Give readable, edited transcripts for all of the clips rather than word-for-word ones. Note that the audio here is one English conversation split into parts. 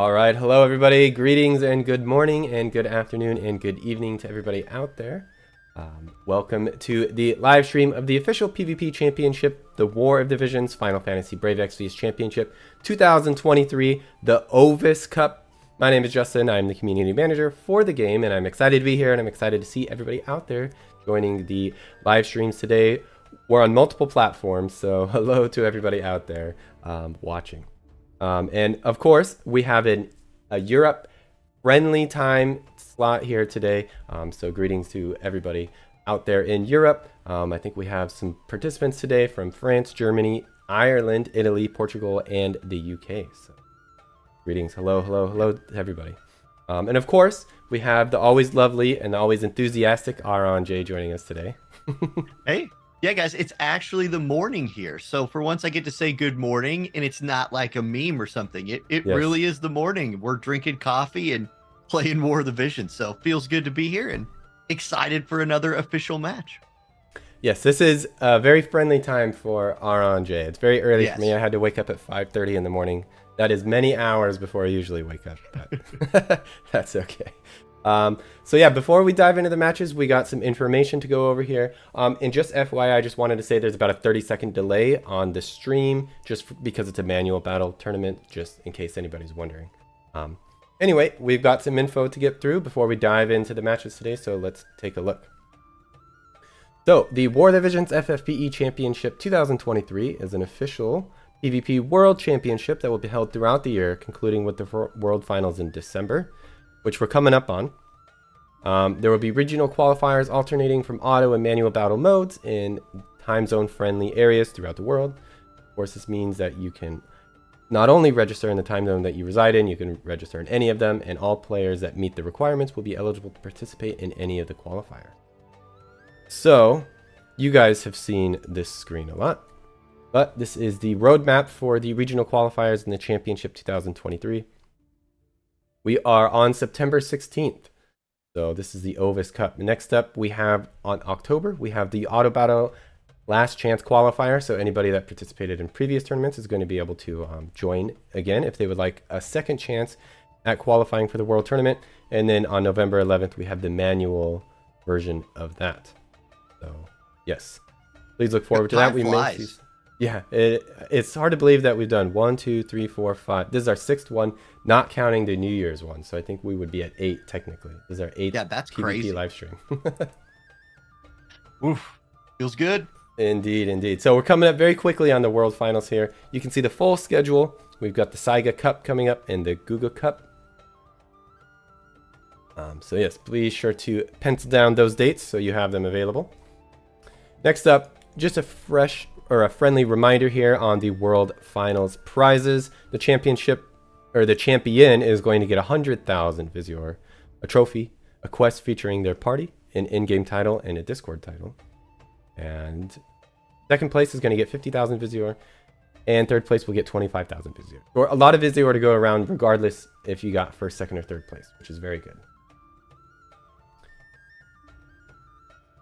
All right, hello everybody. Greetings and good morning and good afternoon and good evening to everybody out there. Welcome to the live stream of the official PvP Championship, the War of Divisions Final Fantasy Brave EXVIUS Championship 2023, the Ovis Cup. My name is Justin. I'm the community manager for the game, and I'm excited to be here, and I'm excited to see everybody out there joining the live streams today. We're on multiple platforms, so hello to everybody out there watching. And of course, we have a Europe friendly time slot here today. So greetings to everybody out there in Europe. I think we have some participants today from France, Germany, Ireland, Italy, Portugal, and the UK. So greetings. Hello to everybody. And of course, we have the always lovely and always enthusiastic Auronnj joining us today. Hey. Yeah, guys, it's actually the morning here. So for once I get to say good morning, and it's not like a meme or something. It Yes. really is the morning. We're drinking coffee and playing War of the Vision. So feels good to be here and excited for another official match. Yes, this is a very friendly time for Auronnj. It's very early for me. Yes. I had to wake up at 5:30 in the morning. That is many hours before I usually wake up, but that's okay. So yeah, before we dive into the matches, we got some information to go over here. And just FYI, I just wanted to say there's about a 30-second delay on the stream, just because it's a manual battle tournament, just in case anybody's wondering. Anyway, we've got some info to get through before we dive into the matches today, so let's take a look. So, the War Divisions FFBE Championship 2023 is an official PvP World Championship that will be held throughout the year, concluding with the World Finals in December, which we're coming up on. There will be regional qualifiers alternating from auto and manual battle modes in time zone friendly areas throughout the world. Of course, this means that you can not only register in the time zone that you reside in, you can register in any of them, and all players that meet the requirements will be eligible to participate in any of the qualifiers. So, you guys have seen this screen a lot, but this is the roadmap for the regional qualifiers in the Championship 2023. We are on September 16th. So this is the Ovis Cup. Next up, we have on October, we have the Auto Battle Last Chance Qualifier. So anybody that participated in previous tournaments is going to be able to join again if they would like a second chance at qualifying for the World Tournament. And then on November 11th, we have the manual version of that. So yes, please look forward to that. We may see. Yeah, it's hard to believe that we've done 1, 2, 3, 4, 5. This is our 6th one, not counting the New Year's one. So I think we would be at 8 technically. This is our 8th that's PvP crazy. live stream. Oof, feels good. Indeed. So we're coming up very quickly on the World Finals here. You can see the full schedule. We've got the Saiga Cup coming up and the Guga Cup. So yes, please sure to pencil down those dates so you have them available. Next up, just a friendly reminder here on the World Finals prizes. The championship, or the champion, is going to get 100,000 Visior, a trophy, a quest featuring their party, an in-game title, and a Discord title. And second place is going to get 50,000 Visior, and third place will get 25,000 Visior. Or a lot of Visior to go around, regardless if you got first, second, or third place, which is very good.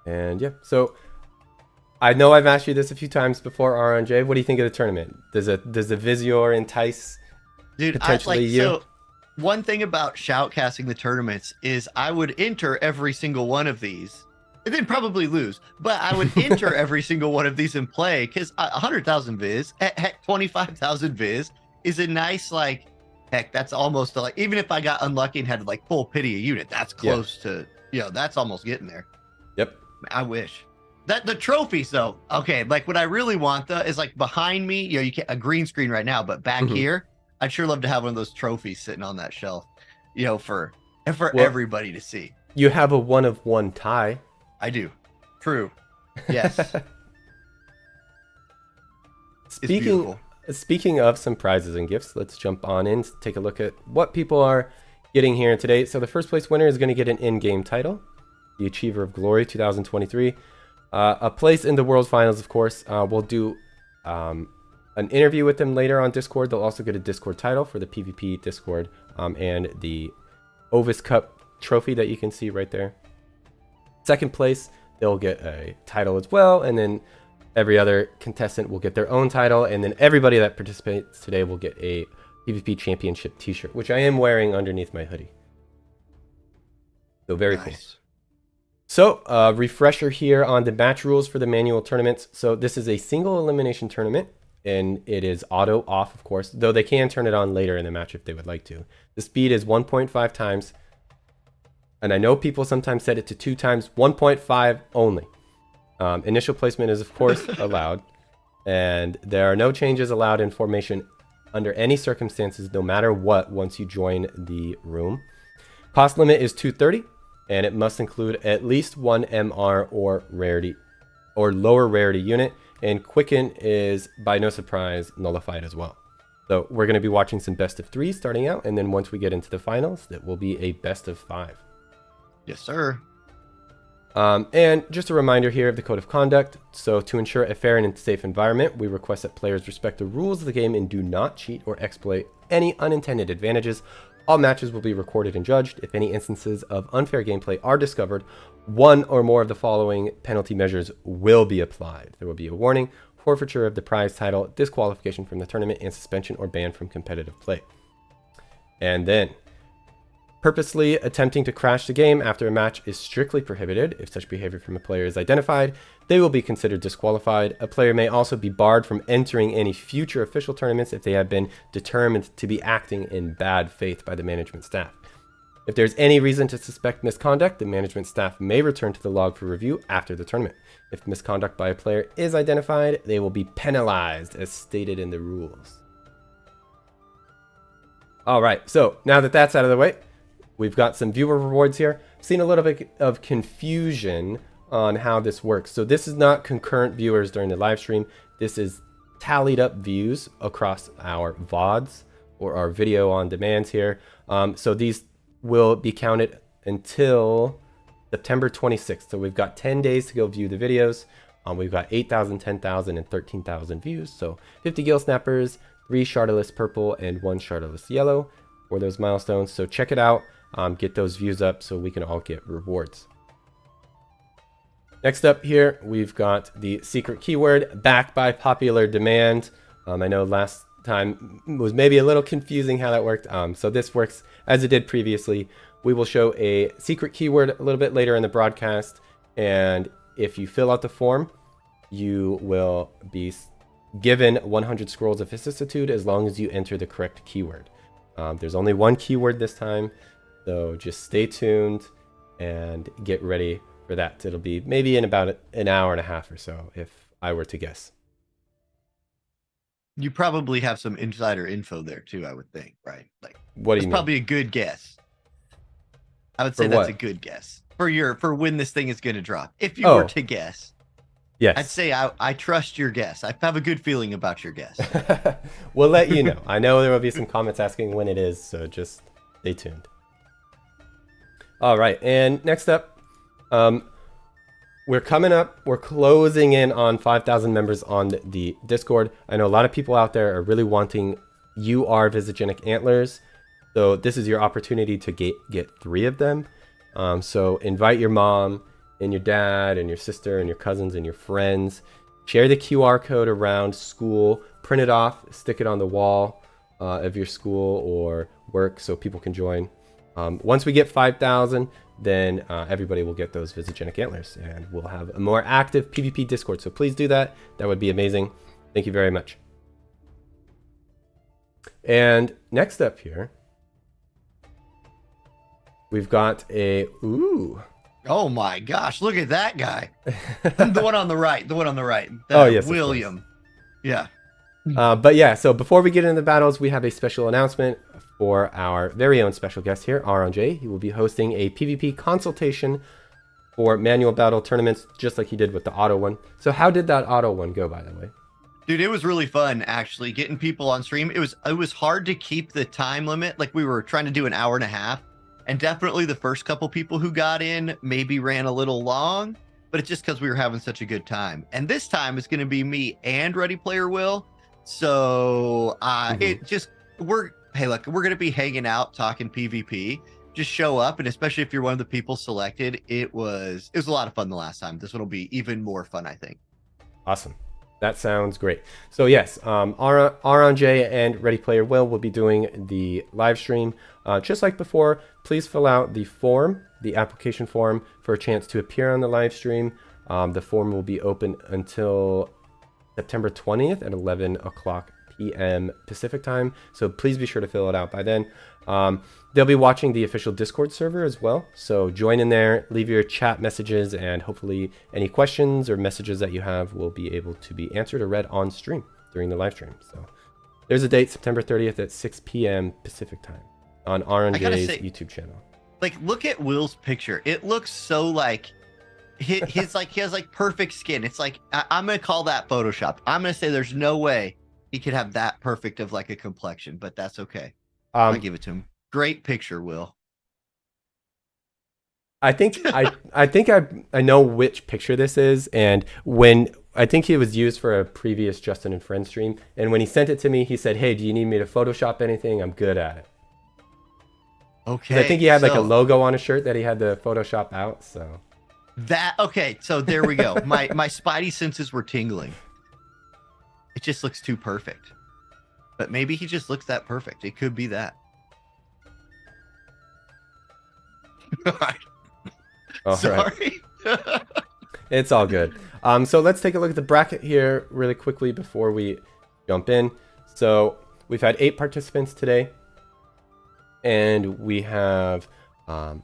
And yeah, so I know I've asked you this a few times before, Auronnj. What do you think of the tournament? Does the Visior entice potentially you? So one thing about shoutcasting the tournaments is I would enter every single one of these and then probably lose, but I would enter every single one of these and play because 100,000 Viz, heck, 25,000 Viz is a nice, like, heck, that's almost like, even if I got unlucky and had to like full pity a unit, that's close to, that's almost getting there. Yep. I wish. That the trophies though, okay, like what I really want though is like behind me, you can't a green screen right now, but back here, I'd sure love to have one of those trophies sitting on that shelf, for everybody to see. You have a 1-of-1 tie. I do. True. Yes. Speaking of some prizes and gifts, let's jump on in, take a look at what people are getting here today. So the first place winner is going to get an in-game title, the Achiever of Glory 2023. A place in the World Finals, of course. We'll do an interview with them later on Discord. They'll also get a Discord title for the PvP Discord and the Ovis Cup trophy that you can see right there. Second place, they'll get a title as well, and then every other contestant will get their own title, and then everybody that participates today will get a PvP Championship t-shirt, which I am wearing underneath my hoodie. So very cool. So refresher here on the match rules for the manual tournaments. So this is a single elimination tournament, and it is auto off, of course, though they can turn it on later in the match if they would like to. The speed is 1.5 times, and I know people sometimes set it to 2 times, 1.5 only. Initial placement is, of course, allowed, and there are no changes allowed in formation under any circumstances, no matter what, once you join the room. Cost limit is 230, and it must include at least 1 MR or rarity or lower rarity unit, and Quicken is, by no surprise, nullified as well. So we're going to be watching some best of 3 starting out, and then once we get into the finals, that will be a best of 5. Yes, sir. And just a reminder here of the code of conduct. So to ensure a fair and safe environment, we request that players respect the rules of the game and do not cheat or exploit any unintended advantages. All matches will be recorded and judged. If any instances of unfair gameplay are discovered, 1 or more of the following penalty measures will be applied. There will be a warning, forfeiture of the prize title, disqualification from the tournament, and suspension or ban from competitive play. And then, purposely attempting to crash the game after a match is strictly prohibited. If such behavior from a player is identified, they will be considered disqualified. A player may also be barred from entering any future official tournaments if they have been determined to be acting in bad faith by the management staff. If there's any reason to suspect misconduct, the management staff may return to the log for review after the tournament. If misconduct by a player is identified, they will be penalized as stated in the rules. All right, so now that that's out of the way, we've got some viewer rewards here. I've seen a little bit of confusion on how this works. So this is not concurrent viewers during the live stream. This is tallied up views across our VODs or our video on demands here. So these will be counted until September 26th. So we've got 10 days to go view the videos. We've got 8,000, 10,000, and 13,000 views. So 50 gill snappers, 3 shardless purple, and 1 shardless yellow for those milestones. So check it out. Get those views up so we can all get rewards. Next up here, we've got the secret keyword back by popular demand. I know last time was maybe a little confusing how that worked. So this works as it did previously. We will show a secret keyword a little bit later in the broadcast. And if you fill out the form, you will be given 100 scrolls of vicissitude as long as you enter the correct keyword. There's only 1 keyword this time. So just stay tuned and get ready for that. It'll be maybe in about an hour and a half or so, if I were to guess. You probably have some insider info there too, I would think, right? Like, what do you mean? Probably a good guess. I would say that's a good guess for when this thing is going to drop. If you were to guess, yes, I'd say I trust your guess. I have a good feeling about your guess. We'll let you know. I know there will be some comments asking when it is, so just stay tuned. All right, and next up, we're closing in on 5,000 members on the Discord. I know a lot of people out there are really wanting UR Visogenic Antlers, so this is your opportunity to get 3 of them. So invite your mom and your dad and your sister and your cousins and your friends. Share the QR code around school, print it off, stick it on the wall of your school or work so people can join. Once we get 5,000, then everybody will get those Visogenic Antlers and we'll have a more active PvP Discord. So please do that. That would be amazing. Thank you very much. And next up here, we've got a, oh my gosh, look at that guy. The one on the right, Oh, yes, William. Yeah. But yeah, so before we get into the battles, we have a special announcement for our very own special guest here, Auronnj. He will be hosting a PvP consultation for manual battle tournaments, just like he did with the auto one. So how did that auto one go, by the way? Dude, it was really fun, actually, getting people on stream. It was hard to keep the time limit. Like, we were trying to do an hour and a half, and definitely the first couple people who got in maybe ran a little long, but it's just because we were having such a good time. And this time it's going to be me and Ready Player Will. So hey, look, we're going to be hanging out, talking PvP. Just show up, and especially if you're one of the people selected, it was a lot of fun the last time. This one will be even more fun, I think. Awesome. That sounds great. So yes, Ouronnj and Ready Player will be doing the live stream. Just like before, please fill out the form, the application form, for a chance to appear on the live stream. The form will be open until September 20th at 11 o'clock p.m. Pacific time. So please be sure to fill it out by then. They'll be watching the official Discord server as well. So join in there, leave your chat messages, and hopefully any questions or messages that you have will be able to be answered or read on stream during the live stream. So there's a date, September 30th at 6 p.m. Pacific time on Ouronnj's YouTube channel. Like, look at Will's picture. It looks so like his like he has like perfect skin. It's like I'm gonna call that Photoshop. I'm gonna say there's no way he could have that perfect of like a complexion, but that's okay. I'll give it to him. Great picture, Will. I think I know which picture this is, and when I think it was used for a previous Justin and Friends stream, and when he sent it to me, he said, "Hey, do you need me to Photoshop anything? I'm good at it." Okay. I think he had like a logo on a shirt that he had to Photoshop out. So so there we go. My spidey senses were tingling. It just looks too perfect. But maybe he just looks that perfect. It could be that. Sorry. It's all good. So let's take a look at the bracket here really quickly before we jump in. So we've had 8 participants today, and we have I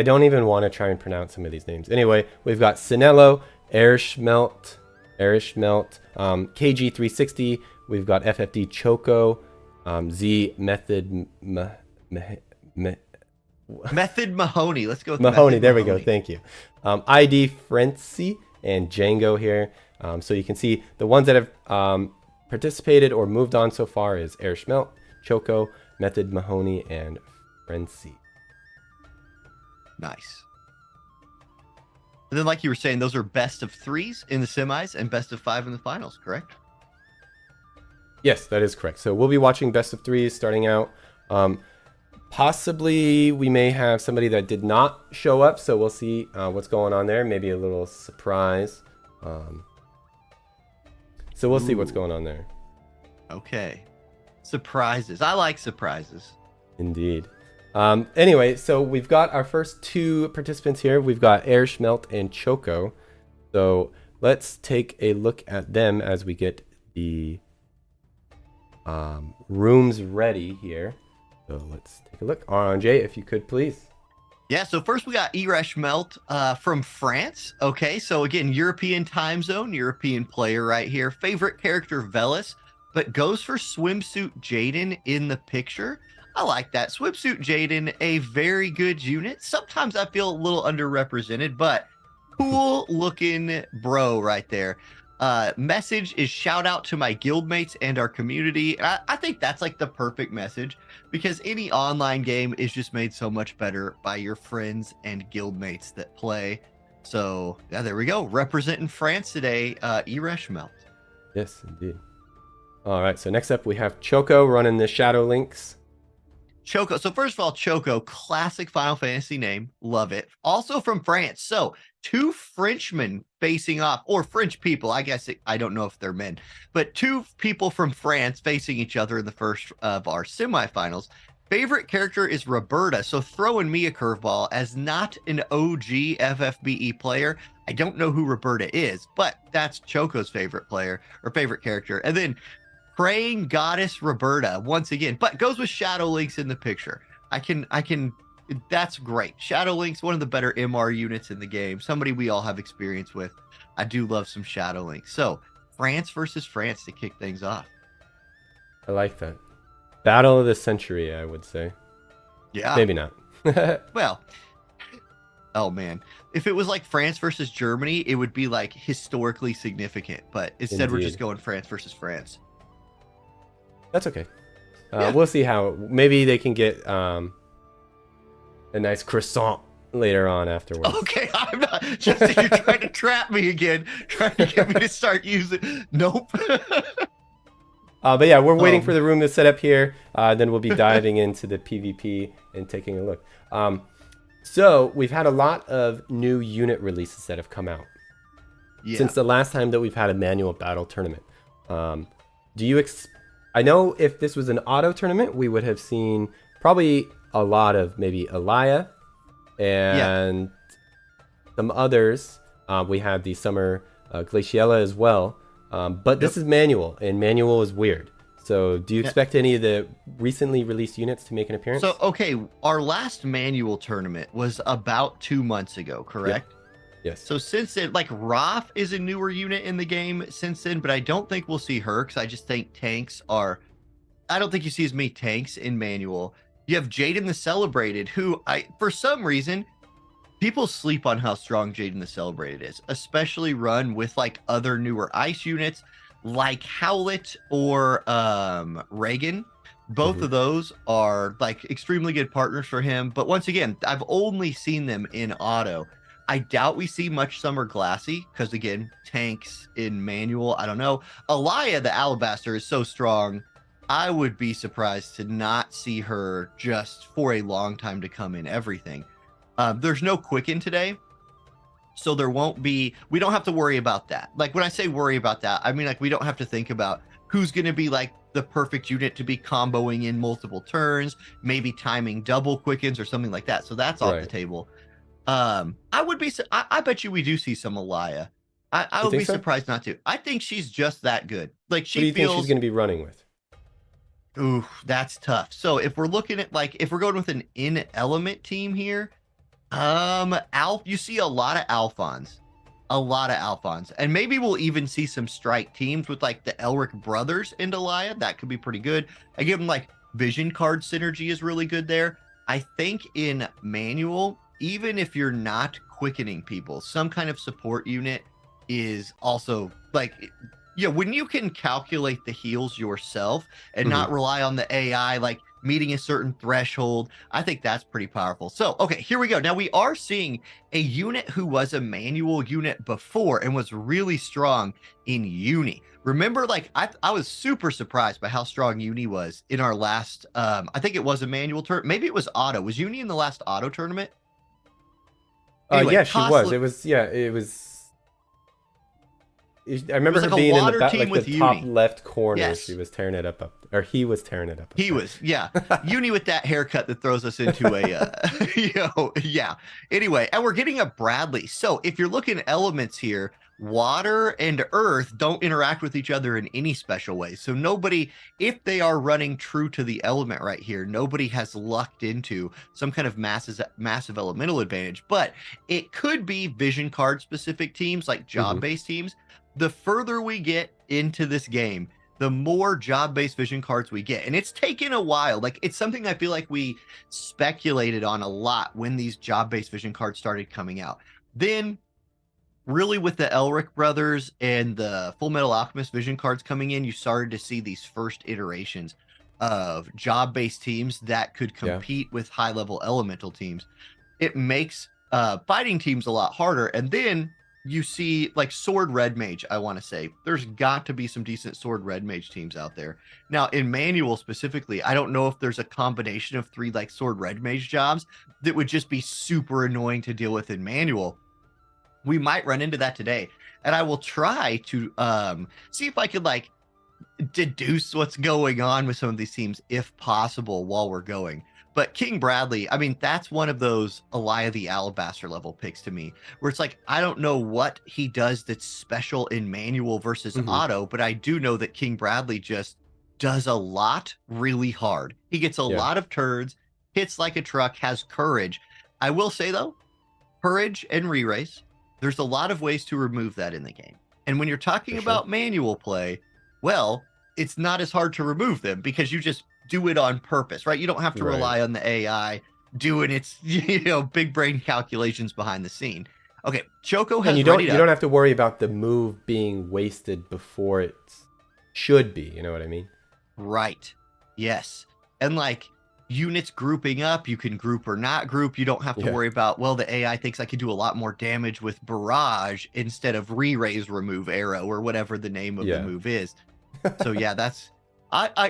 don't even want to try and pronounce some of these names. Anyway, we've got Sinello, Airschmelt, KG360. We've got FFD Choco, Z Method Method Mahoney. Let's go with Mahoney. There we go. Thank you. ID Frenzy and Django here. So you can see the ones that have participated or moved on so far is Airschmelt, Choco, Method Mahoney, and Frenzy. Nice. And then, like you were saying, those are best of 3s in the semis and best of 5 in the finals, correct? Yes, that is correct. So we'll be watching best of 3s starting out. Possibly we may have somebody that did not show up, so we'll see what's going on there. Maybe a little surprise. So we'll see what's going on there. Okay. Surprises. I like surprises. Indeed. Anyway, so we've got our first 2 participants here. We've got Airschmelt and Choco. So let's take a look at them as we get the rooms ready here. So let's take a look. Ouronnj, if you could, please. Yeah, so first we got Airschmelt from France. Okay, so again, European time zone, European player right here. Favorite character, Velis, but goes for Swimsuit Jaden in the picture. I like that. Swimsuit Jaden, a very good unit. Sometimes I feel a little underrepresented, but cool looking bro right there. Message is shout out to my guildmates and our community. I think that's like the perfect message, because any online game is just made so much better by your friends and guildmates that play. So yeah, there we go. Representing France today, Airschmelt. Yes, indeed. All right, so next up we have Choco running the Shadow Links. Choco. So first of all, Choco, classic Final Fantasy name. Love it. Also from France. So 2 Frenchmen facing off, or French people. I guess I don't know if they're men, but 2 people from France facing each other in the first of our semifinals. Favorite character is Roberta. So throwing me a curveball as not an OG FFBE player. I don't know who Roberta is, but that's Choco's favorite player or favorite character. And then Praying Goddess Roberta once again, but goes with Shadow Links in the picture. I can, that's great. Shadow Links, one of the better MR units in the game. Somebody we all have experience with. I do love some Shadow Links. So France versus France to kick things off. I like that. Battle of the century, I would say. Yeah. Maybe not. Well, oh man. If it was like France versus Germany, it would be like historically significant. But instead, Indeed. we're just going France versus France. That's okay. Yeah. We'll see how. Maybe they can get a nice croissant later on afterwards. Okay, I'm not. Just you're trying to trap me again, trying to get me to start using. Nope. But yeah, we're waiting for the room to set up here. Then we'll be diving into the PvP and taking a look. So we've had a lot of new unit releases that have come out. Yeah. since the last time that we've had a manual battle tournament. Do you I know if this was an auto tournament, we would have seen probably a lot of maybe Elia and some others. We had the summer Glaciella as well. But this is manual, and manual is weird. So do you expect any of the recently released units to make an appearance? So, okay, our last manual tournament was about 2 months ago, correct? Yes. So since then, like, Raph is a newer unit in the game since then, but I don't think we'll see her because I just think tanks are... I don't think you see as many tanks in manual. You have Jaden the Celebrated, who for some reason, people sleep on how strong Jaden the Celebrated is, especially run with like other newer ice units like Howlet or Reagan. Both of those are like extremely good partners for him. But once again, I've only seen them in auto. I doubt we see much Summer Glassy because, again, tanks in manual. I don't know. Elia the Alabaster is so strong. I would be surprised to not see her just for a long time to come in everything. There's no Quicken today, so there won't be... We don't have to worry about that. Like, when I say worry about that, I mean, like, we don't have to think about who's going to be, like, the perfect unit to be comboing in multiple turns, maybe timing double Quickens or something like that. So that's off the table. I bet you we do see some Elia. I would be surprised not to. I think she's just that good. Like, she What do you think she's going to be running with? Ooh, that's tough. So if we're looking at, like, if we're going with an in-element team here, you see a lot of Alphons. And maybe we'll even see some strike teams with, like, the Elric brothers into Elia. That could be pretty good. I give them, like, vision card synergy is really good there. I think in manual, even if you're not quickening people, some kind of support unit is also, like... Yeah, when you can calculate the heals yourself and not rely on the AI, like meeting a certain threshold, I think that's pretty powerful. So, okay, here we go. Now we are seeing a unit who was a manual unit before and was really strong in Uni. Remember, like, I was super surprised by how strong Uni was in our last, I think it was a manual tournament. Maybe it was auto. Was Uni in the last auto tournament? Anyway, yeah, she was. It was... I remember her like being in the top left corner. Yes. She was tearing it up, or he was tearing it up. He was, yeah. Uni with that haircut that throws us into a, yeah. Anyway, and we're getting a Bradley. So if you're looking at elements here, water and earth don't interact with each other in any special way. So nobody, if they are running true to the element right here, nobody has lucked into some kind of massive elemental advantage. But it could be vision card specific teams, like job-based teams. The further we get into this game, the more job-based vision cards we get. And it's taken a while. Like, it's something I feel like we speculated on a lot when these job-based vision cards started coming out. Then, really with the Elric brothers and the Full Metal Alchemist vision cards coming in, you started to see these first iterations of job-based teams that could compete with high-level elemental teams. It makes fighting teams a lot harder. And then you see, like, Sword Red Mage, I want to say. There's got to be some decent Sword Red Mage teams out there. Now, in manual specifically, I don't know if there's a combination of 3, like, Sword Red Mage jobs that would just be super annoying to deal with in manual. We might run into that today. And I will try to see if I could, like, deduce what's going on with some of these teams, if possible, while we're going. But King Bradley, I mean, that's one of those Elia the Alabaster level picks to me, where it's like, I don't know what he does that's special in manual versus auto, but I do know that King Bradley just does a lot really hard. He gets a lot of turns, hits like a truck, has courage. I will say, though, courage and re-race, there's a lot of ways to remove that in the game. And when you're talking about manual play, well, it's not as hard to remove them because you just do it on purpose, right? You don't have to rely on the AI doing its, big brain calculations behind the scene. Okay, Choco has and you don't have to worry about the move being wasted before it should be. You know what I mean? Right. Yes. And like units grouping up, you can group or not group. You don't have to worry about, well, the AI thinks I can do a lot more damage with barrage instead of re-raise remove arrow or whatever the name of the move is. So yeah,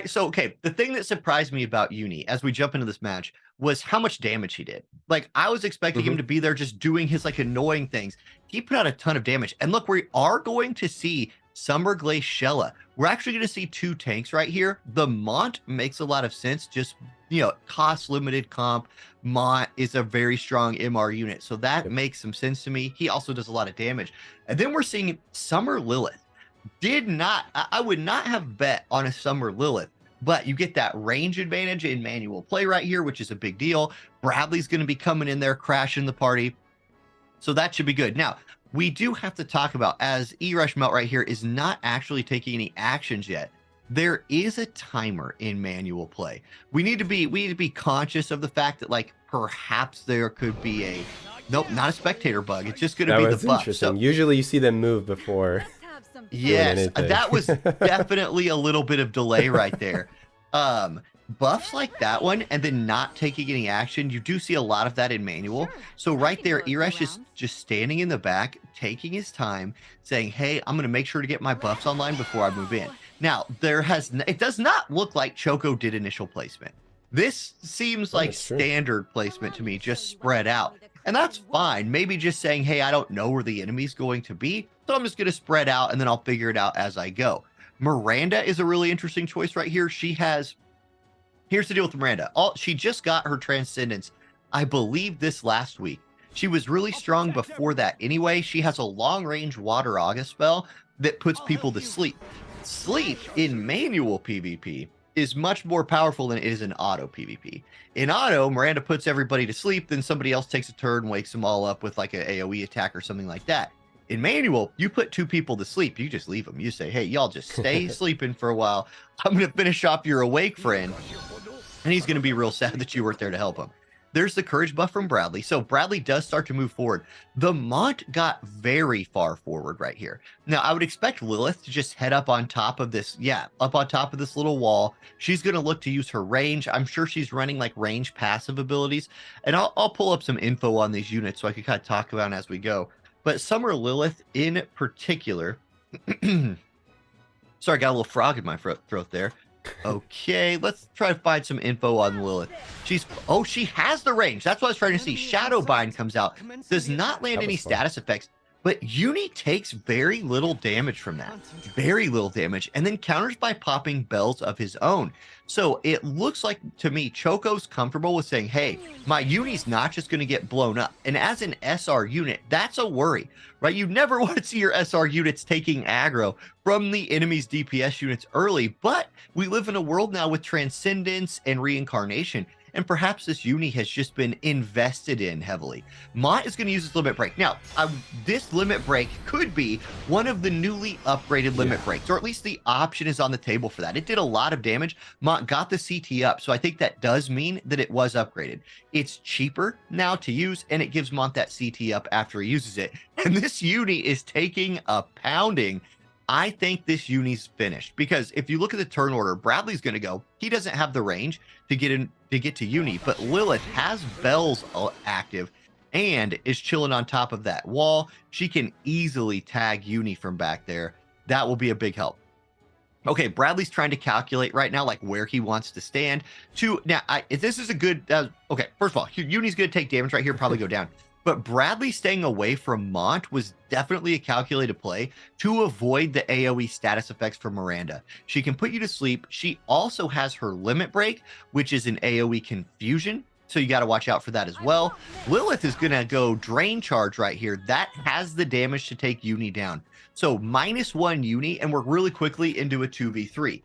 So okay, the thing that surprised me about Uni as we jump into this match was how much damage he did. Like I was expecting him to be there just doing his like annoying things. He put out a ton of damage. And look, we are going to see Summer Glaze Shella. We're actually going to see 2 tanks right here. The Mont makes a lot of sense. Just, you know, cost limited comp. Mont is a very strong MR unit. So that makes some sense to me. He also does a lot of damage. And then we're seeing Summer Lilith. I would not have bet on a Summer Lilith, but you get that range advantage in manual play right here, which is a big deal. Bradley's going to be coming in there, crashing the party. So that should be good. Now, we do have to talk about, as E-Rush Melt right here is not actually taking any actions yet, there is a timer in manual play. We need to be conscious of the fact that, like, perhaps there could be a, nope, not a spectator bug. It's just going to be the buff. So usually you see them move before. Yes, that was definitely a little bit of delay right there. Buffs like that one and then not taking any action, you do see a lot of that in manual. So right there, Irash is just standing in the back, taking his time, saying, hey, I'm going to make sure to get my buffs online before I move in. Now, it does not look like Choco did initial placement. This seems like standard placement to me, just spread out. And that's fine. Maybe just saying, hey, I don't know where the enemy's going to be, so I'm just going to spread out and then I'll figure it out as I go. Miranda is a really interesting choice right here. Here's the deal with Miranda. She just got her Transcendence, I believe, this last week. She was really strong before that anyway. She has a long-range Water August spell that puts people to sleep. Sleep in manual PvP is much more powerful than it is in auto PvP. In auto, Miranda puts everybody to sleep, then somebody else takes a turn, wakes them all up with like an AoE attack or something like that. In manual, you put 2 people to sleep, you just leave them. You say, hey, y'all just stay sleeping for a while. I'm going to finish off your awake friend. And he's going to be real sad that you weren't there to help him. There's the courage buff from Bradley. So Bradley does start to move forward. The Mont got very far forward right here. Now, I would expect Lilith to just head up on top of this. Yeah, up on top of this little wall. She's going to look to use her range. I'm sure she's running like range passive abilities. And I'll pull up some info on these units so I can kind of talk about them as we go. But Summer Lilith in particular. Sorry, I got a little frog in my throat there. Okay, let's try to find some info on Lilith. She has the range. That's what I was trying to see. Shadowbind comes out. Does not land any status effects, but Uni takes very little damage from that. Very little damage, and then counters by popping bells of his own. So it looks like, to me, Choco's comfortable with saying, hey, my Uni's not just going to get blown up. And as an SR unit, that's a worry, right? You never want to see your SR units taking aggro from the enemy's DPS units early, but we live in a world now with Transcendence and Reincarnation, and perhaps this Uni has just been invested in heavily. Mont is going to use this limit break. Now, this limit break could be one of the newly upgraded limit breaks, or at least the option is on the table for that. It did a lot of damage. Mont got the CT up, so I think that does mean that it was upgraded. It's cheaper now to use, and it gives Mont that CT up after he uses it. And this Uni is taking a pounding. I think this Uni's finished, because if you look at the turn order, Bradley's going to go. He doesn't have the range to get to Uni, but Lilith has bells active and is chilling on top of that wall. She can easily tag Uni from back there. That will be a big help. Okay, Bradley's trying to calculate right now, like where he wants to stand. If this is a good, okay, first of all, Uni's going to take damage right here, probably go down. But Bradley staying away from Mont was definitely a calculated play to avoid the AoE status effects from Miranda. She can put you to sleep. She also has her limit break, which is an AoE confusion. So you got to watch out for that as well. Lilith is going to go drain charge right here. That has the damage to take Uni down. So -1 Uni, and we're really quickly into a 2v3.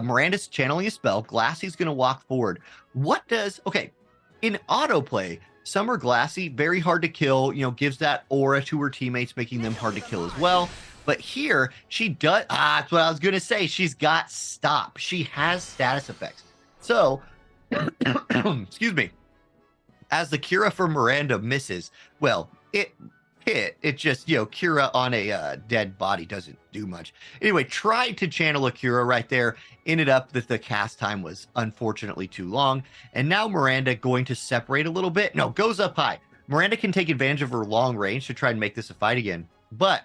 Miranda's channeling a spell. Glassy's going to walk forward. In autoplay, Summer Glassy, very hard to kill, gives that aura to her teammates, making them hard to kill as well. But here, she does, that's what I was going to say. She's got stop. She has status effects. So, excuse me, as the Cura for Miranda misses, well, it hit. It just, Cura on a dead body doesn't do much. Anyway, tried to channel a Cura right there. Ended up that the cast time was unfortunately too long. And now Miranda going to separate a little bit. No, goes up high. Miranda can take advantage of her long range to try and make this a fight again. But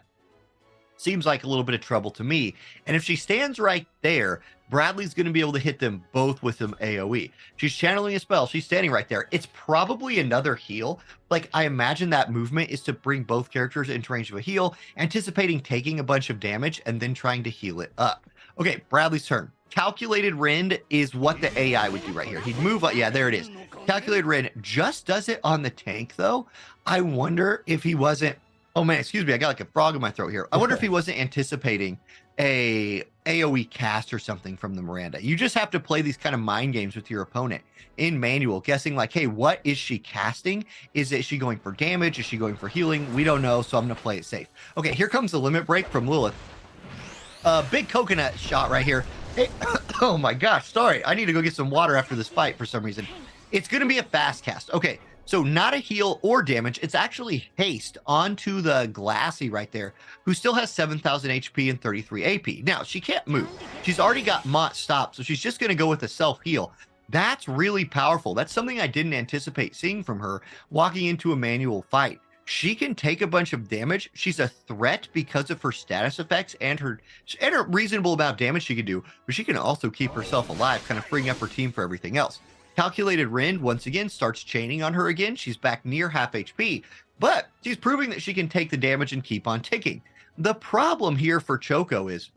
seems like a little bit of trouble to me. And if she stands right there, Bradley's going to be able to hit them both with some AoE. She's channeling a spell. She's standing right there. It's probably another heal. Like, I imagine that movement is to bring both characters into range of a heal, anticipating taking a bunch of damage and then trying to heal it up. Okay, Bradley's turn. Calculated Rend is what the AI would do right here. He'd move up. Yeah, there it is. Calculated Rend just does it on the tank, though. I wonder if he wasn't... Oh, man, excuse me. I got like a frog in my throat here. I wonder if he wasn't anticipating a AoE cast or something from the Miranda. You just have to play these kind of mind games with your opponent in manual, guessing like, hey, what is she casting? Is she going for damage? Is she going for healing? We don't know, so I'm going to play it safe. Okay, here comes the limit break from Lilith. Big coconut shot right here. Hey, oh my gosh, sorry. I need to go get some water after this fight for some reason. It's going to be a fast cast. Okay, so not a heal or damage. It's actually haste onto the Glassy right there, who still has 7,000 HP and 33 AP. Now, she can't move. She's already got Mott stopped, so she's just going to go with a self-heal. That's really powerful. That's something I didn't anticipate seeing from her walking into a manual fight. She can take a bunch of damage. She's a threat because of her status effects and her reasonable amount of damage she can do, but she can also keep herself alive, kind of freeing up her team for everything else. Calculated Rend, once again, starts chaining on her again. She's back near half HP, but she's proving that she can take the damage and keep on ticking. The problem here for Choco is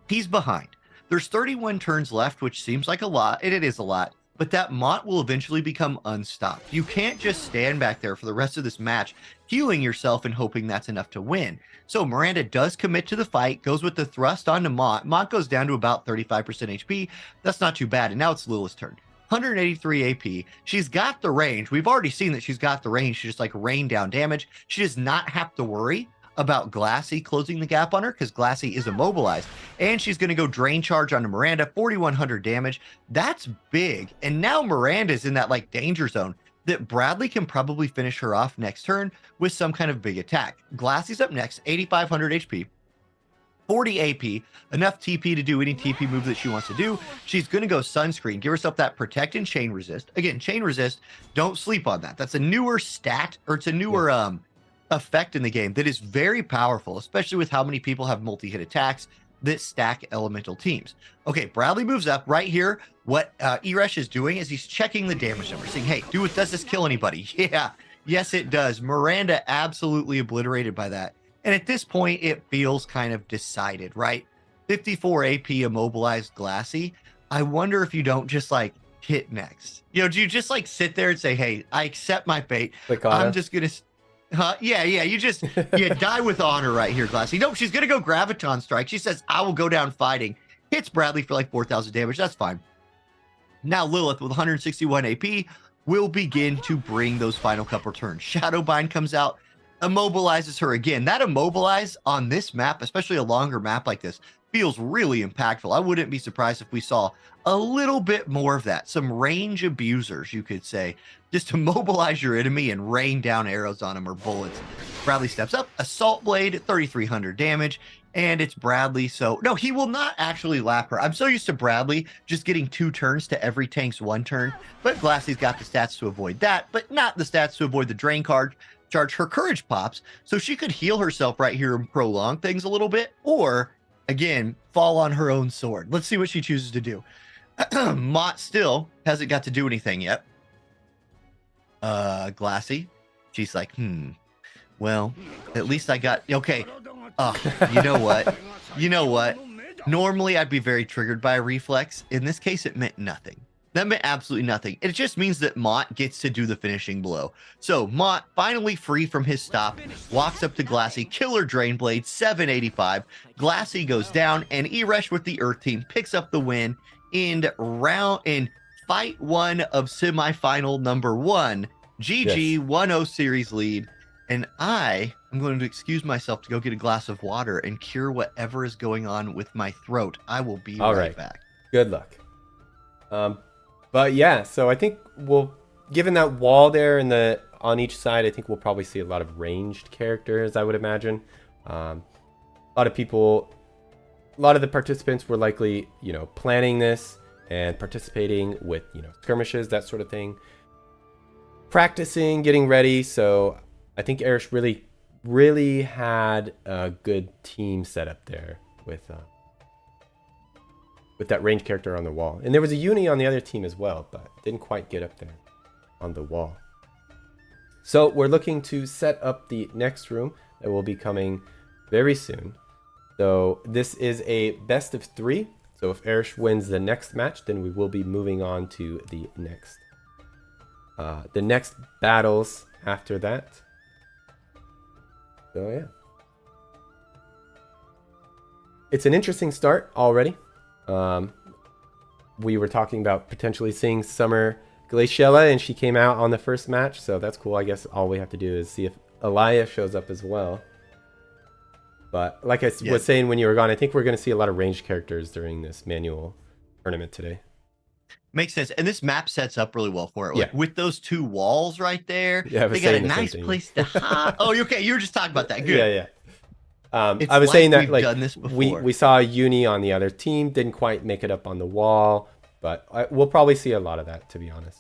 he's behind. There's 31 turns left, which seems like a lot, and it is a lot, but that Mott will eventually become unstopped. You can't just stand back there for the rest of this match, healing yourself and hoping that's enough to win. So Miranda does commit to the fight, goes with the thrust onto Mott. Mott goes down to about 35% HP. That's not too bad, and now it's Lilith's turn. 183 AP. She's got the range. We've already seen that she's got the range. She just like rain down damage. She does not have to worry about Glassy closing the gap on her because Glassy is immobilized. And she's going to go drain charge onto Miranda, 4,100 damage. That's big. And now Miranda's in that like danger zone that Bradley can probably finish her off next turn with some kind of big attack. Glassy's up next, 8,500 HP. 40 AP, enough TP to do any TP move that she wants to do. She's going to go Sunscreen, give herself that Protect and Chain Resist. Again, Chain Resist, don't sleep on that. That's a newer stat, or it's a newer effect in the game that is very powerful, especially with how many people have multi-hit attacks that stack elemental teams. Okay, Bradley moves up right here. What Eresh is doing is he's checking the damage number, saying, hey, does this kill anybody? Yeah, yes, it does. Miranda absolutely obliterated by that. And at this point, it feels kind of decided, right? 54 AP immobilized Glassy. I wonder if you don't just like hit next. You know, do you just like sit there and say, hey, I accept my fate. I'm just going to... yeah, you just you die with honor right here, Glassy. Nope, she's going to go Graviton Strike. She says, I will go down fighting. Hits Bradley for like 4,000 damage. That's fine. Now Lilith with 161 AP will begin to bring those final couple turns. Shadowbind comes out, immobilizes her again. That immobilize on this map, especially a longer map like this, feels really impactful. I wouldn't be surprised if we saw a little bit more of that. Some range abusers, you could say, just immobilize your enemy and rain down arrows on them or bullets. Bradley steps up, Assault Blade, 3,300 damage, and it's Bradley. So no, he will not actually lap her. I'm so used to Bradley just getting 2 turns to every tank's 1 turn, but Glassy's got the stats to avoid that, but not the stats to avoid the drain card. Charge. Her courage pops, so she could heal herself right here and prolong things a little bit, or again fall on her own sword. Let's see what she chooses to do. Mott still hasn't got to do anything yet. Glassy, she's like, well, at least I got okay. You know what normally I'd be very triggered by a reflex. In this case, it meant nothing. That meant absolutely nothing. It just means that Mott gets to do the finishing blow. So Mott, finally free from his stop, walks up to Glassy, killer Drain Blade, 785. Glassy goes down, and Eresh with the Earth team picks up the win in fight 1 of semifinal number 1. GG, yes. 1-0 series lead. And I am going to excuse myself to go get a glass of water and cure whatever is going on with my throat. I will be right back. Good luck. But yeah, so I think given that wall there on each side, I think we'll probably see a lot of ranged characters, I would imagine. A lot of the participants were likely, planning this and participating with, skirmishes, that sort of thing. Practicing, getting ready. So I think Erish really really had a good team set up there with that range character on the wall. And there was a Uni on the other team as well, but didn't quite get up there on the wall. So we're looking to set up the next room that will be coming very soon. So this is a best of 3. So if Erish wins the next match, then we will be moving on to the next battles after that. So yeah. It's an interesting start already. We were talking about potentially seeing Summer Glaciella, and she came out on the first match, so that's cool. I guess all we have to do is see if Elia shows up as well. But like I was saying when you were gone, I think we're going to see a lot of ranged characters during this manual tournament today. Makes sense. And this map sets up really well for it. Like, with those 2 walls right there, they got a nice place to hide. Oh, okay. You were just talking about that. Good. Yeah. I was saying that like we saw Uni on the other team, didn't quite make it up on the wall, but we'll probably see a lot of that, to be honest.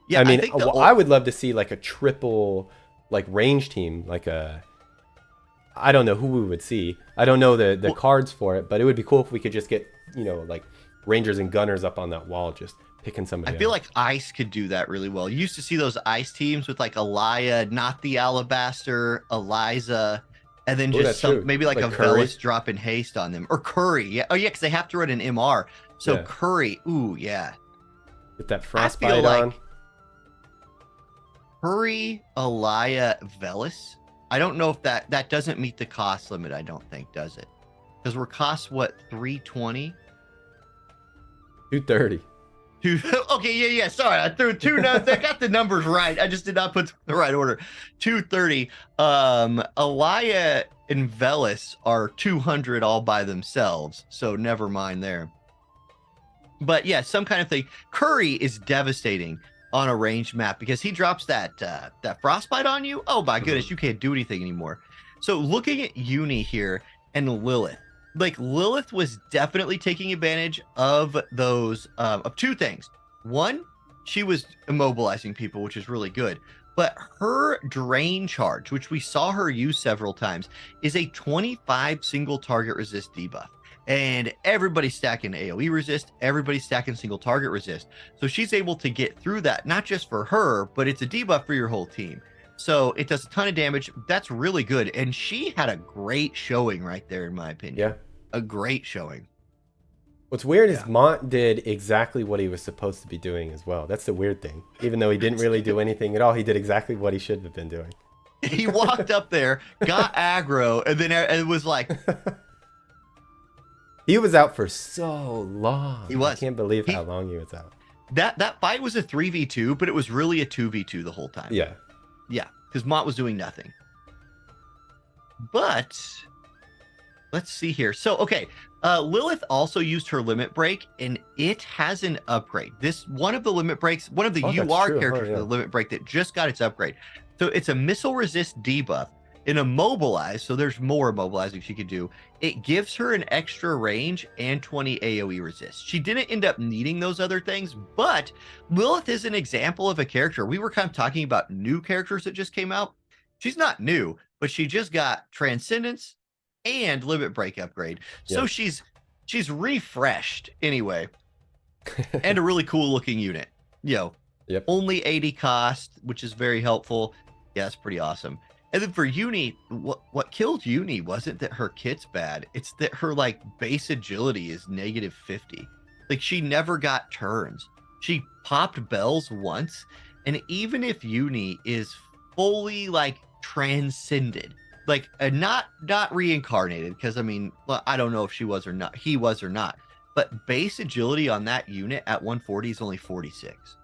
Yeah, I mean, I would love to see like a triple like range team, like I don't know who we would see. I don't know the cards for it, but it would be cool if we could just get, you know, like Rangers and Gunners up on that wall, just picking somebody. I feel like Ice could do that really well. You used to see those Ice teams with like Elia, not the Alabaster, Eliza, and then just maybe like a Velis dropping haste on them, or Curry. Yeah. Oh yeah, because they have to run an MR. So Curry. Ooh yeah. Get that frostbite on. Curry, Elia, Velis. I don't know if that doesn't meet the cost limit. I don't think, does it? Because we're cost what, 320? 230. Okay, yeah. Sorry, I threw 2 notes. I got the numbers right. I just did not put the right order. 230. Elia and Velis are 200 all by themselves, so never mind there. But yeah, some kind of thing. Curry is devastating on a ranged map because he drops that frostbite on you. Oh my goodness, you can't do anything anymore. So looking at Uni here and Lilith, like Lilith was definitely taking advantage of those of 2 things. One, she was immobilizing people, which is really good. But her drain charge, which we saw her use several times, is a 25 single target resist debuff. And everybody's stacking AoE resist, everybody's stacking single target resist. So she's able to get through that, not just for her, but it's a debuff for your whole team. So it does a ton of damage. That's really good. And she had a great showing right there, in my opinion. Yeah. A great showing. What's weird is Mont did exactly what he was supposed to be doing as well. That's the weird thing. Even though he didn't really do anything at all, he did exactly what he should have been doing. He walked up there, got aggro, and then it was like... He was out for so long. He was. I can't believe how long he was out. That fight was a 3v2, but it was really a 2v2 the whole time. Yeah. Yeah, because Mont was doing nothing. But let's see here. So, okay, Lilith also used her limit break, and it has an upgrade. This one of the limit breaks, one of the UR characters for the limit break that just got its upgrade. So it's a missile resist debuff. In immobilize, so there's more immobilizing she could do. It gives her an extra range and 20 AoE resist. She didn't end up needing those other things, but Lilith is an example of a character. We were kind of talking about new characters that just came out. She's not new, but she just got Transcendence and Limit Break upgrade. So she's refreshed anyway. And a really cool looking unit. Only 80 cost, which is very helpful. Yeah, that's pretty awesome. And then for Uni, what killed Uni wasn't that her kit's bad. It's that her like base agility is -50. Like she never got turns. She popped bells once. And even if Uni is fully like transcended, like not reincarnated, because I mean, well, I don't know if she was or not, he was or not, but base agility on that unit at 140 is only 46.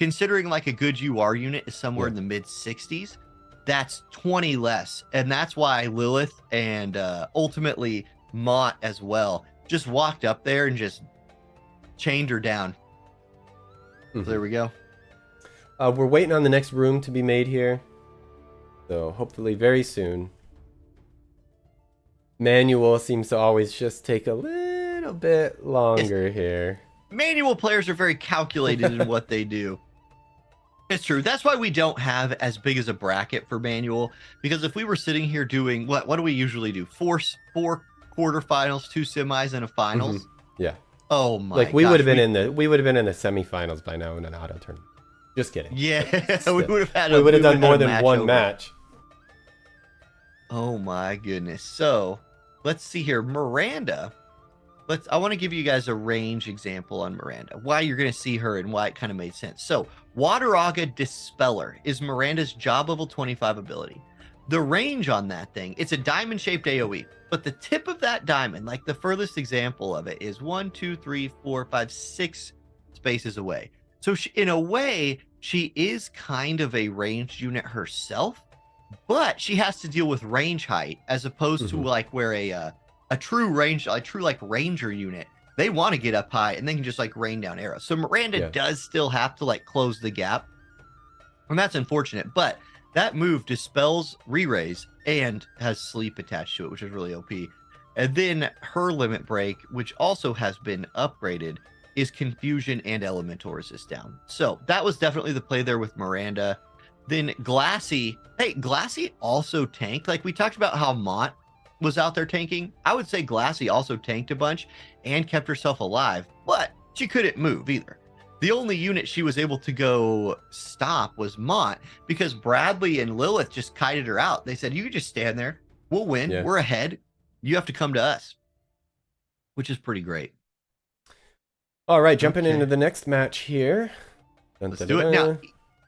Considering like a good UR unit is somewhere in the mid 60s. That's 20 less. And that's why Lilith and ultimately Mont as well just walked up there and just chained her down. So there we go. We're waiting on the next room to be made here. So hopefully very soon. Manual seems to always just take a little bit longer here. Manual players are very calculated in what they do. It's true. That's why we don't have as big as a bracket for manual, because if we were sitting here doing what do we usually do? Four quarterfinals, 2 semis, and a finals. Yeah. Oh my! Like we would have been in the semifinals by now in an auto tournament. Just kidding. Yeah, we would have had. We would have done more than one match. Oh my goodness! So let's see here, Miranda. I want to give you guys a range example on Miranda. Why you're going to see her and why it kind of made sense. So Wateraga Dispeller is Miranda's job level 25 ability. The range on that thing, it's a diamond shaped AoE, but the tip of that diamond, like the furthest example of it, is 1, 2, 3, 4, 5, 6 spaces away. So in a way, she is kind of a ranged unit herself, but she has to deal with range height as opposed to like where a true range, like ranger unit, they want to get up high and they can just like rain down arrows. So Miranda does still have to like close the gap, and that's unfortunate. But that move dispels re-raise and has sleep attached to it, which is really OP. And then her limit break, which also has been upgraded, is confusion and elemental resist down. So that was definitely the play there with Miranda. Then Glassy, hey, Glassy also tanked. Like we talked about how Mont was out there tanking. I would say Glassy also tanked a bunch and kept herself alive, but she couldn't move either. The only unit she was able to go stop was Mont, because Bradley and Lilith just kited her out. They said, you can just stand there. We'll win. Yeah. We're ahead. You have to come to us, which is pretty great. All right, jumping into the next match here. Let's do it. Now,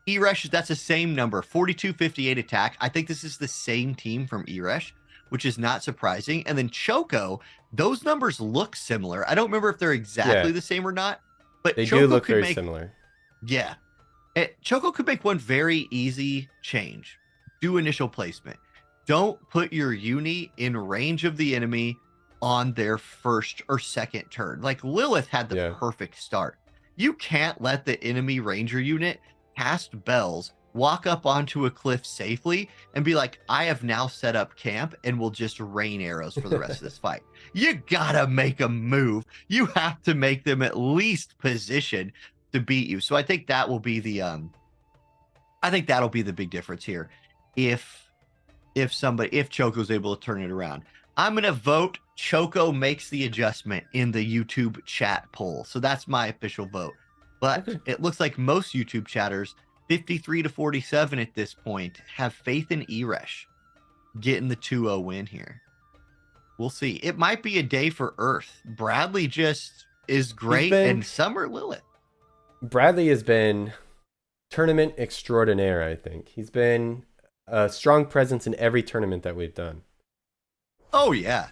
Eresh, that's the same number, 4258 attack. I think this is the same team from Eresh, which is not surprising. And then Choco, those numbers look similar. I don't remember if they're exactly the same or not, but they Choco do look very similar. Yeah. Choco could make one very easy change. Do initial placement. Don't put your uni in range of the enemy on their first or second turn. Like Lilith had the perfect start. You can't let the enemy ranger unit cast bells, walk up onto a cliff safely, and be like, I have now set up camp and will just rain arrows for the rest of this fight. You gotta make a move. You have to make them at least position to beat you. So I think that will be the that'll be the big difference here. If Choco's able to turn it around. I'm gonna vote Choco makes the adjustment in the YouTube chat poll. So that's my official vote. But it looks like most YouTube chatters, 53 to 47 at this point, have faith in Eresh getting the 2-0 win here. We'll see. It might be a day for Earth. Bradley just is great, and Summer Lilith. Bradley has been tournament extraordinaire, I think. He's been a strong presence in every tournament that we've done. Oh, yeah.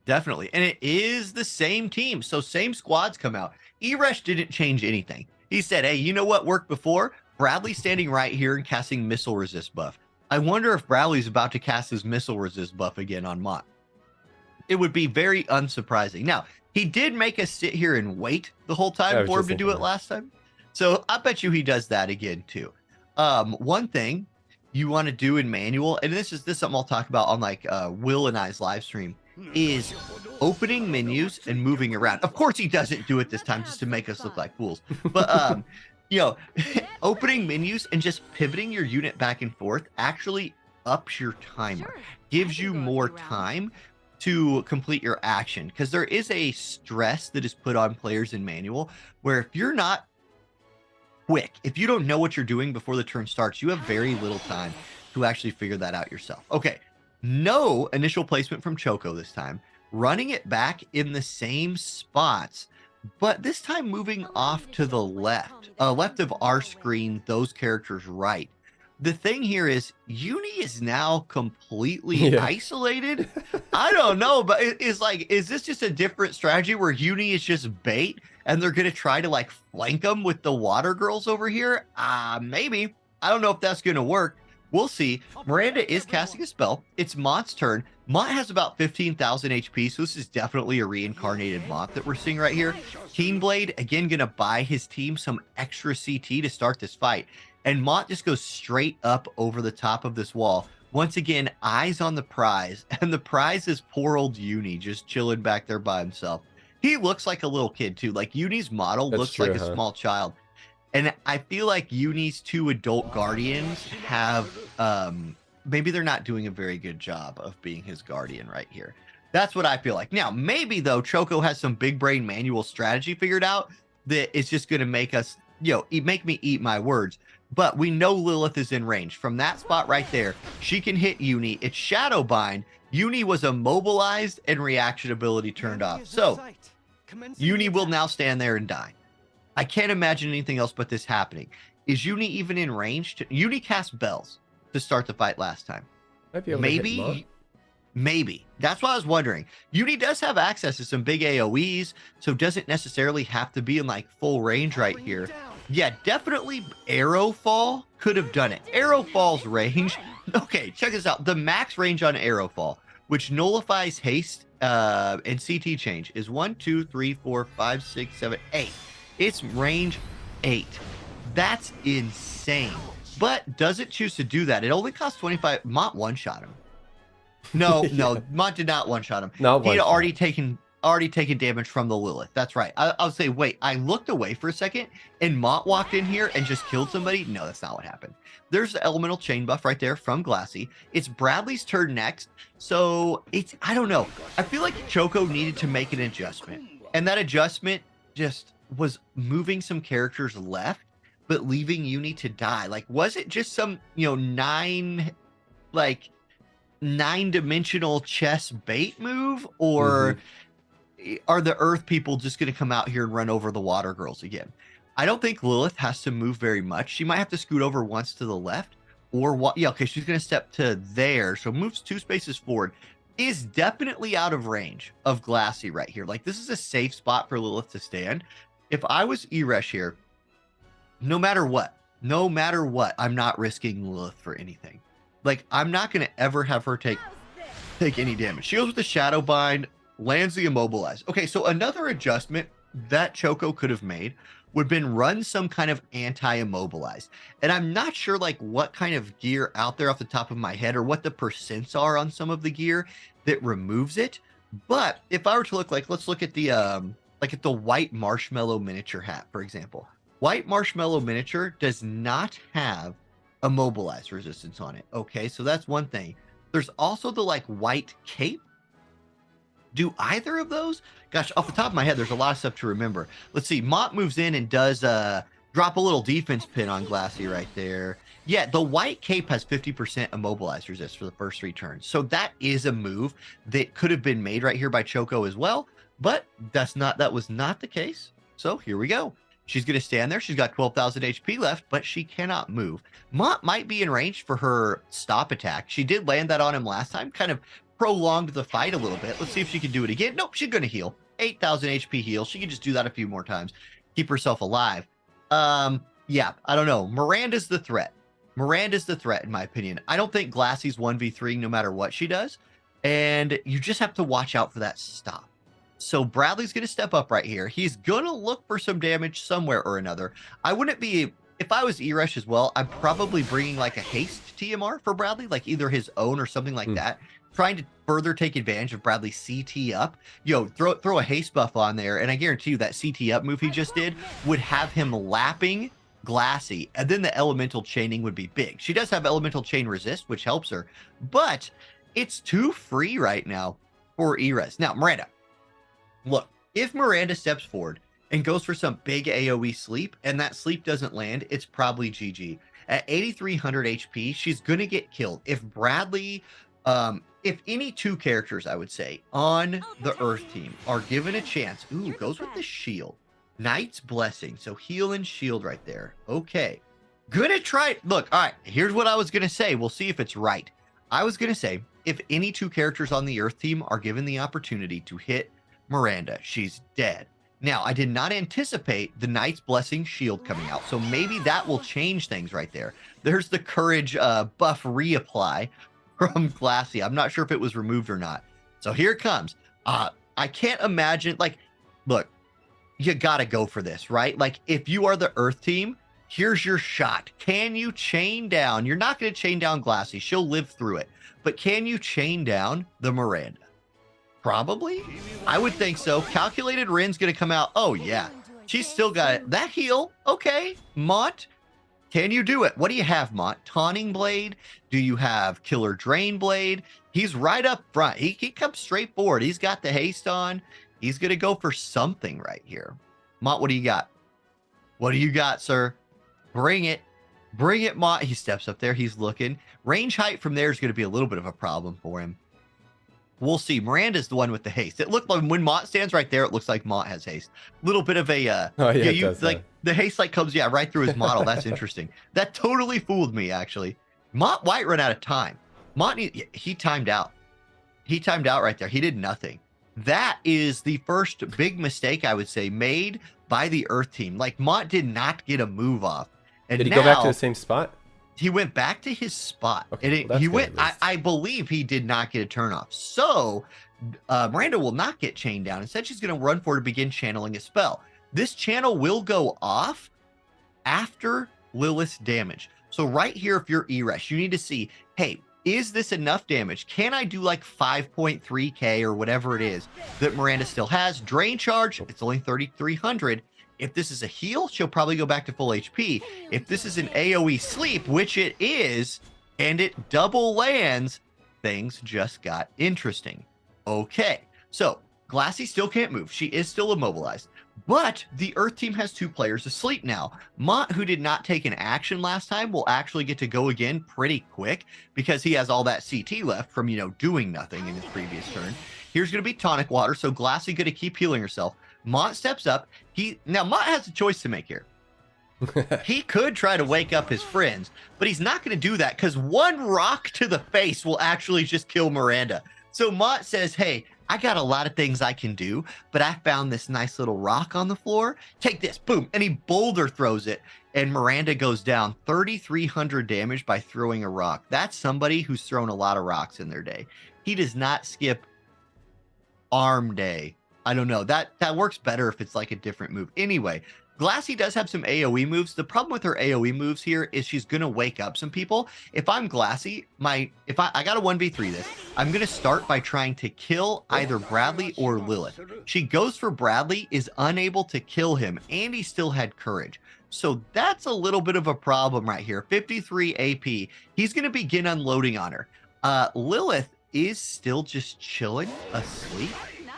Definitely. And it is the same team. So same squads come out. Eresh didn't change anything. He said, hey, you know what worked before? Bradley standing right here and casting missile resist buff. I wonder if Bradley's about to cast his missile resist buff again on Mott. It would be very unsurprising. Now, he did make us sit here and wait the whole time for him to do it last time. So I bet you he does that again too. One thing you want to do in manual, and this is something I'll talk about on like Will and I's live stream, is opening menus and moving around. Of course, he doesn't do it this time just to make us look like fools. But you know, opening menus and just pivoting your unit back and forth actually ups your timer, gives you more time to complete your action, because there is a stress that is put on players in manual where if you're not quick, if you don't know what you're doing before the turn starts, you have very little time to actually figure that out yourself. Okay, no initial placement from Choco this time, running it back in the same spots, but this time moving off to the left of our screen, those characters right. The thing here is Uni is now completely isolated. I don't know, but it's like, is this just a different strategy where Uni is just bait and they're going to try to like flank them with the water girls over here? Maybe. I don't know if that's going to work. We'll see. Miranda is casting a spell. It's Mott's turn. Mott has about 15,000 HP, so this is definitely a reincarnated Mott that we're seeing right here. Keenblade, again, going to buy his team some extra CT to start this fight. And Mott just goes straight up over the top of this wall. Once again, eyes on the prize. And the prize is poor old Uni just chilling back there by himself. He looks like a little kid, too. Like, Uni's model looks like a small child. And I feel like Uni's 2 adult guardians have, maybe they're not doing a very good job of being his guardian right here. That's what I feel like. Now, maybe though, Choco has some big brain manual strategy figured out that is just going to make us, make me eat my words. But we know Lilith is in range. From that spot right there, she can hit Uni. It's Shadow Bind. Uni was immobilized and reaction ability turned off. So Uni will now stand there and die. I can't imagine anything else but this happening. Is Uni even in range? Uni cast bells to start the fight last time. Might be able to hit Mont. Maybe. That's what I was wondering. Uni does have access to some big AoEs, so doesn't necessarily have to be in like full range right here. Yeah, definitely Arrowfall could have done it. Arrowfall's range. Okay, check this out. The max range on Arrowfall, which nullifies haste and CT change, is 1, 2, 3, 4, 5, 6, 7, 8. It's range 8. That's insane. But doesn't choose to do that. It only costs 25. Mont one-shot him. No, Mont did not one-shot him. No, he had already taken damage from the Lilith. That's right. I'll say, wait, I looked away for a second and Mont walked in here and just killed somebody. No, that's not what happened. There's the elemental chain buff right there from Glassy. It's Bradley's turn next. So I don't know. I feel like Choco needed to make an adjustment. And that adjustment just was moving some characters left, but leaving Uni to die. Like, was it just some, nine-dimensional chess bait move, or are the Earth people just going to come out here and run over the water girls again? I don't think Lilith has to move very much. She might have to scoot over once to the left, or what? Yeah, okay, she's going to step to there, so moves 2 spaces forward. Is definitely out of range of Glassy right here. Like, this is a safe spot for Lilith to stand. If I was Eresh here, no matter what, I'm not risking Lilith for anything. Like, I'm not going to ever have her take any damage. She goes with the Shadow Bind, lands the Immobilize. Okay, so another adjustment that Choco could have made would have been run some kind of anti-immobilize. And I'm not sure like what kind of gear out there off the top of my head, or what the percents are on some of the gear that removes it. But if I were to look, like, let's look at the white marshmallow miniature hat, for example. White marshmallow miniature does not have immobilize resistance on it. Okay, so that's one thing. There's also the like white cape. Do either of those? Gosh, off the top of my head, there's a lot of stuff to remember. Let's see. Mont moves in and does drop a little defense pin on Glassy right there. Yeah, the white cape has 50% immobilize resist for the first 3 turns. So that is a move that could have been made right here by Choco as well, but that was not the case. So here we go. She's going to stand there. She's got 12,000 HP left, but she cannot move. Mont might be in range for her stop attack. She did land that on him last time, kind of prolonged the fight a little bit. Let's see if she can do it again. Nope, she's going to heal. 8,000 HP heal. She can just do that a few more times. Keep herself alive. Yeah, I don't know. Miranda's the threat. Miranda's the threat, in my opinion. I don't think Glassy's 1v3 no matter what she does. And you just have to watch out for that stop. So Bradley's going to step up right here. He's going to look for some damage somewhere or another. I wouldn't be, if I was Eresh as well, I'm probably bringing like a haste TMR for Bradley, like either his own or something like that. Trying to further take advantage of Bradley's CT up. Throw a haste buff on there, and I guarantee you that CT up move he just did would have him lapping Glassy, and then the elemental chaining would be big. She does have elemental chain resist, which helps her, but it's too free right now for Eresh. Now, Miranda, look, if Miranda steps forward and goes for some big AoE sleep, and that sleep doesn't land, it's probably GG. At 8,300 HP, she's going to get killed. If Bradley, if any 2 characters, I would say, on the Earth team are given a chance, goes with the shield. Knight's Blessing, so heal and shield right there. Okay. Gonna try it. Look, all right, here's what I was going to say. We'll see if it's right. I was going to say, if any 2 characters on the Earth team are given the opportunity to hit Miranda, she's dead. Now, I did not anticipate the Knight's Blessing shield coming out, so maybe that will change things right there. There's the courage buff reapply from Glassy. I'm not sure if it was removed or not. So here it comes. I can't imagine, like, look, you gotta go for this, right? Like, if you are the Earth team, here's your shot. Can you chain down? You're not going to chain down Glassy. She'll live through it. But can you chain down the Miranda? Probably. I would think so. Calculated Rin's going to come out. Oh, yeah. She's still got it. That heal. Okay, Mont. Can you do it? What do you have, Mont? Taunting Blade? Do you have Killer Drain Blade? He's right up front. He comes straight forward. He's got the haste on. He's going to go for something right here. Mont, what do you got? What do you got, sir? Bring it. Bring it, Mont. He steps up there. He's looking. Range height from there is going to be a little bit of a problem for him. We'll see. Miranda's the one with the haste. It looked like when Mont stands right there, it looks like Mont has haste. Little bit of a it does, like the haste like comes right through his model. That's interesting. That totally fooled me actually. Mont White ran out of time. Mont he timed out. He timed out right there. He did nothing. That is the first big mistake I would say made by the Earth team. Like Mont did not get a move off. And did he go back to the same spot? He went back to his spot. Okay, And he went, I believe he did not get a turn off. So Miranda will not get chained down. Instead, she's going to run for it to begin channeling a spell. This channel will go off after Lilith's damage. So right here, if you're ERES, you need to see, hey, is this enough damage? Can I do like 5.3K or whatever it is that Miranda still has? Drain charge, it's only 3,300. If this is a heal, she'll probably go back to full HP. If this is an AoE sleep, which it is, and it double lands, things just got interesting. Okay, so Glassy still can't move. She is still immobilized. But the Earth team has 2 players asleep now. Mont, who did not take an action last time, will actually get to go again pretty quick because he has all that CT left from, doing nothing in his previous turn. Here's going to be tonic water, so Glassy going to keep healing herself. Mont steps up. Now Mont has a choice to make here. He could try to wake up his friends, but he's not going to do that because one rock to the face will actually just kill Miranda. So Mont says, hey, I got a lot of things I can do, but I found this nice little rock on the floor. Take this, boom. And he boulder throws it, and Miranda goes down 3,300 damage by throwing a rock. That's somebody who's thrown a lot of rocks in their day. He does not skip arm day. I don't know. That works better if it's like a different move. Anyway, Glassy does have some AoE moves. The problem with her AoE moves here is she's going to wake up some people. If I'm Glassy, I got a 1v3 this, I'm going to start by trying to kill either Bradley or Lilith. She goes for Bradley, is unable to kill him, and he still had courage. So that's a little bit of a problem right here. 53 AP. He's going to begin unloading on her. Lilith is still just chilling asleep.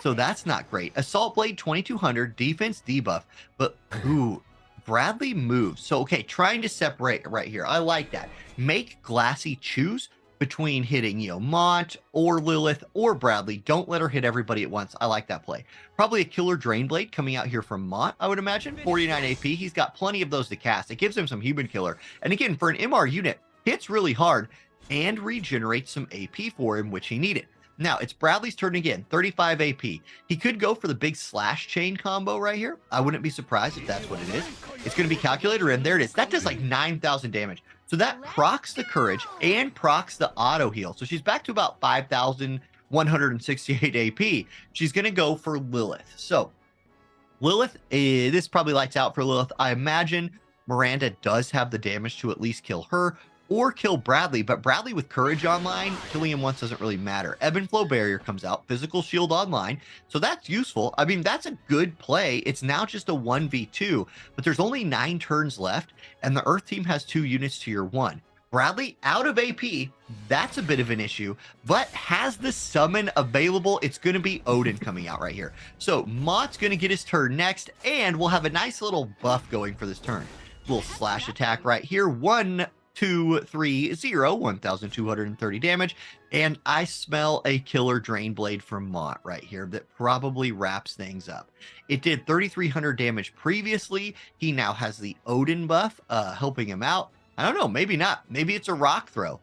So that's not great. Assault Blade 2200, defense debuff, but ooh, Bradley moves. So okay, trying to separate right here. I like that. Make Glassy choose between hitting, Mont or Lilith or Bradley. Don't let her hit everybody at once. I like that play. Probably a Killer Drain Blade coming out here from Mont, I would imagine. 49 AP. He's got plenty of those to cast. It gives him some human killer. And again, for an MR unit, hits really hard and regenerates some AP for him, which he needed. Now, it's Bradley's turn again, 35 AP. He could go for the big slash chain combo right here. I wouldn't be surprised if that's what it is. It's going to be calculator, and there it is. That does like 9,000 damage. So that procs the courage and procs the auto heal. So she's back to about 5,168 AP. She's going to go for Lilith. So Lilith, this probably lights out for Lilith. I imagine Miranda does have the damage to at least kill her or kill Bradley, but Bradley with courage online, killing him once doesn't really matter. Ebb and Flow Barrier comes out, physical shield online, so that's useful. I mean, that's a good play. It's now just a 1v2, but there's only 9 turns left, and the Earth team has 2 units to your 1. Bradley out of AP, that's a bit of an issue, but has the summon available. It's going to be Odin coming out right here. So Mott's going to get his turn next, and we'll have a nice little buff going for this turn. Little slash attack right here. 1, 2, 3, 0, 1,230 damage. And I smell a Killer Drain Blade from Mott right here that probably wraps things up. It did 3,300 damage previously. He now has the Odin buff helping him out. I don't know, maybe not. Maybe it's a rock throw.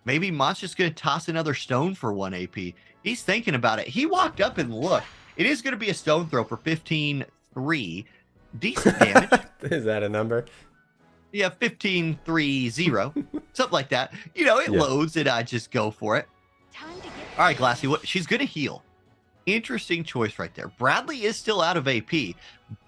Maybe Mott's just going to toss another stone for 1 AP. He's thinking about it. He walked up and looked. It is going to be a stone throw for 15-3. Decent damage. Is that a number? Yeah, 15-3-0. Something like that. You know, it loads and I just go for it. All right, Glassy, she's going to heal. Interesting choice right there. Bradley is still out of AP,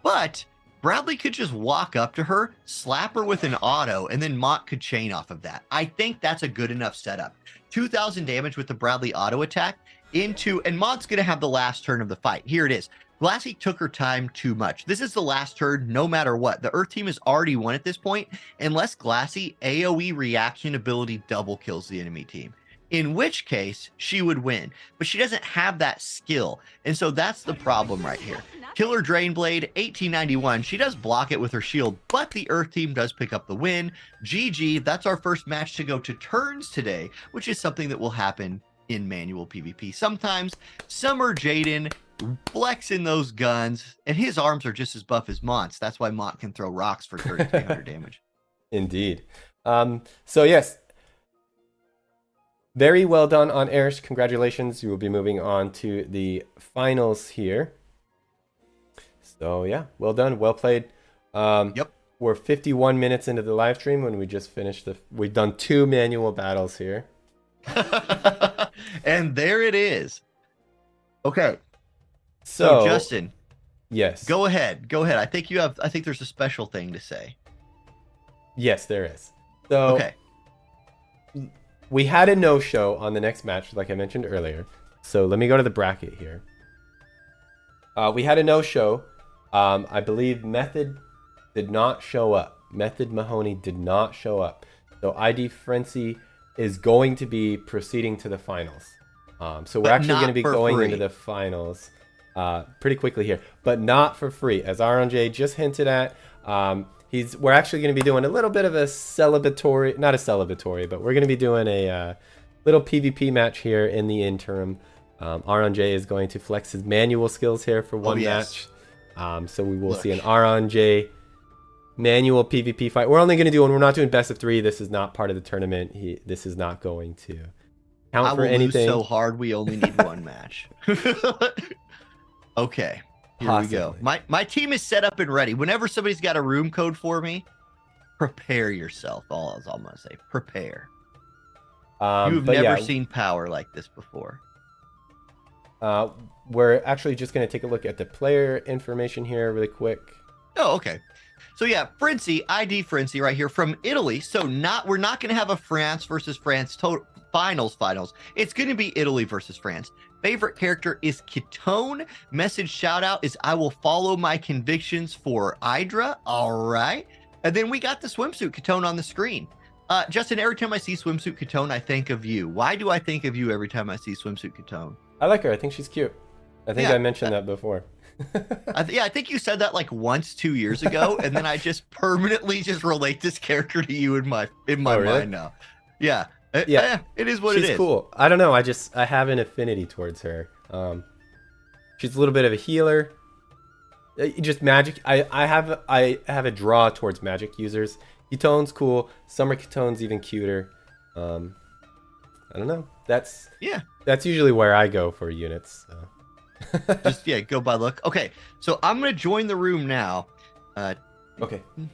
but Bradley could just walk up to her, slap her with an auto, and then Mott could chain off of that. I think that's a good enough setup. 2,000 damage with the Bradley auto attack into, and Mott's going to have the last turn of the fight. Here it is. Glassy took her time too much. This is the last turn, no matter what. The Earth team has already won at this point, unless Glassy AoE reaction ability double kills the enemy team, in which case she would win. But she doesn't have that skill, and so that's the problem right here. Killer Drain Blade, 1891. She does block it with her shield, but the Earth team does pick up the win. GG, that's our first match to go to turns today, which is something that will happen in manual PvP. Sometimes Summer Jaden flexing those guns, and his arms are just as buff as Mont's. That's why Mont can throw rocks for 3,300 damage. Indeed. So yes, very well done on Erish. Congratulations. You will be moving on to the finals here. So yeah, well done, well played. Yep. We're 51 minutes into the live stream when we just finished we've done 2 manual battles here. And there it is. Okay. So Justin, yes, go ahead. Go ahead. I think there's a special thing to say. Yes, there is. So okay. We had a no-show on the next match, like I mentioned earlier. So let me go to the bracket here. We had a no-show. I believe Method did not show up. Method Mahoney did not show up. So ID Frenzy is going to be proceeding to the finals. So we're actually going to be going into the finals pretty quickly here, but not for free, as Auronnj just hinted at. We're actually going to be doing a little bit of a celebratory, not a celebratory, but we're going to be doing a little PvP match here in the interim. Auronnj is going to flex his manual skills here for one match. So we will see an Auronnj manual PvP fight. We're only going to do one. We're not doing best of 3. This is not part of the tournament. This is not going to count for anything. Lose so hard we only need one match. Okay, here we go. My team is set up and ready. Whenever somebody's got a room code for me, prepare yourself. All I'm gonna say, prepare. You've never seen power like this before. We're actually just going to take a look at the player information here really quick. Oh, okay. So yeah, Frenzy, ID Frenzy right here from Italy. So we're not going to have a France versus France finals. It's going to be Italy versus France. Favorite character is Ketone. Message shout out is I will follow my convictions for Hydra. All right. And then we got the swimsuit Ketone on the screen. Justin, every time I see swimsuit Ketone, I think of you. Why do I think of you every time I see swimsuit Ketone? I like her. I think she's cute. I think I mentioned that before. I think you said that like once 2 years ago, and then I just permanently just relate this character to you in my mind now. Yeah. Yeah, it is what it is. She's cool. I don't know. I have an affinity towards her. She's a little bit of a healer. Just magic. I have a draw towards magic users. Ketone's cool. Summer Ketone's even cuter. I don't know. That's usually where I go for units. So. Just go by look. Okay, so I'm gonna join the room now. Okay. All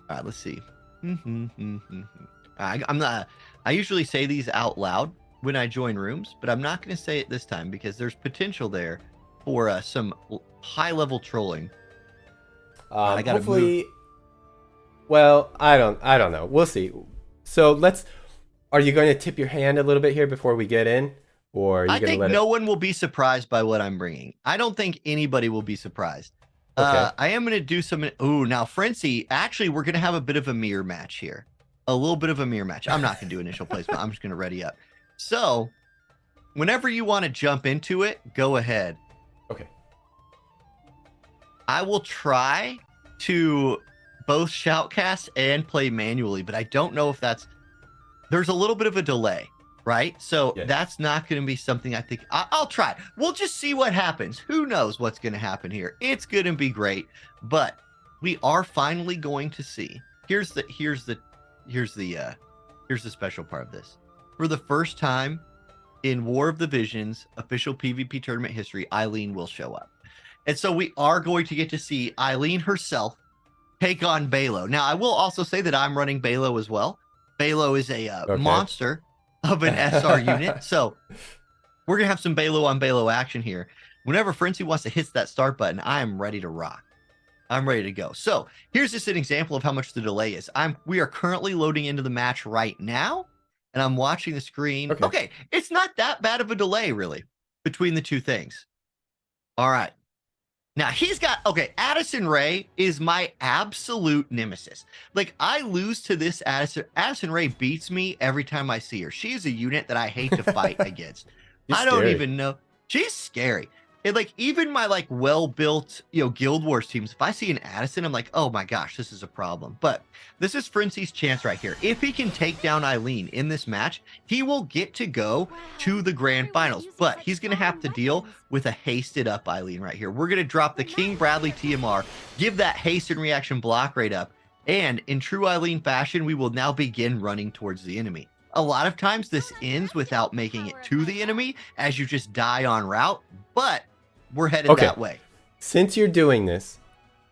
right, let's see. I'm not. I usually say these out loud when I join rooms, but I'm not gonna say it this time because there's potential there for some high-level trolling. I gotta hopefully. Move. Well, I don't know. We'll see. So are you going to tip your hand a little bit here before we get in? Or are you I think no one will be surprised by what I'm bringing. I don't think anybody will be surprised. Okay. I am going to do some. Ooh, now, Frenzy, actually, we're going to have a bit of a mirror match here. A little bit of a mirror match. I'm not going to do initial placement. I'm just going to ready up. So, whenever you want to jump into it, go ahead. Okay. I will try to both shoutcast and play manually, but I don't know if there's a little bit of a delay. Right? So that's not going to be something I think I'll try. We'll just see what happens. Who knows what's going to happen here? It's going to be great, but we are finally going to see. Here's the special part of this. For the first time in War of the Visions official PvP tournament history, Eileen will show up. And so we are going to get to see Eileen herself take on Balo. Now, I will also say that I'm running Balo as well. Balo is a monster of an SR unit. So we're going to have some Balo on Balo action here. Whenever Frenzy wants to hit that start button, I am ready to rock. I'm ready to go. So here's just an example of how much the delay is. We are currently loading into the match right now, and I'm watching the screen. Okay. It's not that bad of a delay, really, between the two things. All right. Now he's got, okay, Addison Rae is my absolute nemesis. Like, I lose to this Addison. Addison Rae beats me every time I see her. She is a unit that I hate to fight against. She's I don't scary. even know. She's scary. And like, even my like well-built, Guild Wars teams, if I see an Addison, I'm like, oh my gosh, this is a problem. But this is Frenzy's chance right here. If he can take down Eileen in this match, he will get to go to the grand finals. But he's going to have to deal with a hasted up Eileen right here. We're going to drop the King Bradley TMR, give that haste and reaction block rate up. And in true Eileen fashion, we will now begin running towards the enemy. A lot of times this ends without making it to the enemy as you just die en route, but we're headed that way. Since you're doing this,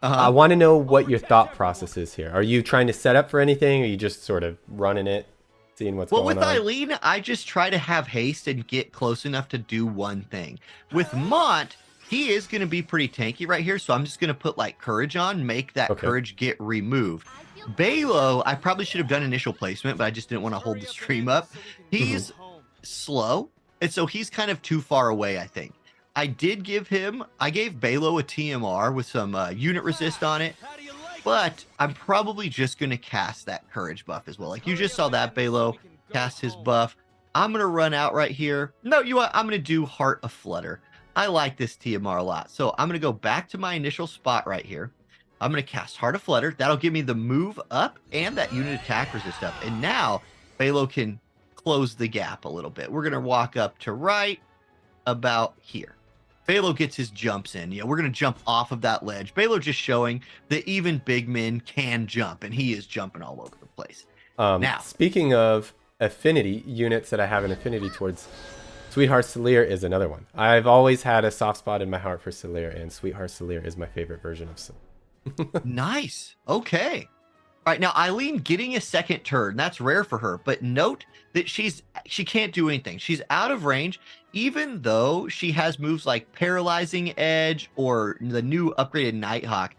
I want to know what your thought process is here. Are you trying to set up for anything? Or are you just sort of running it, seeing what's going on? Well, with Eileen, I just try to have haste and get close enough to do one thing. With Mont, he is going to be pretty tanky right here, so I'm just going to put like courage on, make that courage get removed. Balo, I probably should have done initial placement, but I just didn't want to hold the stream up. He's slow, and so he's kind of too far away, I think. I gave Balo a TMR with some unit resist on it, but I'm probably just going to cast that courage buff as well. Like you just saw that Balo cast his buff. I'm going to run out right here. No, you know what? I'm going to do Heart of Flutter. I like this TMR a lot. So I'm going to go back to my initial spot right here. I'm going to cast Heart of Flutter. That'll give me the move up and that unit attack resist up. And now Balo can close the gap a little bit. We're going to walk up to right about here. Balo gets his jumps in. We're going to jump off of that ledge. Balo just showing that even big men can jump, and he is jumping all over the place. Now, speaking of affinity, units that I have an affinity towards, Sweetheart Selir is another one. I've always had a soft spot in my heart for Selir, and Sweetheart Selir is my favorite version of Selir. Nice. Okay. All right, now Eileen getting a second turn, that's rare for her, but note that she can't do anything. She's out of range, even though she has moves like Paralyzing Edge or the new upgraded Nighthawk.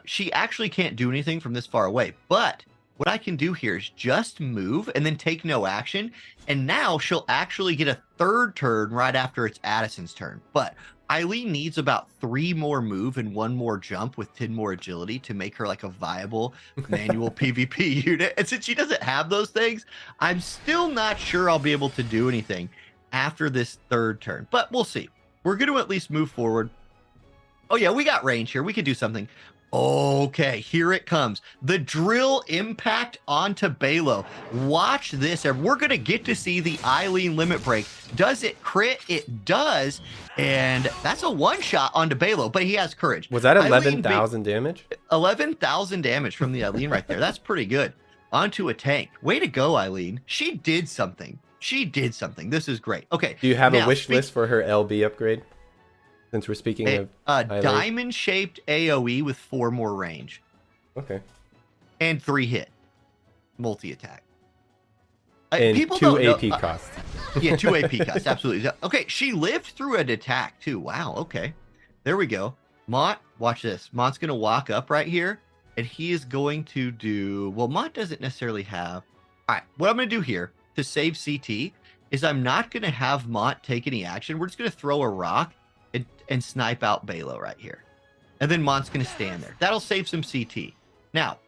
She actually can't do anything from this far away, but what I can do here is just move and then take no action, and now she'll actually get a third turn right after it's Addison's turn. But Eileen needs about 3 more move and 1 more jump with 10 more agility to make her like a viable manual PvP unit. And since she doesn't have those things, I'm still not sure I'll be able to do anything after this third turn, but we'll see. We're going to at least move forward. Oh yeah, we got range here. We can do something. Okay, here it comes. The drill impact onto Balo. Watch this. And we're going to get to see the Eileen limit break. Does it crit? It does. And that's a one-shot onto Balo, but he has courage. Was that 11,000 damage? 11,000 damage from the Eileen right there. That's pretty good. Onto a tank. Way to go, Eileen. She did something. She did something. This is great. Okay. Do you have a wish list for her LB upgrade? Since we're speaking of diamond-shaped AoE with 4 more range. Okay. And 3 hit. Multi-attack. And people 2 don't AP costs. Yeah, 2 AP costs. Absolutely. Okay, she lived through an attack, too. Wow, okay. There we go. Mont, watch this. Mont's going to walk up right here, and he is going to do... Well, Mont doesn't necessarily have... All right, what I'm going to do here to save CT is I'm not going to have Mont take any action. We're just going to throw a rock and snipe out Balo right here. And then Mont's going to stand there. That'll save some CT. Now,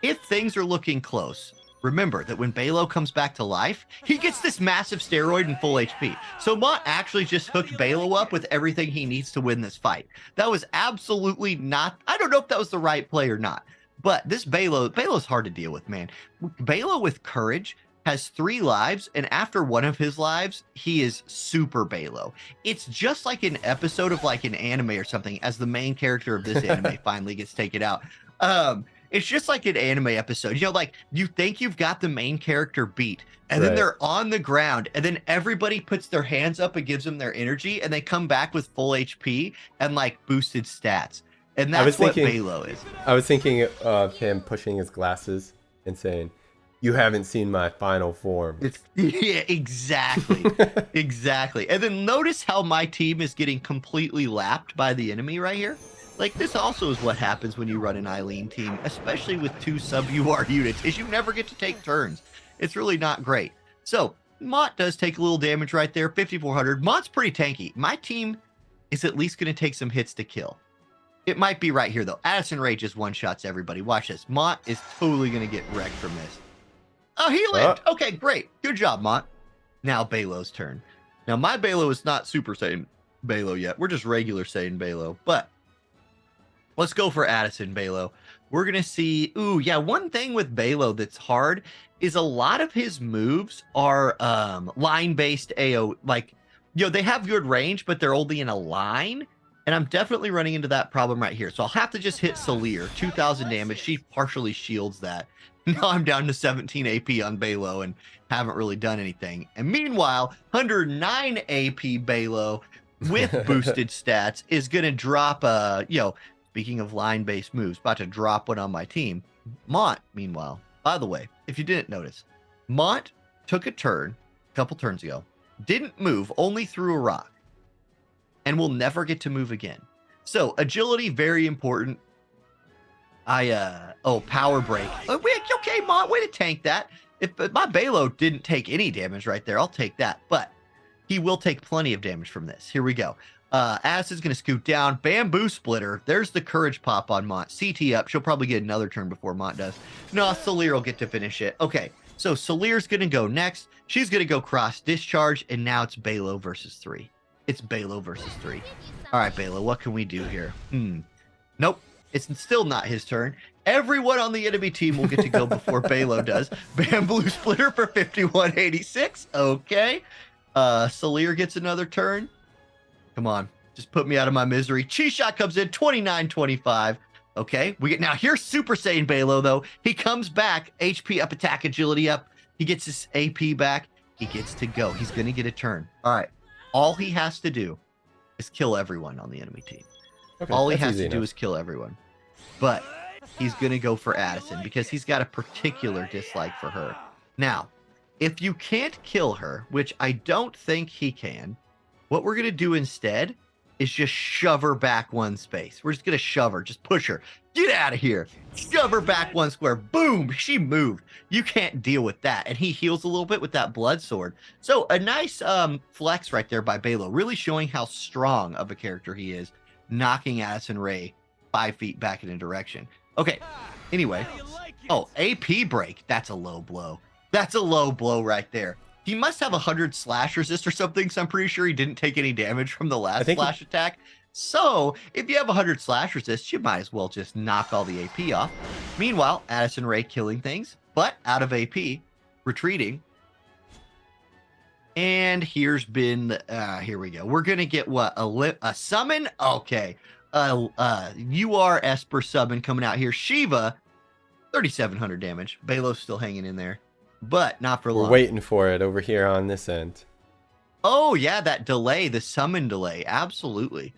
if things are looking close, remember that when Balo comes back to life, he gets this massive steroid and full HP. So Mont actually just hooked Balo up with everything he needs to win this fight. That was absolutely not... I don't know if that was the right play or not. But this Balo's hard to deal with, man. Balo with courage has 3 lives, and after one of his lives, he is super Balo. It's just like an episode of like an anime or something, as the main character of this anime finally gets taken out. It's just like an anime episode. Like you think you've got the main character beat, and then they're on the ground, and then everybody puts their hands up and gives them their energy, and they come back with full HP and like boosted stats. And that's what Balo is. I was thinking of him pushing his glasses and saying, "You haven't seen my final form." Yeah, exactly. Exactly. And then notice how my team is getting completely lapped by the enemy right here. Like, this also is what happens when you run an Eileen team, especially with 2 sub-UR units, is you never get to take turns. It's really not great. So, Mont does take a little damage right there, 5,400. Mont's pretty tanky. My team is at least going to take some hits to kill. It might be right here, though. Addison Rae just one-shots everybody. Watch this. Mont is totally going to get wrecked from this. Oh, he lived. Okay, great. Good job, Mont. Now Balo's turn. Now, my Balo is not Super Saiyan Balo yet. We're just regular Saiyan Balo. But let's go for Addison Balo. We're going to see... Ooh, yeah, one thing with Balo that's hard is a lot of his moves are line-based AO. Like, you know, they have good range, but they're only in a line. And I'm definitely running into that problem right here. So I'll have to just hit Salir. 2,000 damage. She partially shields that. Now I'm down to 17 AP on Balo and haven't really done anything. And meanwhile, 109 AP Balo with boosted stats is going to drop, you know, speaking of line-based moves, about to drop one on my team. Mont, meanwhile, by the way, if you didn't notice, Mont took a turn a couple turns ago, didn't move, only threw a rock, and will never get to move again. So agility, very important. Power break. Okay, Mont, way to tank that. If my Balo didn't take any damage right there, I'll take that. But he will take plenty of damage from this. Here we go. Addison's going to scoot down. Bamboo Splitter. There's the courage pop on Mont. CT up. She'll probably get another turn before Mont does. No, Salir will get to finish it. Okay, so Salir's going to go next. She's going to go cross discharge, and now it's Balo versus 3. It's Balo versus 3. All right, Balo, what can we do here? Nope. It's still not his turn. Everyone on the enemy team will get to go before Balo does. Bamboo Splitter for 5186. Okay. Salir gets another turn. Come on. Just put me out of my misery. Chi Shot comes in 2925. Okay. Now here's Super Saiyan Balo, though. He comes back. HP up, attack, agility up. He gets his AP back. He gets to go. He's going to get a turn. All right. All he has to do is kill everyone on the enemy team. Okay, all he has to do is kill everyone. But he's going to go for Addison because he's got a particular dislike for her. Now, if you can't kill her, which I don't think he can, what we're going to do instead is just shove her back one space. We're just going to shove her, just push her. Get out of here. Shove her back one square. Boom. She moved. You can't deal with that. And he heals a little bit with that blood sword. So a nice flex right there by Balo, really showing how strong of a character he is, knocking Addison Rae 5 feet back in a direction. Okay. Anyway. Oh, AP break. That's a low blow. That's a low blow right there. He must have 100 slash resist or something, so I'm pretty sure he didn't take any damage from the last slash attack. So if you have 100 slash resist, you might as well just knock all the AP off. Meanwhile, Addison Rae killing things, but out of AP, retreating. And here we go. We're going to get what? A summon? Okay. UR Esper summon coming out here. Shiva, 3,700 damage. Balo's still hanging in there, but not for long. We're waiting for it over here on this end. Oh, yeah, that delay, the summon delay. Absolutely.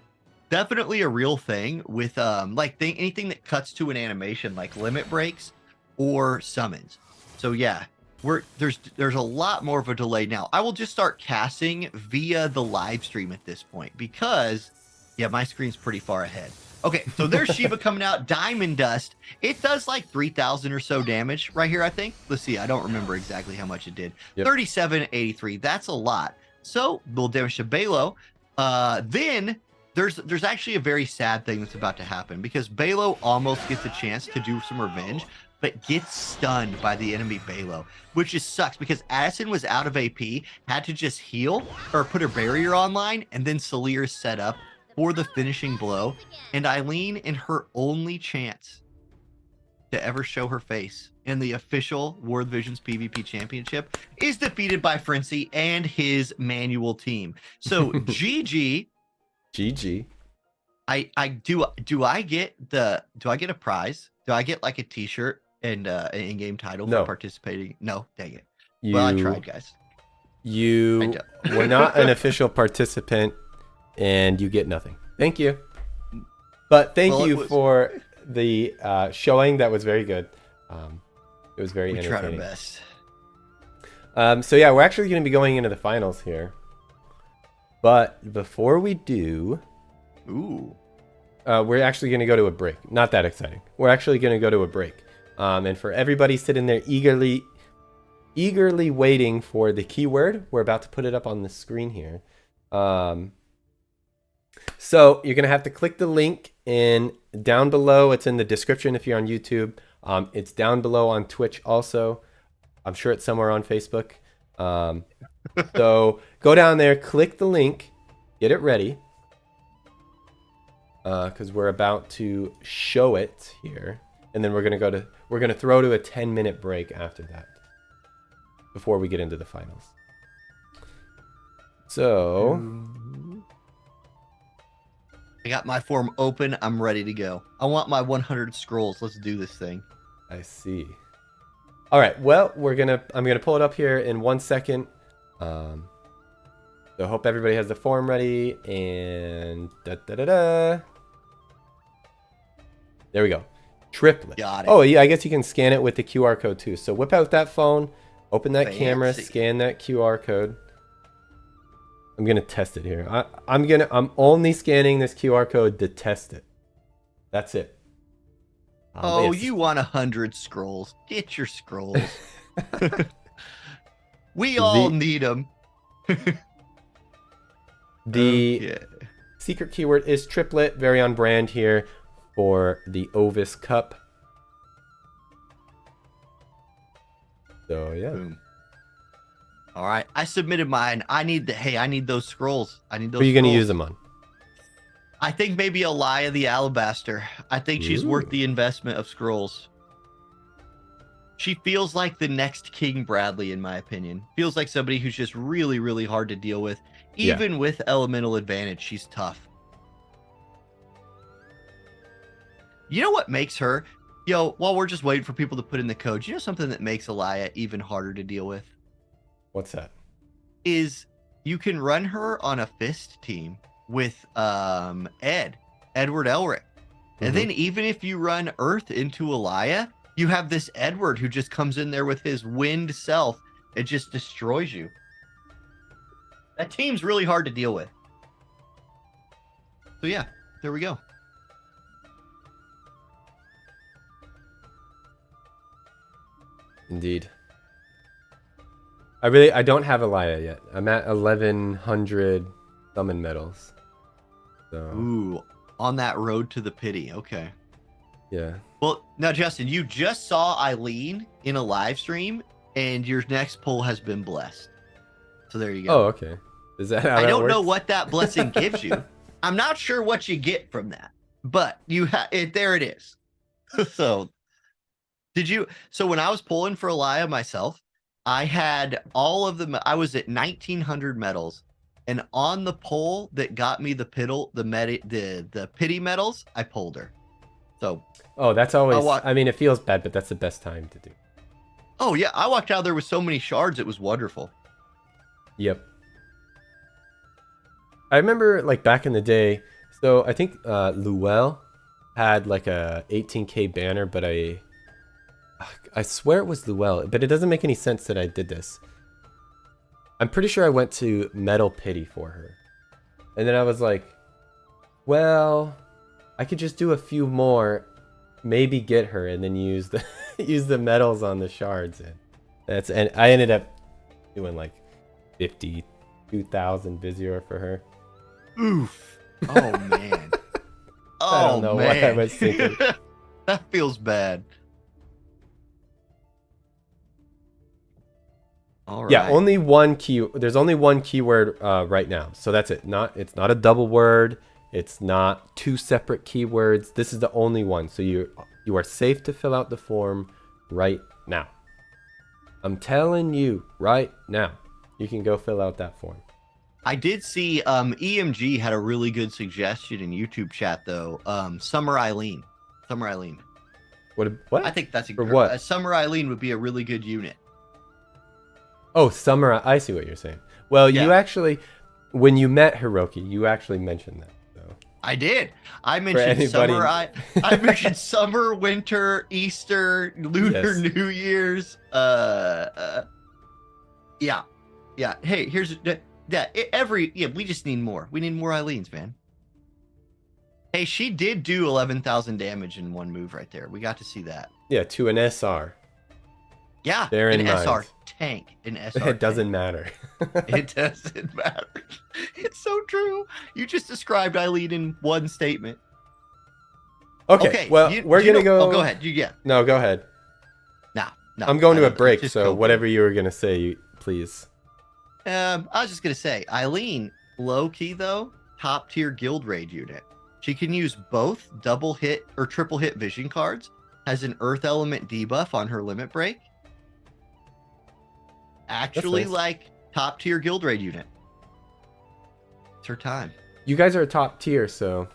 Definitely a real thing with anything that cuts to an animation, like limit breaks or summons. So yeah, there's a lot more of a delay now. I will just start casting via the live stream at this point because yeah, my screen's pretty far ahead. Okay, so there's Shiva coming out. Diamond Dust. It does like 3,000 or so damage right here, I think. Let's see. I don't remember exactly how much it did. Yep. 3783. That's a lot. So little damage to Balo. Then there's actually a very sad thing that's about to happen because Balo almost gets a chance to do some revenge, but gets stunned by the enemy Balo, which just sucks because Addison was out of AP, had to just heal or put her barrier online, and then Salir set up for the finishing blow. And Eileen, in her only chance to ever show her face in the official World Visions PvP Championship, is defeated by Frenzy and his manual team. So GG. GG. Do I get a prize? Do I get like a t-shirt and an in-game title for participating? No, dang it. Well, I tried, guys. You were not an official participant and you get nothing. Thank you. But thank you for the showing. That was very good. It was very entertaining. We tried our best. So yeah, we're actually going to be going into the finals here. But before we do, we're actually going to go to a break. Not that exciting. We're actually going to go to a break. And for everybody sitting there eagerly waiting for the keyword, we're about to put it up on the screen here. So you're going to have to click the link And down below, it's in the description if you're on YouTube. It's down below on Twitch also. I'm sure it's somewhere on Facebook. So go down there, click the link, get it ready. Because we're about to show it here. And then we're gonna throw to a 10-minute break after that. Before we get into the finals. So I got my form open. I'm ready to go. I want my 100 scrolls. Let's do this thing. I see. All right. Well, I'm gonna pull it up here in 1 second. So I hope everybody has the form ready. And there we go. Triplet. Got it. Oh yeah, I guess you can scan it with the QR code too. So whip out that phone, open that Fancy. camera, scan that QR code. I'm gonna test it here. I'm only scanning this QR code to test it. That's it. Oh, you want 100 scrolls? Get your scrolls. We all need them. The secret keyword is triplet, very on brand here for the Ovis Cup. So yeah. Boom. All right, I submitted mine. I need those scrolls. I need those. What are you gonna scrolls. use them on? I think maybe Elia the Alabaster. I think she's worth the investment of scrolls. She feels like the next King Bradley, in my opinion. Feels like somebody who's just really, really hard to deal with. Even with elemental advantage, she's tough. You know what makes her? Yo, while we're just waiting for people to put in the code, you know something that makes Elia even harder to deal with? What's that? Is you can run her on a fist team with Edward Elric. And then even if you run Earth into Elia, you have this Edward who just comes in there with his wind self and just destroys you. That team's really hard to deal with. So yeah, there we go. Indeed. I don't have Elia yet. I'm at 1100 summon medals. So Ooh, on that road to the pity. Okay. yeah. Well, now Justin, you just saw Eileen in a live stream, and your next pull has been blessed. So there you go. Oh, okay. Is that how I that don't know works? what that blessing gives you. I'm not sure what you get from that, but you have it. There it is. So when I was pulling for Elia myself, I had all of them. I was at 1900 medals, and on the pull that got me the pity medals, I pulled her. So Oh, that's always. I mean, it feels bad, but that's the best time to do. oh yeah, I walked out there with so many shards. It was wonderful. Yep. I remember like back in the day. So I think Luel had like a 18k banner, but I swear it was Luel, but it doesn't make any sense that I did this. I'm pretty sure I went to Metal Pity for her. And then I was like, well, I could just do a few more, maybe get her, and then use the use the medals on the shards. And I ended up doing like 52,000 Vizier for her. Oof. Oh man. I don't know what I was thinking. That feels bad. All right. Yeah, only one key. There's only one keyword right now, so that's it. It's not a double word. It's not two separate keywords. This is the only one. So you are safe to fill out the form right now. I'm telling you right now, you can go fill out that form. I did see EMG had a really good suggestion in YouTube chat though. Summer Eileen. What? I think that's For what? Summer Eileen would be a really good unit. Oh, Summer. I see what you're saying. Well, Yeah. you actually, when you met Hiroki, you actually mentioned that. So. I did. I mentioned anybody- summer. I mentioned summer, winter, Easter, Lunar Yes. New Year's. Yeah. Hey, here's we just need more. We need more Eileens, man. Hey, she did do 11,000 damage in one move right there. We got to see that. Yeah, to an SR. Yeah, Bear in an mind. SR tank. An SR. It doesn't matter. It doesn't matter. It's so true. You just described Eileen in one statement. Okay, well, we're going to go... Oh, go ahead. Yeah. No, go ahead. No. I'm going to a break, just so go. whatever you were going to say, please. I was just going to say, Eileen, low-key, though, top-tier guild raid unit. She can use both double hit or triple hit vision cards, has an earth element debuff on her limit break. Actually, nice. like, top-tier guild raid unit. It's her time. You guys are top tier, so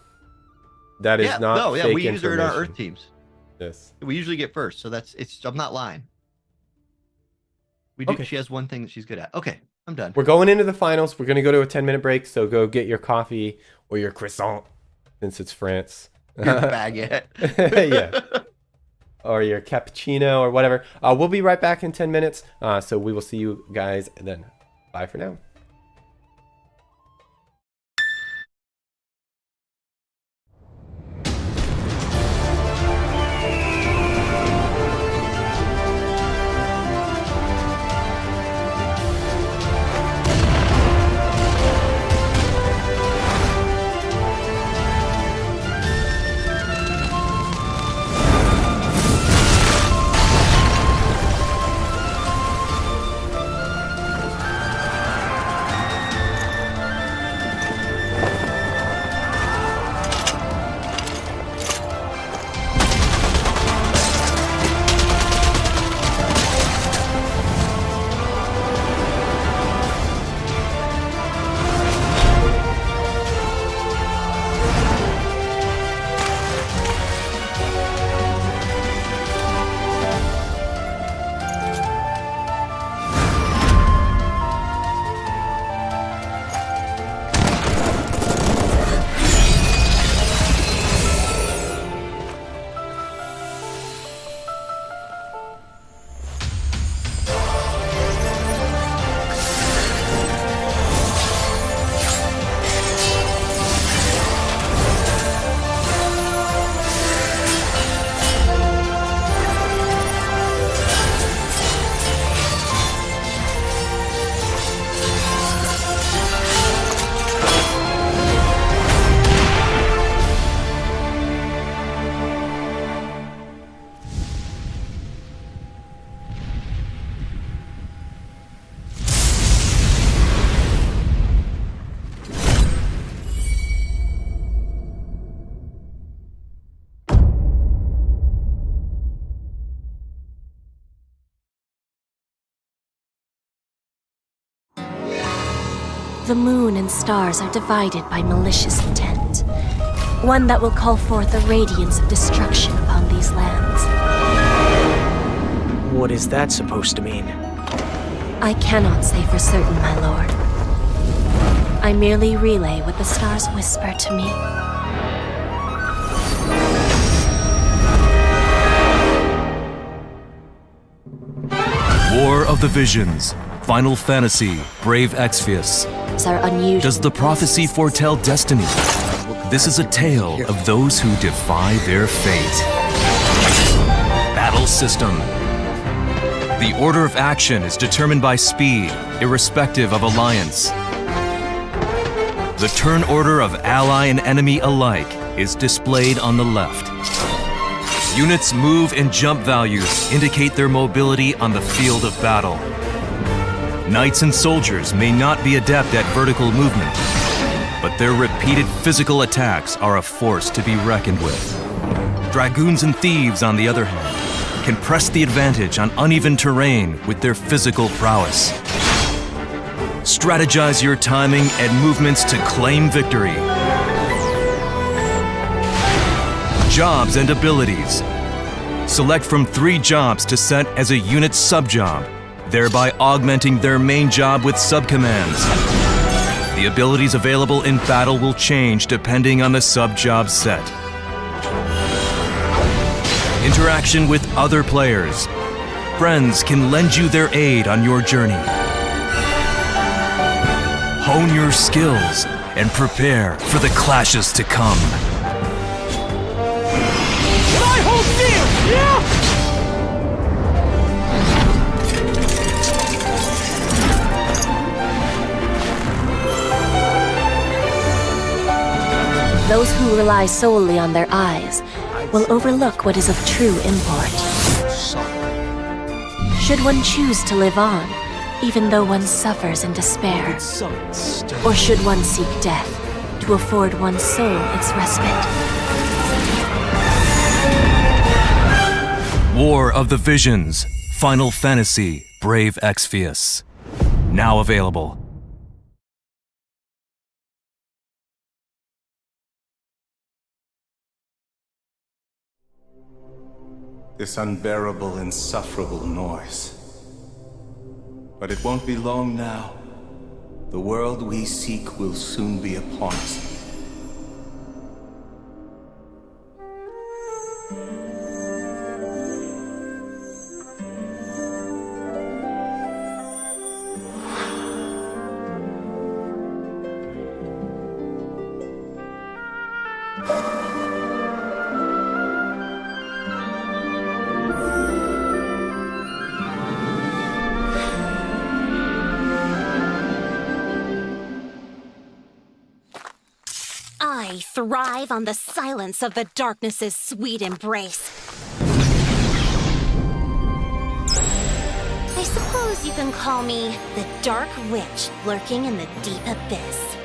that is not fake we use her in our earth information. teams. Yes. We usually get first, so I'm not lying. We do. Okay. She has one thing that she's good at. Okay, I'm done. We're going into the finals. We're going to go to a 10-minute break, so go get your coffee or your croissant, since it's France. Your baguette. Yeah. Or your cappuccino or whatever. We'll be right back in 10 minutes, so we will see you guys then. Bye for now. The moon and stars are divided by malicious intent. One that will call forth a radiance of destruction upon these lands. What is that supposed to mean? I cannot say for certain, my lord. I merely relay what the stars whisper to me. War of the Visions. Final Fantasy. Brave EXVIUS. Are unusual. Does the prophecy foretell destiny? This is a tale of those who defy their fate. Battle system. The order of action is determined by speed, irrespective of alliance. The turn order of ally and enemy alike is displayed on the left. Units' move and jump values indicate their mobility on the field of battle. Knights and soldiers may not be adept at vertical movement, but their repeated physical attacks are a force to be reckoned with. Dragoons and thieves, on the other hand, can press the advantage on uneven terrain with their physical prowess. Strategize your timing and movements to claim victory. Jobs and abilities. Select from 3 jobs to set as a unit sub-job, thereby augmenting their main job with subcommands. The abilities available in battle will change depending on the sub-job set. Interaction with other players. Friends can lend you their aid on your journey. Hone your skills and prepare for the clashes to come. Those who rely solely on their eyes will overlook what is of true import. Should one choose to live on, even though one suffers in despair? Or should one seek death to afford one's soul its respite? War of the Visions, Final Fantasy, Brave EXVIUS. Now available. This unbearable, insufferable noise. But it won't be long now. The world we seek will soon be upon us. I thrive on the silence of the darkness's sweet embrace. I suppose you can call me the Dark Witch lurking in the deep abyss.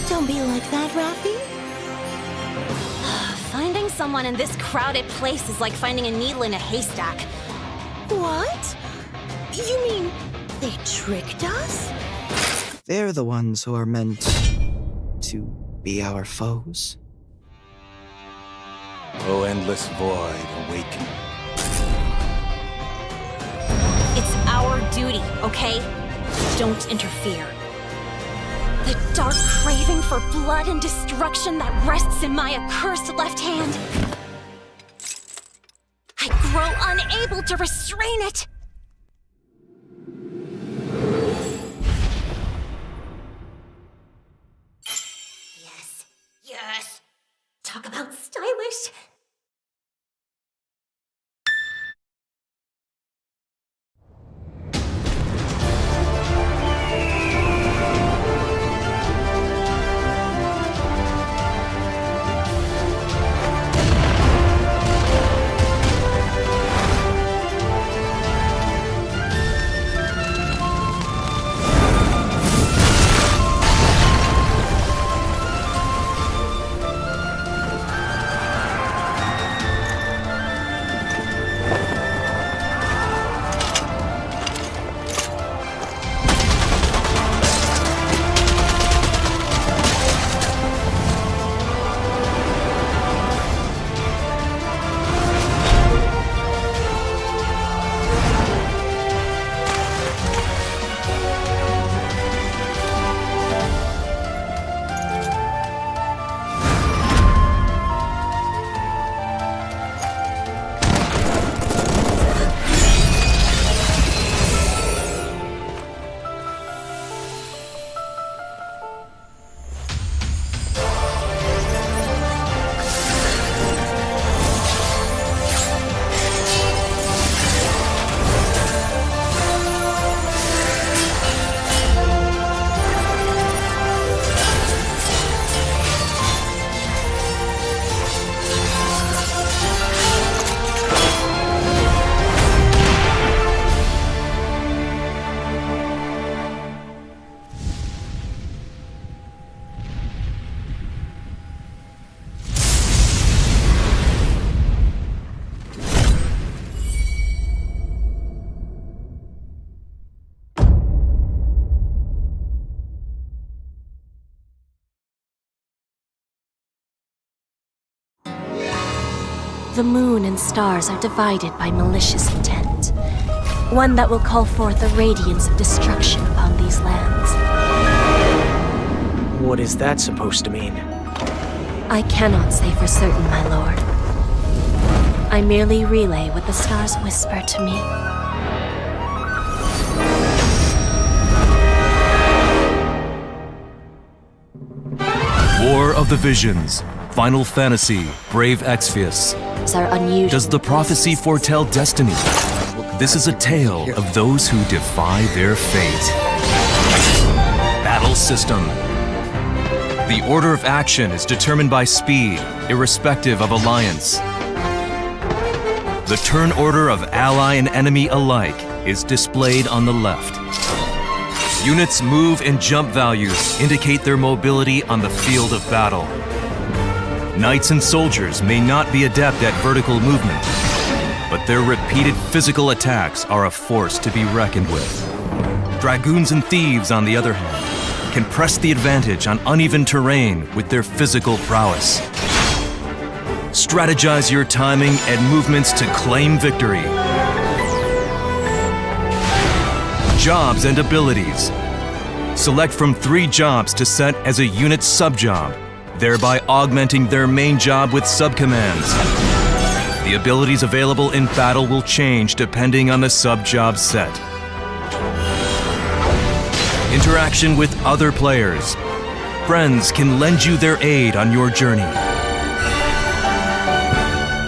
Don't be like that, Raffi. Finding someone in this crowded place is like finding a needle in a haystack. What? You mean they tricked us? They're the ones who are meant to be our foes. O endless void, awaken. It's our duty, okay? Don't interfere. The dark craving for blood and destruction that rests in my accursed left hand. I grow unable to restrain it. Yes. Talk about stylish. The moon and stars are divided by malicious intent. One that will call forth a radiance of destruction upon these lands. What is that supposed to mean? I cannot say for certain, my lord. I merely relay what the stars whisper to me. War of the Visions, Final Fantasy, Brave EXVIUS. Are unusual. Does the prophecy foretell destiny? This is a tale of those who defy their fate. Battle system. The order of action is determined by speed, irrespective of alliance. The turn order of ally and enemy alike is displayed on the left. Units' move and jump values indicate their mobility on the field of battle. Knights and soldiers may not be adept at vertical movement, but their repeated physical attacks are a force to be reckoned with. Dragoons and thieves, on the other hand, can press the advantage on uneven terrain with their physical prowess. Strategize your timing and movements to claim victory. Jobs and abilities. Select from 3 jobs to set as a unit sub-job, thereby augmenting their main job with subcommands. The abilities available in battle will change depending on the sub-job set. Interaction with other players. Friends can lend you their aid on your journey.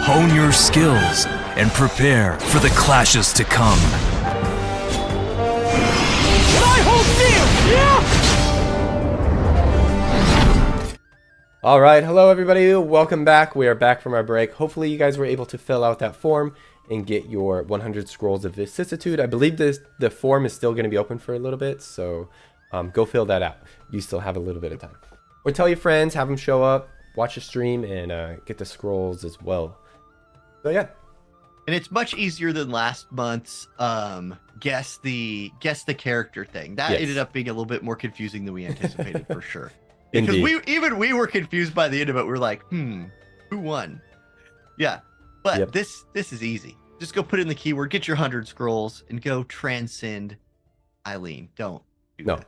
Hone your skills and prepare for the clashes to come. All right, hello everybody, welcome back. We are back from our break. Hopefully you guys were able to fill out that form and get your 100 scrolls of vicissitude. I believe the form is still going to be open for a little bit, so go fill that out. You still have a little bit of time. Or tell your friends, have them show up, watch the stream, and get the scrolls as well. So yeah. And it's much easier than last month's guess the character thing. That ended up being a little bit more confusing than we anticipated for sure. Because we were confused by the end of it. We're like, who won? Yeah. But this is easy. Just go put in the keyword, get your 100 scrolls, and go transcend Eileen. Don't do that.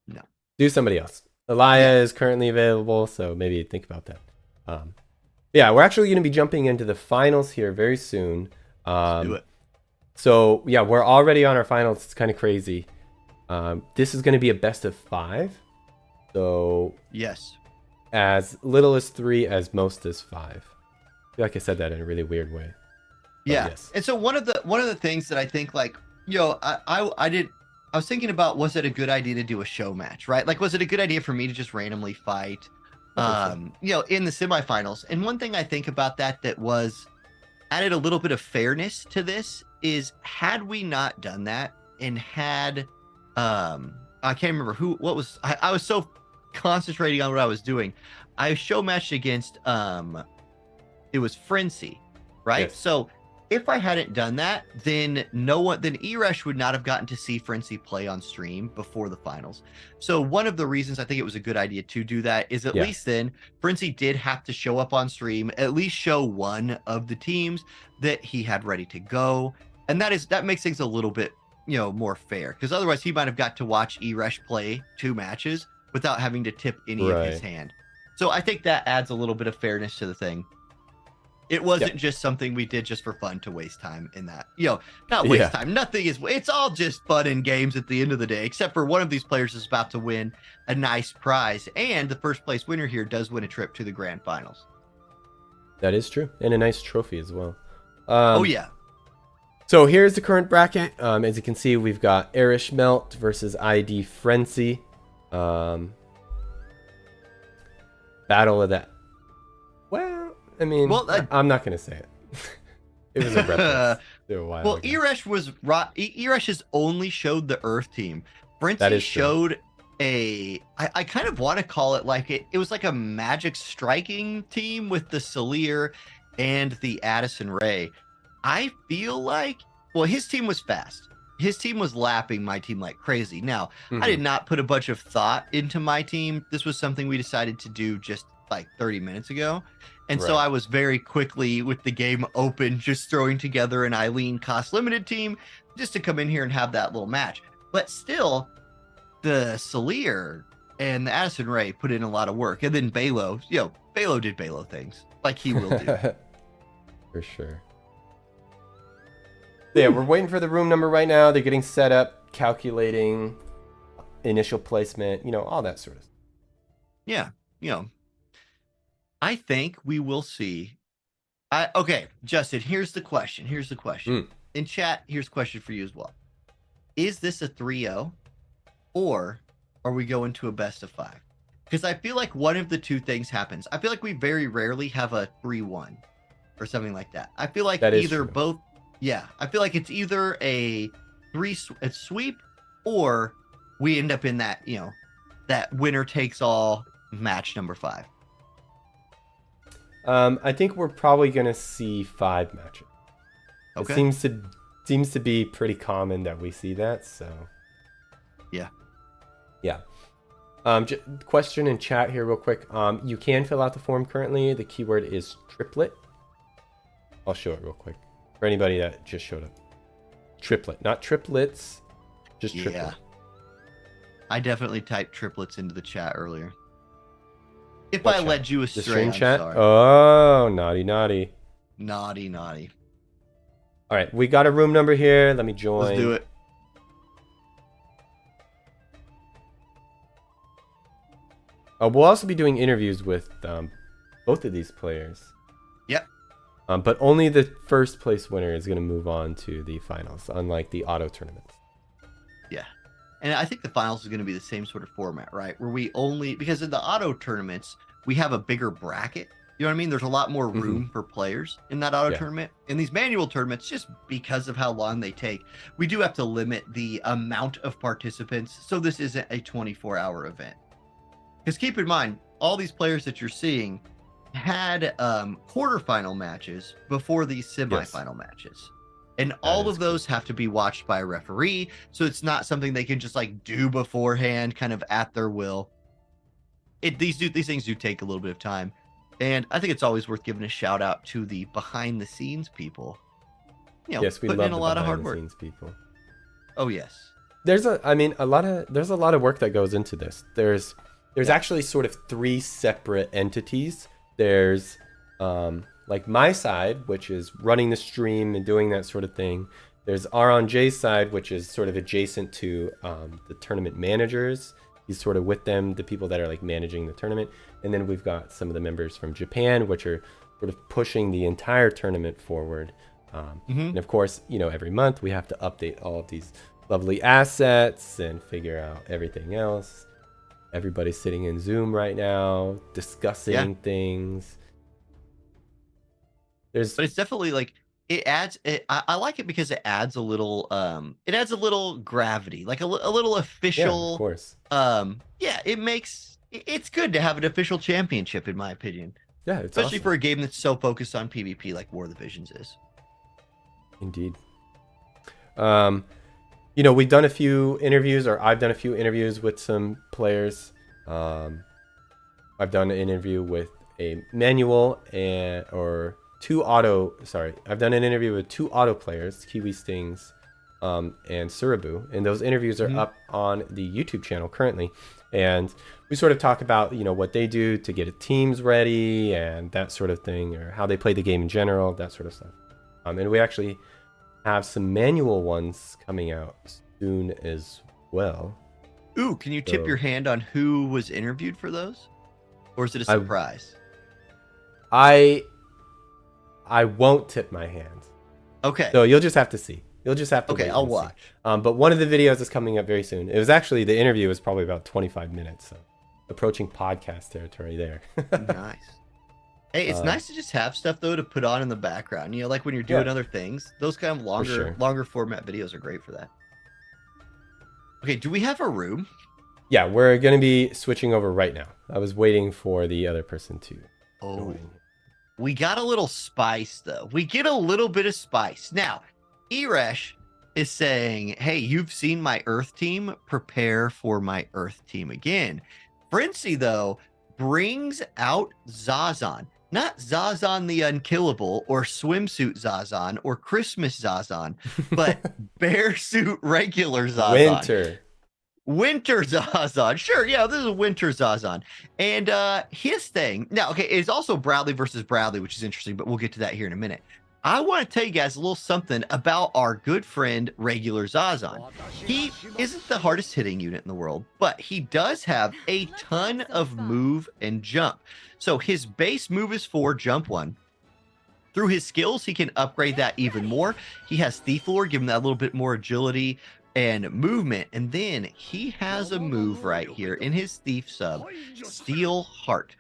No. Do somebody else. Elia is currently available, so maybe think about that. Yeah, we're actually going to be jumping into the finals here very soon. Let's do it. So yeah, we're already on our finals. It's kind of crazy. This is going to be a best of 5. So yes, as little as 3, as most as 5. I feel like I said that in a really weird way. Yeah. Yes. And so one of the things that I think, like, I was thinking about, was it a good idea to do a show match, right? Like, was it a good idea for me to just randomly fight, in the semifinals? And one thing I think about that was added a little bit of fairness to this is, had we not done that and had, I can't remember what was, I was so concentrating on what I was doing. I show matched against, it was Frenzy, right? Yes. So if I hadn't done that, then ERESH would not have gotten to see Frenzy play on stream before the finals. So one of the reasons I think it was a good idea to do that is at least then Frenzy did have to show up on stream, at least show one of the teams that he had ready to go. And that makes things a little bit, more fair, because otherwise he might have got to watch ERESH play 2 matches without having to tip any of his hand. So I think that adds a little bit of fairness to the thing. It wasn't just something we did just for fun to waste time in that. Not waste time. It's all just fun and games at the end of the day, except for one of these players is about to win a nice prize, and the first place winner here does win a trip to the grand finals. That is true, and a nice trophy as well. Oh yeah. So here's the current bracket. As you can see, we've got Erish Melt versus ID Frenzy. Battle of that. Well, I mean, I'm not going to say it. It was a reference to a while ago. ERESH has only showed the Earth team. Frenzy showed I kind of want to call it like it was like a magic striking team with the Salir and the Addison Ray. I feel like, his team was fast. His team was lapping my team like crazy. Now, I did not put a bunch of thought into my team. This was something we decided to do just like 30 minutes ago. And so I was very quickly, with the game open, just throwing together an Eileen cost limited team just to come in here and have that little match. But still, the Salir and the Addison Ray put in a lot of work. And then Balo, Balo did Balo things like he will do. For sure. Yeah, we're waiting for the room number right now. They're getting set up, calculating initial placement, all that sort of stuff. Yeah, I think we will see. Okay, Justin, here's the question. In chat, here's a question for you as well. Is this a 3-0, or are we going to a best of 5? Because I feel like one of the two things happens. I feel like we very rarely have a 3-1 or something like that. I feel like That is either true. both. Yeah, I feel like it's either a sweep, or we end up in that, you know, that winner takes all match number 5. I think we're probably gonna see 5 matches. Okay. It seems to be pretty common that we see that. So Yeah. yeah. Question in chat here real quick. You can fill out the form currently. The keyword is triplet. I'll show it real quick for anybody that just showed up. Triplet, not triplets, just triplet. Yeah. I definitely typed triplets into the chat earlier. If What I chat? led you The astray, stream I'm chat. sorry. Oh, naughty, naughty. Naughty, naughty. All right, we got a room number here. Let me join. Let's do it. We'll also be doing interviews with both of these players. Yep. But only the first place winner is going to move on to the finals, unlike the auto tournaments. Yeah. And I think the finals is going to be the same sort of format, right? Where we only, because in the auto tournaments, we have a bigger bracket. You know what I mean? There's a lot more room for players in that auto tournament. In these manual tournaments, just because of how long they take, we do have to limit the amount of participants. So this isn't a 24-hour event. Because keep in mind, all these players that you're seeing had quarterfinal matches before these semifinal matches. And all of those have to be watched by a referee. So it's not something they can just like do beforehand, kind of at their will. These things do take a little bit of time. And I think it's always worth giving a shout out to the behind the scenes people. You know, Yes, we putting love in a the lot of behind hard the work. scenes people. Oh yes. There's a lot of work that goes into this. There's actually sort of 3 separate entities. There's like my side, which is running the stream and doing that sort of thing. There's Auronnj's side, which is sort of adjacent to the tournament managers. He's sort of with them, the people that are like managing the tournament. And then we've got some of the members from Japan, which are sort of pushing the entire tournament forward. And of course, you know, every month we have to update all of these lovely assets and figure out everything else. Everybody's sitting in Zoom right now, discussing things. But it's definitely like I like it because it adds a little gravity, like a little official. Yeah, of course. It's good to have an official championship, in my opinion. Yeah, it's especially awesome. for a game that's so focused on PvP like War of the Visions is. Indeed. You know, we've done a few interviews, or I've done a few interviews with some players. I've done an interview with a manual I've done an interview with 2 auto players, Kiwi Stings and Surabu, and those interviews are up on the YouTube channel currently. And we sort of talk about, you know, what they do to get teams ready and that sort of thing, or how they play the game in general, that sort of stuff. And we actually have some manual ones coming out soon as well. Ooh, can you tip your hand on who was interviewed for those? Or is it a surprise? I won't tip my hand. Okay. So you'll just have to see. You'll just have to wait I'll and watch. See. But one of the videos is coming up very soon. It was actually, the interview was probably about 25 minutes. So approaching podcast territory there. Nice. Hey, it's nice to just have stuff though to put on in the background. You know, like when you're doing other things, those kind of longer format videos are great for that. Okay, do we have a room? Yeah, we're going to be switching over right now. I was waiting for the other person to join. We got a little spice though. We get a little bit of spice. Now, Eresh is saying, hey, you've seen my Earth team. Prepare for my Earth team again. Frenzy, though, brings out Zazan. Not Zazan the Unkillable or Swimsuit Zazan or Christmas Zazan, but Bearsuit regular Zazan. Winter Zazan. Sure, yeah, this is a Winter Zazan. And his thing, now, okay, it's also Bradley versus Bradley, which is interesting, but we'll get to that here in a minute. I want to tell you guys a little something about our good friend Regular Zazan. He isn't the hardest hitting unit in the world, but he does have a ton of move and jump. So his base move is 4, jump 1. Through his skills, he can upgrade that even more. He has Thief Lore, give him that little bit more agility. and movement. And then he has a move right here in his thief sub, Steel Heart.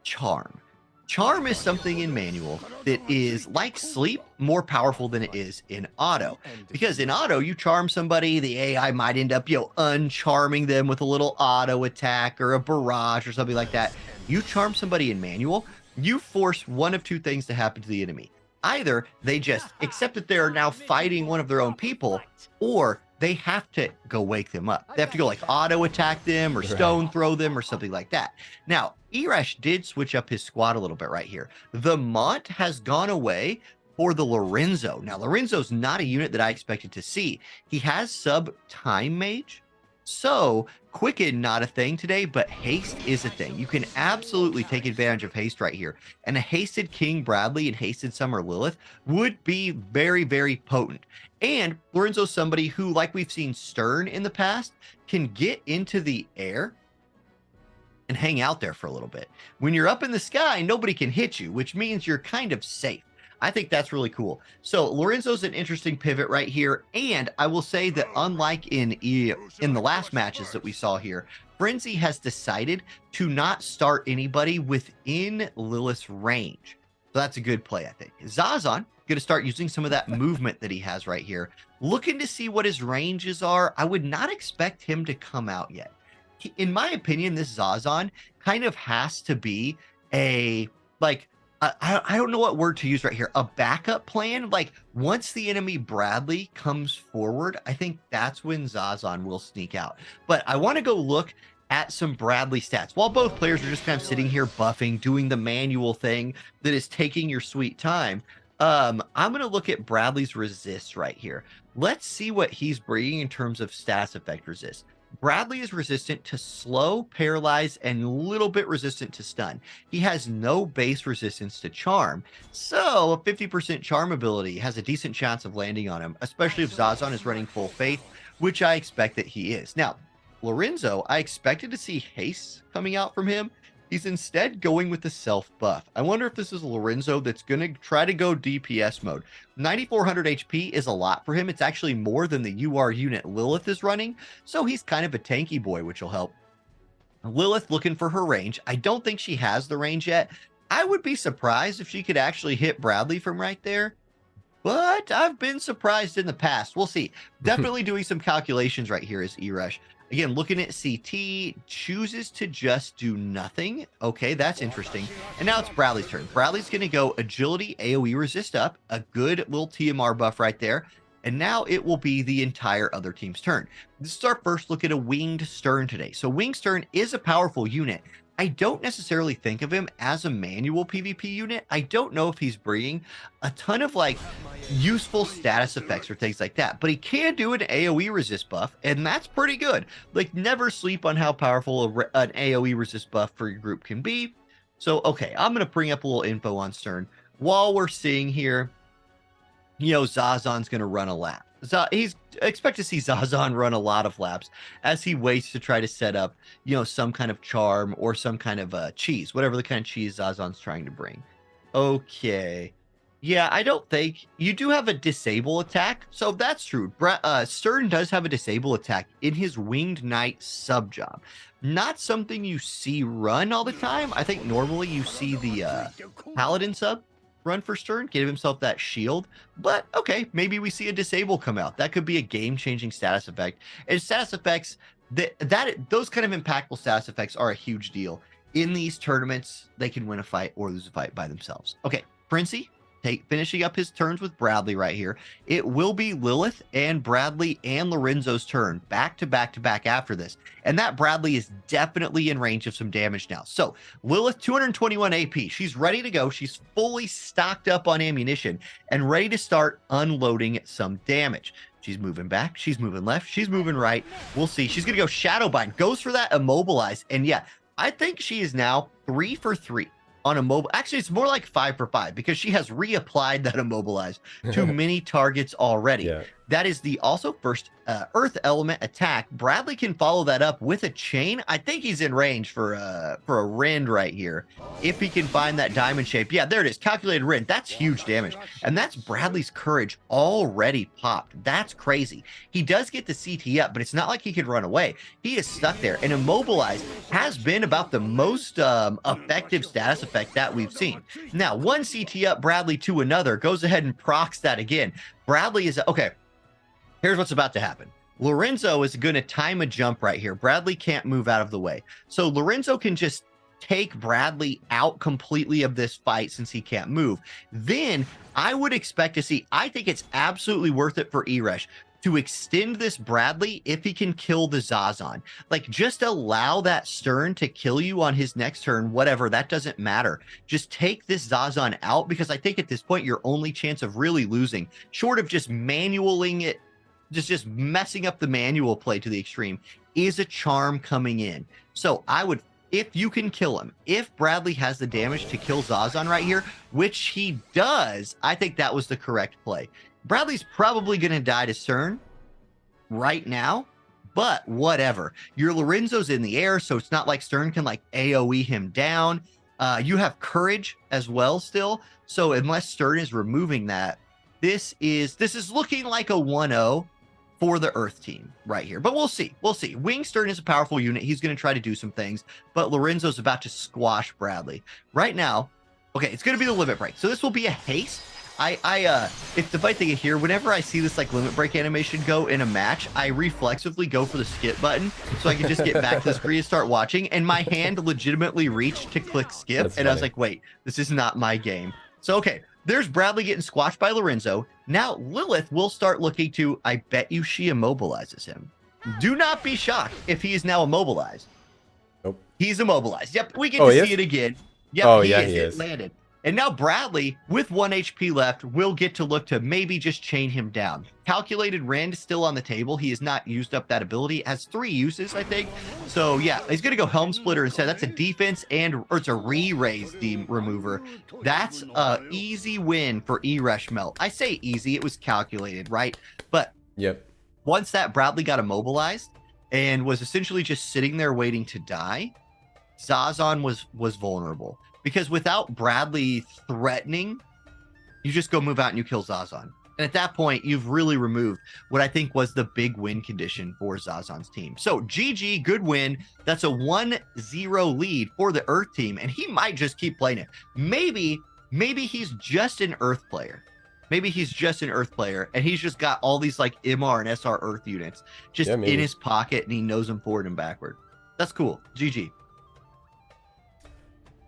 Charm. Charm is something in manual that is, like sleep, more powerful than it is in auto. Because in auto, you charm somebody, the AI might end up, uncharming them with a little auto attack or a barrage or something like that. You charm somebody in manual, you force one of two things to happen to the enemy. Either they just accept that they're now fighting one of their own people, or they have to go wake them up. They have to go like auto attack them or stone throw them or something like that. Now, EXVIUS did switch up his squad a little bit right here. The Mont has gone away for the Lorenzo. Now, Lorenzo's not a unit that I expected to see. He has sub Time Mage. So, Quicken not a thing today, but Haste is a thing. You can absolutely take advantage of Haste right here. And a Hasted King Bradley and Hasted Summer Lilith would be very, very potent. And Lorenzo's somebody who, like we've seen Stern in the past, can get into the air and hang out there for a little bit. When you're up in the sky, nobody can hit you, which means you're kind of safe. I think that's really cool. So Lorenzo's an interesting pivot right here. And I will say that unlike in the last matches that we saw here, Frenzy has decided to not start anybody within Lilith's range. So that's a good play, I think. Zazan going to start using some of that movement that he has right here. Looking to see what his ranges are. I would not expect him to come out yet. In my opinion, this Zazan kind of has to be a, like, I don't know what word to use right here. A backup plan. Like once the enemy Bradley comes forward, I think that's when Zazan will sneak out. But I want to go look at some Bradley stats while both players are just kind of sitting here buffing, doing the manual thing that is taking your sweet time. I'm going to look at Bradley's resist right here. Let's see what he's bringing in terms of status effect resist. Bradley is resistant to slow, paralyze, and a little bit resistant to stun. He has no base resistance to charm, so a 50% charm ability has a decent chance of landing on him, especially if Zazan is running full faith, which I expect that he is. Now, Lorenzo, I expected to see haste coming out from him. He's instead going with the self buff. I wonder if this is Lorenzo that's going to try to go DPS mode. 9,400 HP is a lot for him. It's actually more than the UR unit Lilith is running. So he's kind of a tanky boy, which will help. Lilith looking for her range. I don't think she has the range yet. I would be surprised if she could actually hit Bradley from right there. But I've been surprised in the past. We'll see. Definitely doing some calculations right here is EXVIUS. Again, looking at CT, chooses to just do nothing. Okay, that's interesting. And now it's Bradley's turn. Bradley's going to go agility, AoE resist up, a good little TMR buff right there. And now it will be the entire other team's turn. This is our first look at a Winged Stern today. So Winged Stern is a powerful unit. I don't necessarily think of him as a manual PvP unit. I don't know if he's bringing a ton of like useful status effects or things like that, but he can do an AoE resist buff, and that's pretty good. Like never sleep on how powerful an AoE resist buff for your group can be. So, okay, I'm going to bring up a little info on Stern. While we're seeing here, Zazan's going to run a lap. He's expect to see Zazan run a lot of laps as he waits to try to set up, some kind of charm or some kind of cheese, whatever the kind of cheese Zazan's trying to bring. Okay. Yeah, I don't think you do have a disable attack. So that's true. Stern does have a disable attack in his Winged Knight sub job. Not something you see run all the time. I think normally you see the Paladin sub run for Stern, give himself that shield. But okay, maybe we see a disable come out. That could be a game-changing status effect. And status effects, those kind of impactful status effects are a huge deal. In these tournaments, they can win a fight or lose a fight by themselves. Okay, Princey, finishing up his turns with Bradley right here. It will be Lilith and Bradley and Lorenzo's turn back to back to back after this. And that Bradley is definitely in range of some damage now. So Lilith, 221 AP. She's ready to go. She's fully stocked up on ammunition and ready to start unloading some damage. She's moving back. She's moving left. She's moving right. We'll see. She's going to go Shadowbind. Goes for that Immobilize. And yeah, I think she is now 3 for 3. On a mobile, actually, it's more like 5 for 5 because she has reapplied that Immobilize to many targets already. Yeah. That is the also first Earth element attack. Bradley can follow that up with a chain. I think he's in range for a rend right here. If he can find that diamond shape. Yeah, there it is. Calculated rend. That's huge damage. And that's Bradley's courage already popped. That's crazy. He does get the CT up, but it's not like he could run away. He is stuck there. And immobilized has been about the most effective status effect that we've seen. Now, one CT up, Bradley to another, goes ahead and procs that again. Bradley is okay. Here's what's about to happen. Lorenzo is going to time a jump right here. Bradley can't move out of the way. So Lorenzo can just take Bradley out completely of this fight since he can't move. Then I would expect to see, I think it's absolutely worth it for Eresh to extend this Bradley if he can kill the Zazan. Like, just allow that Stern to kill you on his next turn, whatever, that doesn't matter. Just take this Zazan out, because I think at this point your only chance of really losing, short of just manualing it, just messing up the manual play to the extreme, is a charm coming in. So I would, if you can kill him, if Bradley has the damage to kill Zazan right here, which he does, I think that was the correct play. Bradley's probably going to die to CERN right now, but whatever. Your Lorenzo's in the air, so it's not like Stern can like AoE him down. You have courage as well still, so unless Stern is removing that, this is looking like a 1-0 for the Earth team right here. But we'll see. We'll see. Wing Stern is a powerful unit. He's going to try to do some things, but Lorenzo's about to squash Bradley. Right now, okay, it's going to be the limit break. So this will be a haste. If the fight thing here, whenever I see this like limit break animation go in a match, I reflexively go for the skip button so I can just get back to the screen and start watching. And my hand legitimately reached to click skip. That's and I was funny. like, wait, this is not my game. So, okay, there's Bradley getting squashed by Lorenzo. Now Lilith will start looking to, I bet you she immobilizes him. Do not be shocked if he is now immobilized. Nope. He's immobilized. Yep, we get Oh, to he see is? it again. Yep, Oh, he yeah, is. he It is. landed. And now Bradley, with 1 HP left, will get to look to maybe just chain him down. Calculated Rend still on the table. He has not used up that ability. Has 3 uses, I think. So, yeah, he's going to go Helm Splitter instead. That's a defense or it's a re-raise the remover. That's a easy win for Eresh Melt. I say easy. It was calculated, right? But Yep. once that Bradley got immobilized and was essentially just sitting there waiting to die, Zazan was vulnerable. Because without Bradley threatening, you just go move out and you kill Zazan. And at that point, you've really removed what I think was the big win condition for Zazan's team. So GG, good win. That's a 1-0 lead for the Earth team. And he might just keep playing it. Maybe he's just an Earth player. Maybe he's just an Earth player, and he's just got all these like MR and SR Earth units just in his pocket, and he knows them forward and backward. That's cool. GG.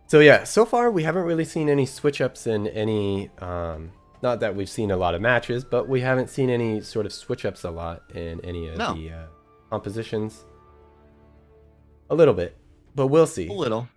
So yeah, so far we haven't really seen any switch ups in any, not that we've seen a lot of matches, but we haven't seen any sort of switch ups a lot in any of the compositions. A little bit, but we'll see. A little.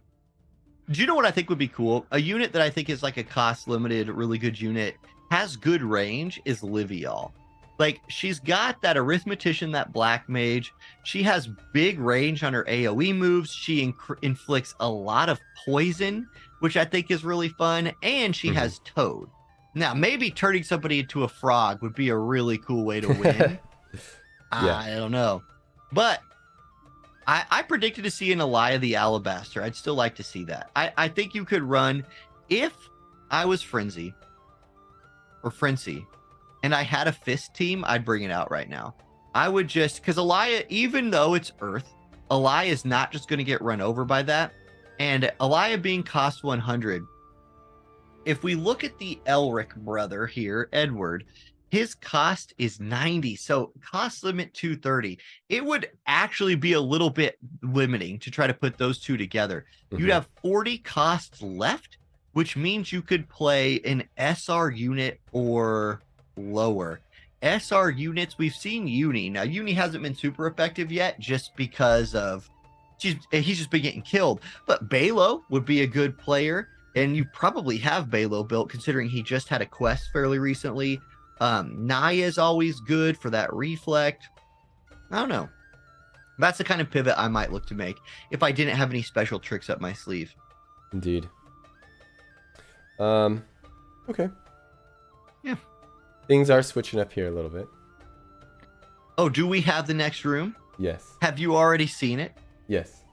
Do you know what I think would be cool? A unit that I think is like a cost limited, really good unit, has good range, is Livial. Like, she's got that arithmetician, that black mage. She has big range on her AoE moves. She inflicts a lot of poison, which I think is really fun. And she has Toad. Now, maybe turning somebody into a frog would be a really cool way to win. Yeah. I don't know. But I predicted to see an Elia the Alabaster. I'd still like to see that. I think you could run, if I was Frenzy, or Frenzy, and I had a Fist team, I'd bring it out right now. I would just, because Elia, even though it's Earth, Elia is not just going to get run over by that. And Elia being cost 100, if we look at the Elric brother here, Edward, his cost is 90, so cost limit 230. It would actually be a little bit limiting to try to put those two together. You'd have 40 costs left, which means you could play an SR unit or lower. SR units, we've seen Uni. Now, Uni hasn't been super effective yet just because of he's just been getting killed. But Balo would be a good player, and you probably have Balo built considering he just had a quest fairly recently. Naya is always good for that reflect. I don't know. That's the kind of pivot I might look to make if I didn't have any special tricks up my sleeve. Indeed. Okay. Yeah. Things are switching up here a little bit. Oh, do we have the next room? Yes. Have you already seen it? Yes.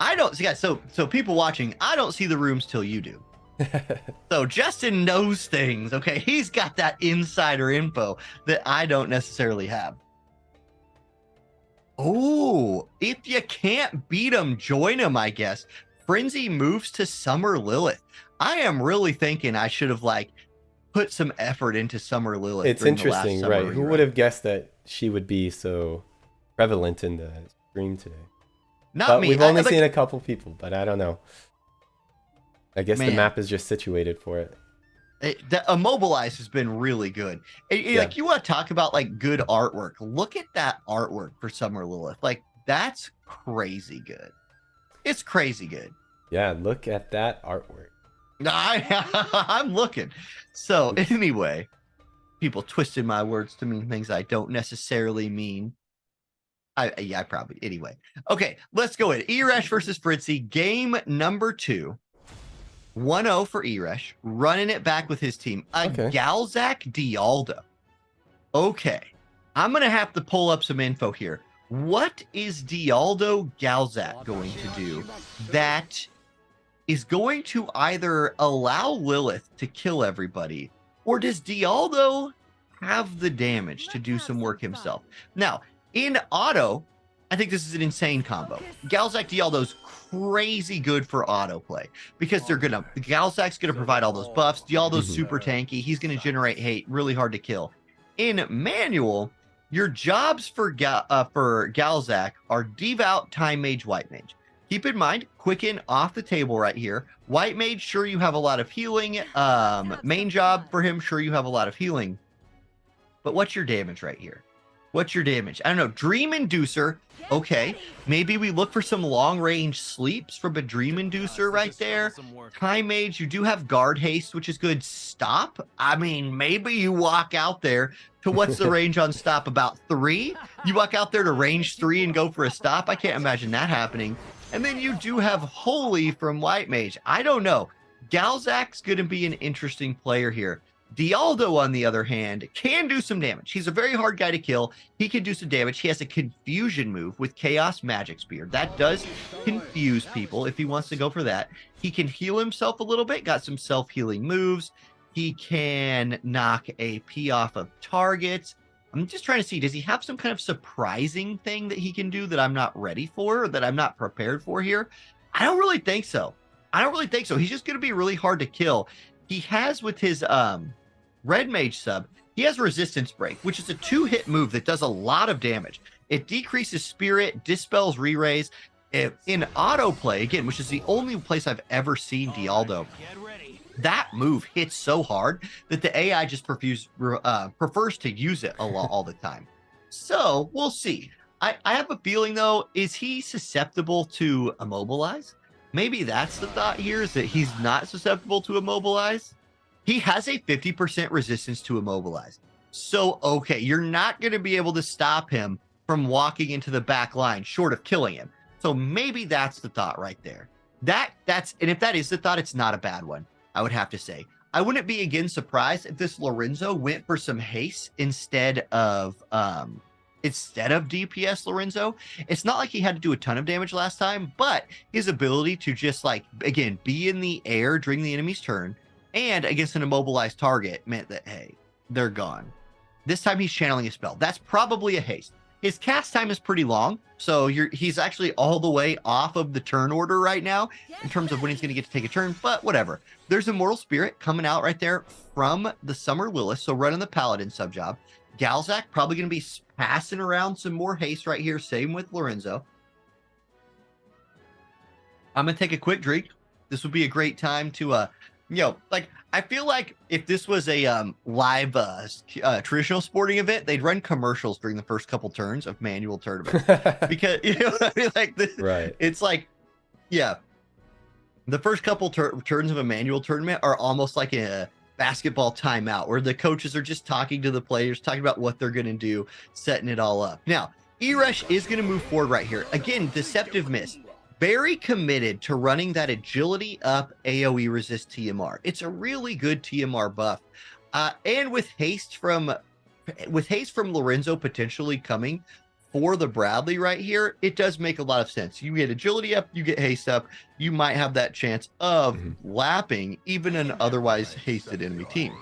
I don't see, guys. So people watching, I don't see the rooms till you do. So Justin knows things. Okay, he's got that insider info that I don't necessarily have. Oh, if you can't beat him, join him, I guess. Frenzy moves to Summer Lilith. I am really thinking I should have like put some effort into Summer Lilith. It's interesting, right? Who would have guessed that she would be so prevalent in the stream today? Not me. We've only seen a couple people, but I don't know. I guess the map is just situated for it. The Immobilize has been really good. Like, you want to talk about like good artwork? Look at that artwork for Summer Lilith. Like, that's crazy good. It's crazy good. Yeah, look at that artwork. I'm looking. So anyway, people twisted my words to mean things I don't necessarily mean. I probably anyway. Okay, let's go in. Eresh versus Fritzy, game number 2. 1-0 for Eresh, running it back with his team. Galzak Dialdo. Okay, I'm going to have to pull up some info here. What is Dialdo Galzak going to do that is going to either allow Lilith to kill everybody, or does Dialdo have the damage to do some work himself? Now, in auto, I think this is an insane combo. Galzak Dialdo's crazy good for auto play because Galzak's gonna provide all those buffs. Dialdo's super tanky. He's gonna generate hate, really hard to kill. In manual, your jobs for Galzak are Devout, Time Mage, White Mage. Keep in mind, Quicken off the table right here. White Mage, sure you have a lot of healing. Main job for him, sure you have a lot of healing. But what's your damage right here? What's your damage? I don't know. Dream Inducer. Okay. Maybe we look for some long-range sleeps from a Dream Inducer right there. Time Mage, you do have Guard Haste, which is good. Stop. I mean, maybe you walk out there to what's the range on stop? About 3? You walk out there to range 3 and go for a stop? I can't imagine that happening. And then you do have Holy from White Mage. I don't know. Galzak's going to be an interesting player here. Dialdo, on the other hand, can do some damage. He's a very hard guy to kill. He can do some damage. He has a confusion move with Chaos Magic Spear. That does confuse people if he wants to go for that. He can heal himself a little bit. Got some self-healing moves. He can knock AP off of targets. I'm just trying to see, does he have some kind of surprising thing that he can do that I'm not ready for, or that I'm not prepared for here? I don't really think so. He's just going to be really hard to kill. He has with his Red Mage sub, he has Resistance Break, which is a 2-hit move that does a lot of damage. It decreases Spirit, dispels Re-Raise. In autoplay, again, which is the only place I've ever seen Dialdo, that move hits so hard that the AI just prefers to use it all the time. So we'll see. I have a feeling, though, is he susceptible to Immobilize? Maybe that's the thought here, is that he's not susceptible to Immobilize. He has a 50% resistance to Immobilize. So, okay, you're not going to be able to stop him from walking into the back line, short of killing him. So maybe that's the thought right there. And if that is the thought, it's not a bad one, I would have to say. I wouldn't be, again, surprised if this Lorenzo went for some haste instead of DPS Lorenzo. It's not like he had to do a ton of damage last time, but his ability to just, like, again, be in the air during the enemy's turn and against an immobilized target meant that, hey, they're gone. This time he's channeling a spell. That's probably a haste. His cast time is pretty long, so he's actually all the way off of the turn order right now in terms of when he's going to get to take a turn, but whatever. There's Immortal Spirit coming out right there from the Summer Lilith, so running the Paladin sub-job. Galzak probably going to be passing around some more haste right here, same with Lorenzo. I'm going to take a quick drink. This would be a great time to, I feel like if this was a live traditional sporting event, they'd run commercials during the first couple turns of manual tournaments. Because, I mean, like, right. It's like, yeah, the first couple turns of a manual tournament are almost like a basketball timeout where the coaches are just talking to the players, talking about what they're going to do, setting it all up. Now, Eresh is going to move forward right here. Again, Deceptive Miss. Very committed to running that agility up AoE resist TMR. It's a really good TMR buff. And with haste from with haste from Lorenzo potentially coming for the Bradley right here, it does make a lot of sense. You get agility up, you get haste up, you might have that chance of lapping even an otherwise hasted enemy team.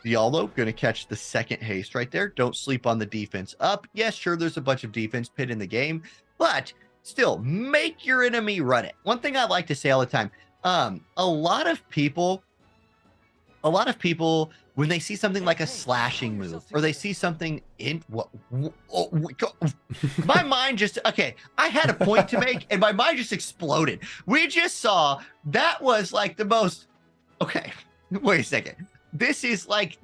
Diallo going to catch the second haste right there. Don't sleep on the defense up. Yes, sure, there's a bunch of defense pit in the game, but still, make your enemy run it. One thing I like to say all the time, a lot of people, when they see something like a slashing move, or they see something in my mind just, okay, I had a point to make and my mind just exploded. We just saw that was like the most, okay, wait a second. This is like,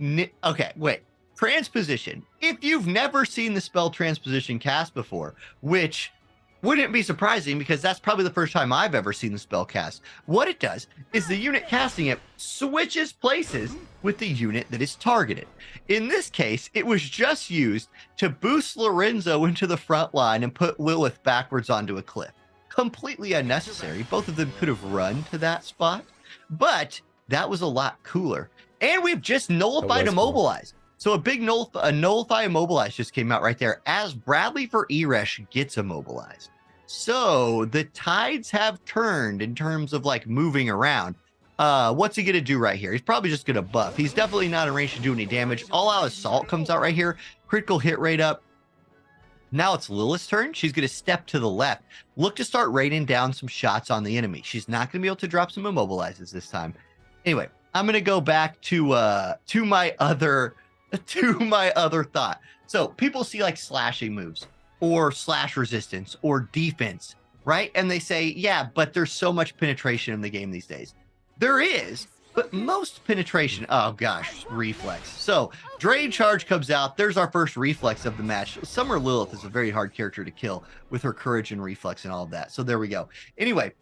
okay, wait, transposition. If you've never seen the spell transposition cast before, which wouldn't be surprising because that's probably the first time I've ever seen the spell cast. What it does is the unit casting it switches places with the unit that is targeted. In this case, it was just used to boost Lorenzo into the front line and put Lilith backwards onto a cliff. Completely unnecessary. Both of them could have run to that spot, but that was a lot cooler. And we've just nullified Immobilize. So a big nullify Immobilize just came out right there as Bradley for Eresh gets immobilized. So the tides have turned in terms of like moving around. What's he going to do right here? He's probably just going to buff. He's definitely not in range to do any damage. All out assault comes out right here. Critical hit rate up. Now it's Lilith's turn. She's going to step to the left. Look to start raining down some shots on the enemy. She's not going to be able to drop some immobilizes this time. Anyway, I'm going to go back to my other thought. So people see like slashing moves or slash resistance or defense, right? And they say, yeah, but there's so much penetration in the game these days. There is, but most penetration, oh gosh, reflex. So Drain Charge comes out. There's our first reflex of the match. Summer Lilith is a very hard character to kill with her courage and reflex and all of that. So there we go. Anyway,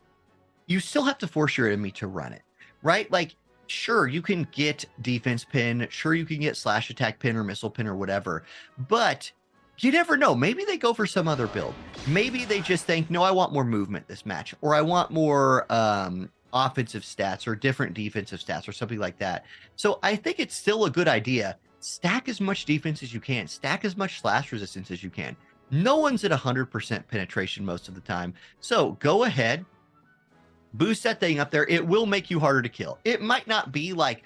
you still have to force your enemy to run it, right? Like, sure, you can get defense pin. Sure, you can get slash attack pin or missile pin or whatever. But you never know. Maybe they go for some other build. Maybe they just think, no, I want more movement this match. Or I want more offensive stats or different defensive stats or something like that. So I think it's still a good idea. Stack as much defense as you can. Stack as much slash resistance as you can. No one's at 100% penetration most of the time. So go ahead. Boost that thing up there. It will make you harder to kill. It might not be like,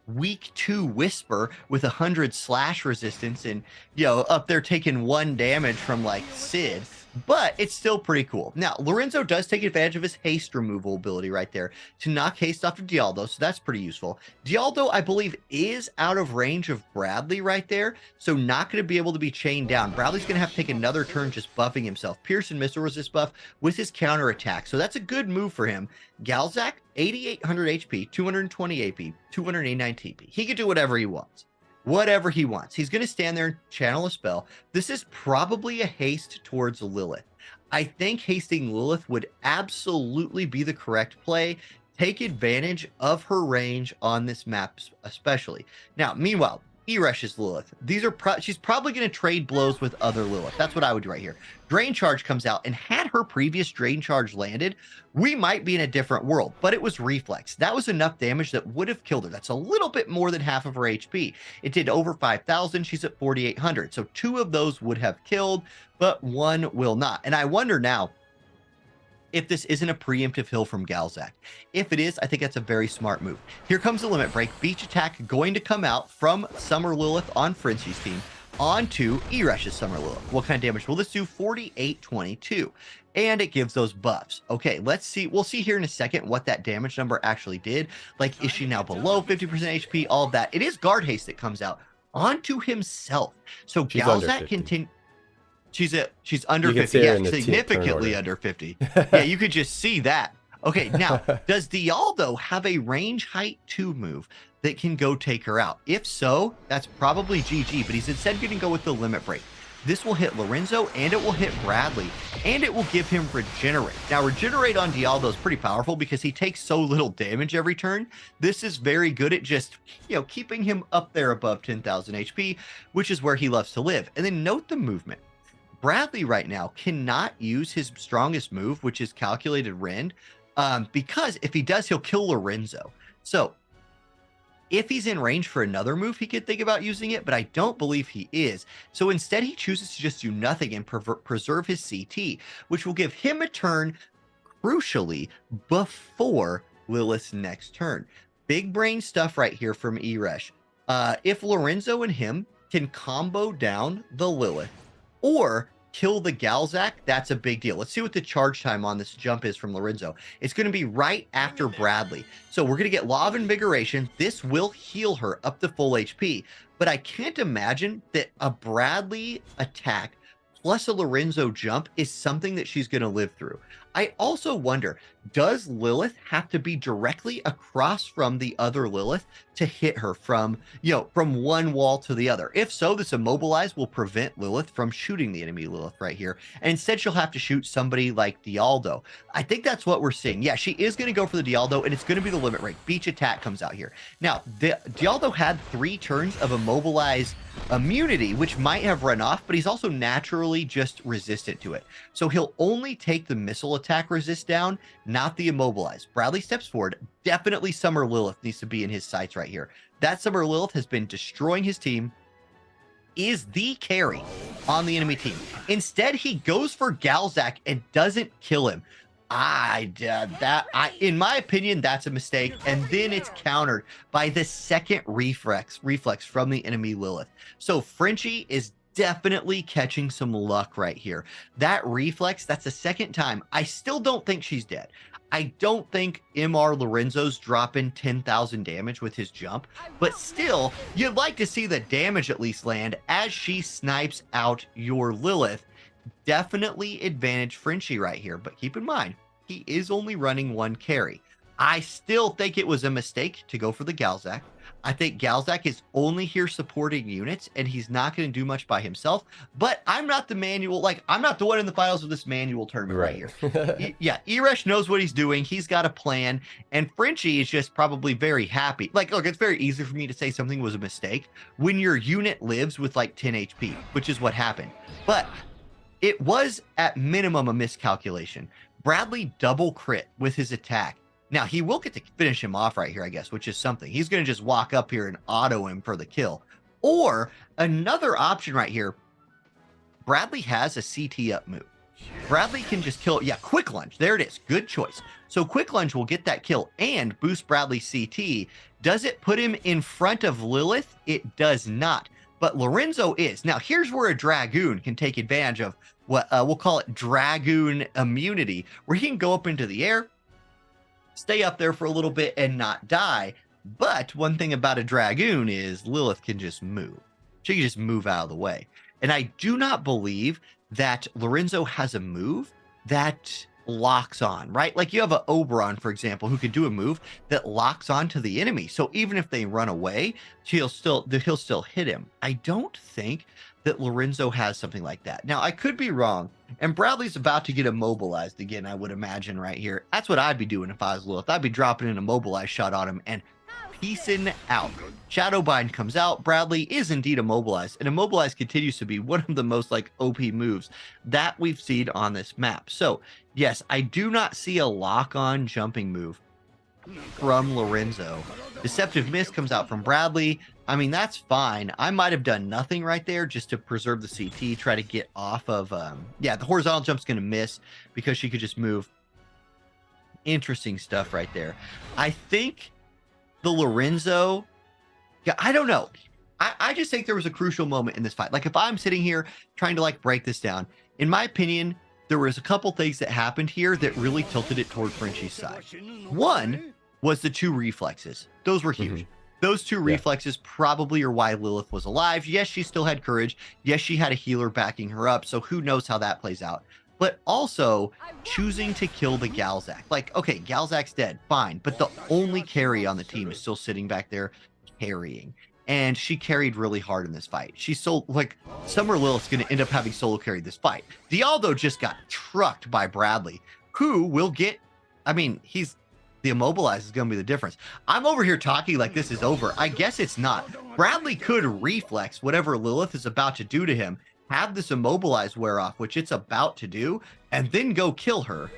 week 2 Whisper with 100 slash resistance and, up there taking 1 damage from like Sid, but it's still pretty cool. Now, Lorenzo does take advantage of his haste removal ability right there to knock haste off of Dialdo, so that's pretty useful. Dialdo, I believe, is out of range of Bradley right there, so not going to be able to be chained down. Bradley's going to have to take another turn just buffing himself. Pierce and missile resist buff with his counter attack, so that's a good move for him. Galzak, 8,800 HP, 220 AP, 289 TP. He can do whatever he wants. Whatever he wants. He's going to stand there and channel a spell. This is probably a haste towards Lilith. I think hasting Lilith would absolutely be the correct play. Take advantage of her range on this map especially. Now, meanwhile, Eresh is Lilith. These are she's probably going to trade blows with other Lilith. That's what I would do right here. Drain Charge comes out, and had her previous Drain Charge landed, we might be in a different world, but it was reflex. That was enough damage that would have killed her. That's a little bit more than half of her HP. It did over 5,000. She's at 4,800. So 2 of those would have killed, but 1 will not. And I wonder now if this isn't a preemptive heal from Galzak. If it is, I think that's a very smart move. Here comes the limit break. Beach attack going to come out from Summer Lilith on Frenzy's team onto Eresh's Summer Lilith. What kind of damage will this do? 4822. And it gives those buffs. Okay, let's see. We'll see here in a second what that damage number actually did. Like, is she now below 50% HP? All of that. It is guard haste that comes out onto himself. So Galzak continue. She's under 50. Yeah, significantly under 50. Yeah, you could just see that. Okay, now, does Dialdo have a range height 2 move that can go take her out? If so, that's probably GG, but he's instead going to go with the limit break. This will hit Lorenzo, and it will hit Bradley, and it will give him Regenerate. Now, Regenerate on Dialdo is pretty powerful because he takes so little damage every turn. This is very good at just, keeping him up there above 10,000 HP, which is where he loves to live. And then note the movement. Bradley right now cannot use his strongest move, which is Calculated Rend, because if he does, he'll kill Lorenzo. So If he's in range for another move, he could think about using it, but I don't believe he is. So instead, he chooses to just do nothing and preserve his CT, which will give him a turn, crucially, before Lilith's next turn. Big brain stuff right here from Eresh. If Lorenzo and him can combo down the Lilith or kill the Galzak, that's a big deal. Let's see what the charge time on this jump is from Lorenzo. It's going to be right after Bradley. So we're going to get Law of Invigoration. This will heal her up to full HP. But I can't imagine that a Bradley attack plus a Lorenzo jump is something that she's going to live through. I also wonder, does Lilith have to be directly across from the other Lilith to hit her from, from one wall to the other? If so, this immobilize will prevent Lilith from shooting the enemy Lilith right here. And instead, she'll have to shoot somebody like Dialdo. I think that's what we're seeing. Yeah, she is going to go for the Dialdo, and it's going to be the limit break. Beach attack comes out here. Now, Dialdo had 3 turns of immobilize immunity, which might have run off, but he's also naturally just resistant to it. So he'll only take the missile attack resist down, not the immobilize. Bradley steps forward. Definitely Summer Lilith needs to be in his sights right here. That Summer Lilith has been destroying his team, is the carry on the enemy team. Instead, he goes for Galzak and doesn't kill him. In my opinion, that's a mistake. And then it's countered by the second reflex from the enemy Lilith. So Frenchie is definitely catching some luck right here. That reflex, that's the second time. I still don't think she's dead. I don't think MR Lorenzo's dropping 10,000 damage with his jump, but still, you'd like to see the damage at least land as she snipes out your Lilith. Definitely advantage Frenchie right here, but keep in mind, he is only running 1 carry. I still think it was a mistake to go for the Galzak. I think Galzak is only here supporting units, and he's not going to do much by himself. But I'm not the manual, I'm not the one in the finals of this manual tournament right here. Yeah, Eresh knows what he's doing. He's got a plan, and Frenchie is just probably very happy. Look, it's very easy for me to say something was a mistake when your unit lives with 10 HP, which is what happened. But it was at minimum a miscalculation. Bradley double crit with his attack. Now, he will get to finish him off right here, I guess, which is something. He's going to just walk up here and auto him for the kill. Or another option right here, Bradley has a CT up move. Bradley can just kill. Yeah, quick lunge. There it is. Good choice. So quick lunge will get that kill and boost Bradley's CT. Does it put him in front of Lilith? It does not. But Lorenzo is. Now, here's where a Dragoon can take advantage of what we'll call it Dragoon immunity, where he can go up into the air, stay up there for a little bit and not die. But one thing about a Dragoon is Lilith can just move. She can just move out of the way. And I do not believe that Lorenzo has a move that locks on, right? Like you have an Oberon, for example, who could do a move that locks on to the enemy. So even if they run away, he'll still hit him. I don't think that Lorenzo has something like that. Now, I could be wrong, and Bradley's about to get immobilized again, I would imagine, right here. That's what I'd be doing if I was Lilith. I'd be dropping an immobilized shot on him and piecing out. Shadowbind comes out. Bradley is indeed immobilized, and immobilized continues to be one of the most OP moves that we've seen on this map. So, yes, I do not see a lock-on jumping move from Lorenzo. Deceptive Miss comes out from Bradley. I mean, that's fine. I might have done nothing right there just to preserve the CT, try to get off of, the horizontal jump's going to miss because she could just move. Interesting stuff right there. I think the Lorenzo, I don't know. I just think there was a crucial moment in this fight. If I'm sitting here trying to break this down, in my opinion, there was a couple things that happened here that really tilted it toward Frenchie's side. One was the 2 reflexes. Those were huge. Those 2 reflexes probably are why Lilith was alive. Yes, she still had courage. Yes, she had a healer backing her up. So who knows how that plays out. But also choosing to kill the Galzak. Okay, Galzak's dead. Fine. But the only carry on the team is still sitting back there carrying. And she carried really hard in this fight. She Summer Lilith's going to end up having solo carried this fight. Dialdo just got trucked by Bradley, who will get, the immobilize is going to be the difference. I'm over here talking like this is over. I guess it's not. Bradley could reflex whatever Lilith is about to do to him, have this immobilize wear off, which it's about to do, and then go kill her.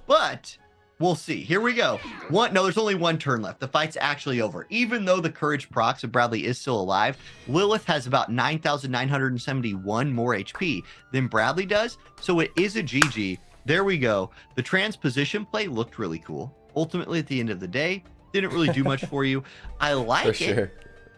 But We'll see. Here we go. No, there's only one turn left. The fight's actually over. Even though the courage procs of Bradley is still alive, Lilith has about 9,971 more HP than Bradley does. So it is a GG. There we go. The transposition play looked really cool. Ultimately, at the end of the day, didn't really do much for you. I like it. Sure.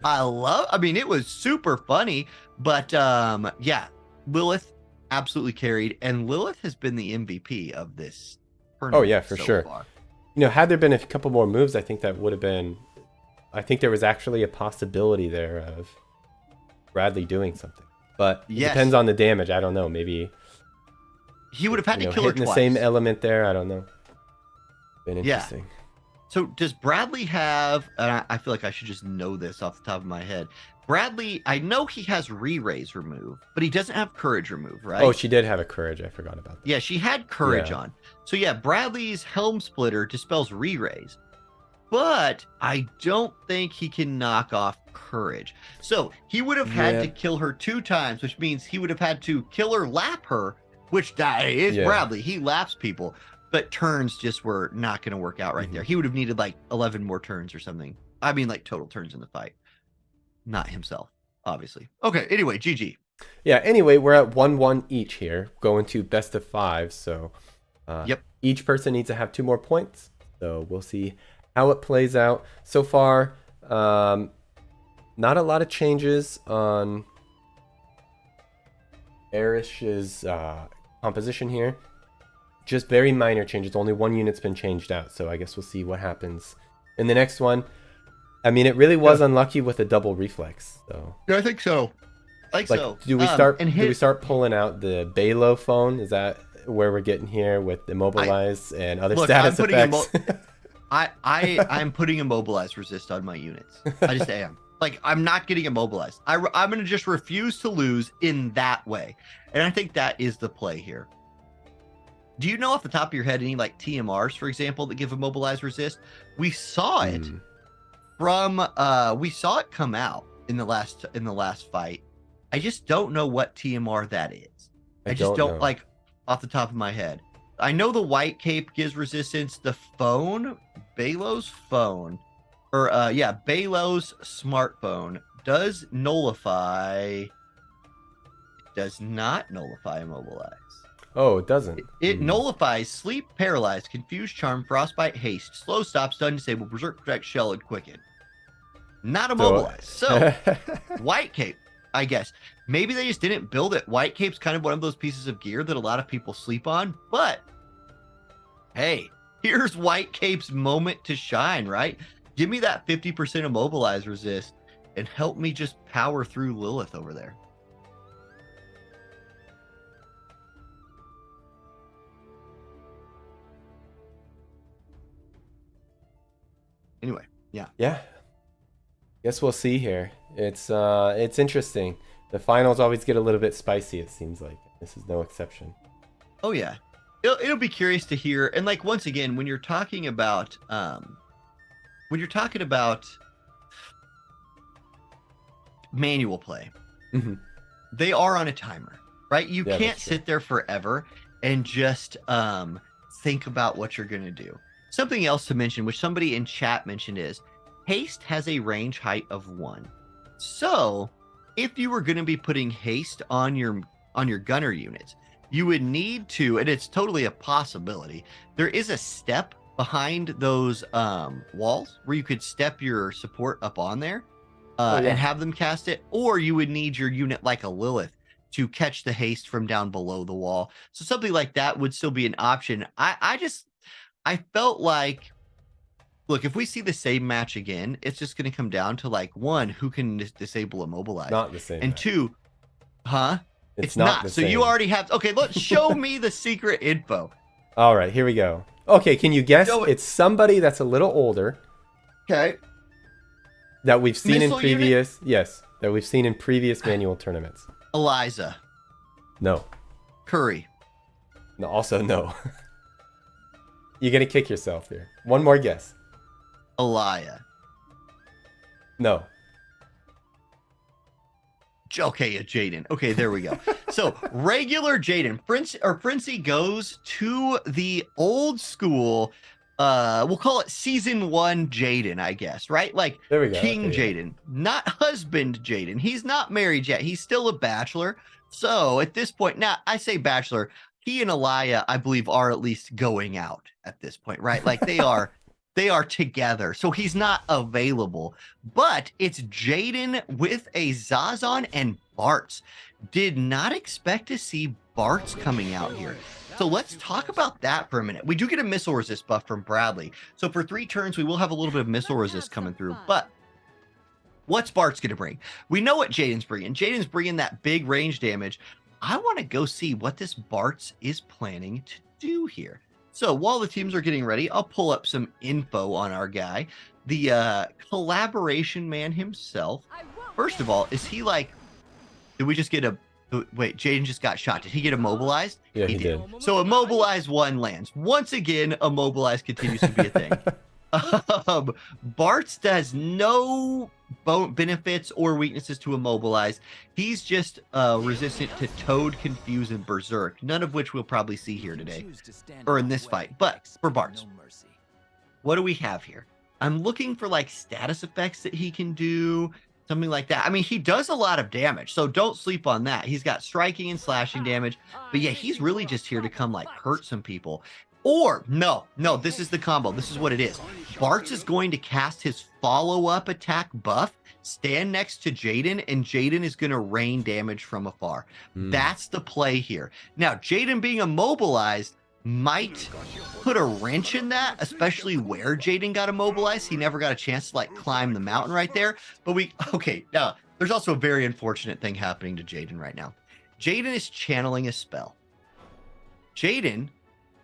I mean, it was super funny, but yeah, Lilith absolutely carried, and Lilith has been the MVP of this tournament. Oh yeah, for so sure. far. You know, had there been a couple more moves, I think that would have been. I think there was actually a possibility there of Bradley doing something, but it depends on the damage. I don't know. Maybe he would have had to kill her hitting twice. the same element there. I don't know. Been interesting. Yeah. So does Bradley have? I feel like I should just know this off the top of my head. Bradley, I know he has re-raise remove, but he doesn't have courage remove, right? Oh, she did have a courage. I forgot about that. Yeah, she had courage on. So yeah, Bradley's Helm Splitter dispels re-raise, but I don't think he can knock off courage. So he would have had to kill her 2 times, which means he would have had to kill her, lap her, which is Bradley. He laps people, but turns just were not going to work out right there. He would have needed like 11 more turns or something. I mean, like total turns in the fight. Not himself, obviously. Okay, anyway, GG. Yeah, anyway, we're at 1-1 each here, going to best of 5. So each person needs to have 2 more points. So we'll see how it plays out. So far, not a lot of changes on Erish's composition here. Just very minor changes. Only 1 unit's been changed out. So I guess we'll see what happens in the next one. I mean, it really was unlucky with a double reflex. So yeah, I think so. Do we start? Do we start pulling out the Balo phone? Is that where we're getting here with immobilize and other status effects? I'm putting immobilize resist on my units. I just am. Like, I'm not getting immobilized. I'm going to just refuse to lose in that way, and I think that is the play here. Do you know off the top of your head any like TMRs, for example, that give immobilize resist? We saw it. We saw it come out in the last fight. I just don't know what TMR that is. I just don't like off the top of my head. I know the white cape gives resistance. The phone, Balo's phone, or Balo's smartphone does nullify. Does not nullify immobilize. Oh, it doesn't. It nullifies sleep, paralyzed, confuse, charm, frostbite, haste, slow stop, stun, disable, berserk, protect, shell, and quicken. Not immobilized. So white cape, I guess. Maybe they just didn't build it. White cape's kind of one of those pieces of gear that a lot of people sleep on. But hey, here's white cape's moment to shine, right? Give me that 50% immobilize resist and help me just power through Lilith over there. Anyway, yeah. Guess we'll see here. It's interesting. The finals always get a little bit spicy. It seems like this is no exception. Oh yeah, it'll be curious to hear. And like once again, when you're talking about manual play, they are on a timer, right? You can't sit there forever and just think about what you're gonna do. Something else to mention, which somebody in chat mentioned, is haste has a range height of 1. So if you were going to be putting haste on your gunner units, you would need to, and it's totally a possibility, there is a step behind those walls where you could step your support up on there and have them cast it, or you would need your unit like a Lilith to catch the haste from down below the wall. So something like that would still be an option. I felt like, look, if we see the same match again, it's just going to come down to like, 1, who can disable immobilize? Not the same. And match. 2, it's not the so same. you already have. Okay, let's show me the secret info. All right, here we go. Okay, can you guess? It's somebody that's a little older. Okay. That we've seen Missile in previous. Yes, that we've seen in previous manual tournaments. Eliza. No. Curry. No. Also no. You're gonna kick yourself here. One more guess. Elia. No. Okay, Jaden. Okay, there we go. So regular Jaden, Princey goes to the old school we'll call it season 1 Jaden, I guess, right? Like There we go. King Okay, yeah. Jaden, not husband Jaden. He's not married yet. He's still a bachelor. So at this point, now I say bachelor, he and Aliyah, I believe, are at least going out at this point, right? Like they are together. So he's not available. But it's Jaden with a Zazon and Bartz. Did not expect to see Bartz coming out here. So let's talk about that for a minute. We do get a missile resist buff from Bradley. So for 3 turns, we will have a little bit of missile resist coming through. But what's Bart's going to bring? We know what Jaden's bringing. Jaden's bringing that big range damage. I want to go see what this Bart's is planning to do here. So while the teams are getting ready, I'll pull up some info on our guy. The collaboration man himself. First of all, is he like, did we just get a, wait, Jaden just got shot. Did he get immobilized? Yeah, he did. So immobilize 1 lands. Once again, immobilize continues to be a thing. Bartz does no benefits or weaknesses to immobilize. He's just resistant to Toad, Confuse, and Berserk, none of which we'll probably see here today, or in this fight. But for Bartz, what do we have here? I'm looking for like status effects that he can do, something like that. I mean, he does a lot of damage, so don't sleep on that. He's got striking and slashing damage, but yeah, he's really just here to come like hurt some people. Or no, this is the combo. This is what it is. Bartz is going to cast his follow-up attack buff, stand next to Jaden, and Jaden is going to rain damage from afar. That's the play here. Now, Jaden being immobilized might put a wrench in that, especially where Jaden got immobilized. He never got a chance to like climb the mountain right there. But now there's also a very unfortunate thing happening to Jaden right now. Jaden is channeling a spell. Jaden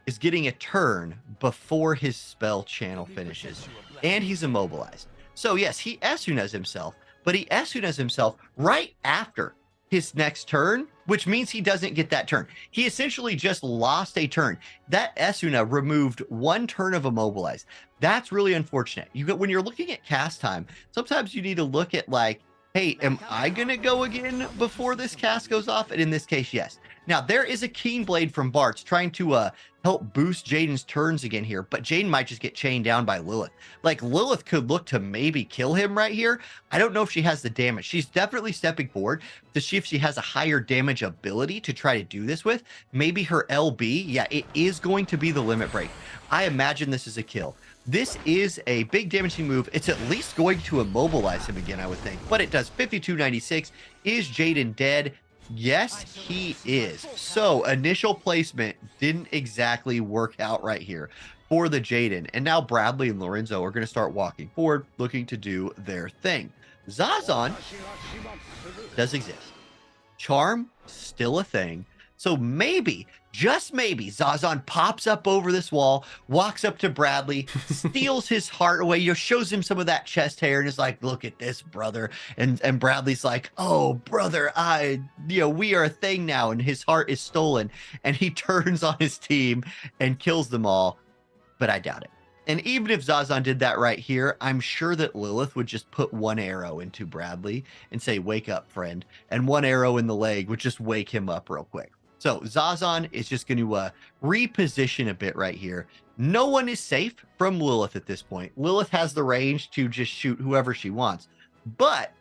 is getting a turn before his spell channel finishes, and he's immobilized. So yes, he Esunas himself, but he Esunas himself right after his next turn, which means he doesn't get that turn. He essentially just lost a turn. That Esuna removed 1 turn of immobilize. That's really unfortunate. When you're looking at cast time, sometimes you need to look at like, hey, am I gonna go again before this cast goes off? And in this case, yes. Now, there is a Keen Blade from Bartz trying to help boost Jaden's turns again here, but Jaden might just get chained down by Lilith. Like, Lilith could look to maybe kill him right here. I don't know if she has the damage. She's definitely stepping forward to see if she has a higher damage ability to try to do this with. Maybe her LB, yeah, it is going to be the limit break. I imagine this is a kill. This is a big damaging move. It's at least going to immobilize him again, I would think, but it does 5296. Is Jaden dead? Yes, he is. So initial placement didn't exactly work out right here for the Jaden. And now Bradley and Lorenzo are going to start walking forward, looking to do their thing. Zazon does exist. Charm, still a thing. So maybe, just maybe, Zazon pops up over this wall, walks up to Bradley, steals his heart away, shows him some of that chest hair, and is like, look at this, brother. And Bradley's like, oh, brother, we are a thing now, and his heart is stolen. And he turns on his team and kills them all, but I doubt it. And even if Zazon did that right here, I'm sure that Lilith would just put 1 arrow into Bradley and say, wake up, friend. And 1 arrow in the leg would just wake him up real quick. So Zazon is just going to reposition a bit right here. No one is safe from Lilith at this point. Lilith has the range to just shoot whoever she wants. But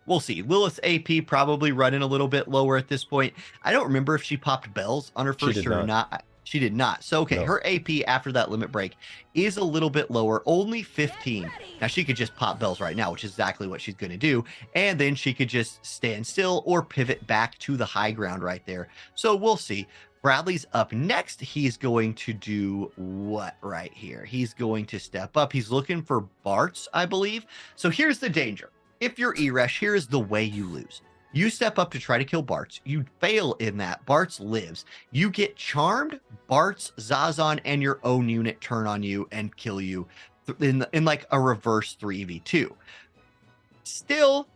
we'll see. Lilith's AP probably running a little bit lower at this point. I don't remember if she popped bells on her first turn or not. She did not. So, okay, no. Her AP after that limit break is a little bit lower, only 15. Now, she could just pop bells right now, which is exactly what she's going to do. And then she could just stand still or pivot back to the high ground right there. So, we'll see. Bradley's up next. He's going to do what right here? He's going to step up. He's looking for Bartz, I believe. So, here's the danger. If you're Eresh, here is the way you lose. You step up to try to kill Bartz. You fail in that. Bartz lives. You get charmed. Bartz, Zazon, and your own unit turn on you and kill you in like a reverse 3v2. Still,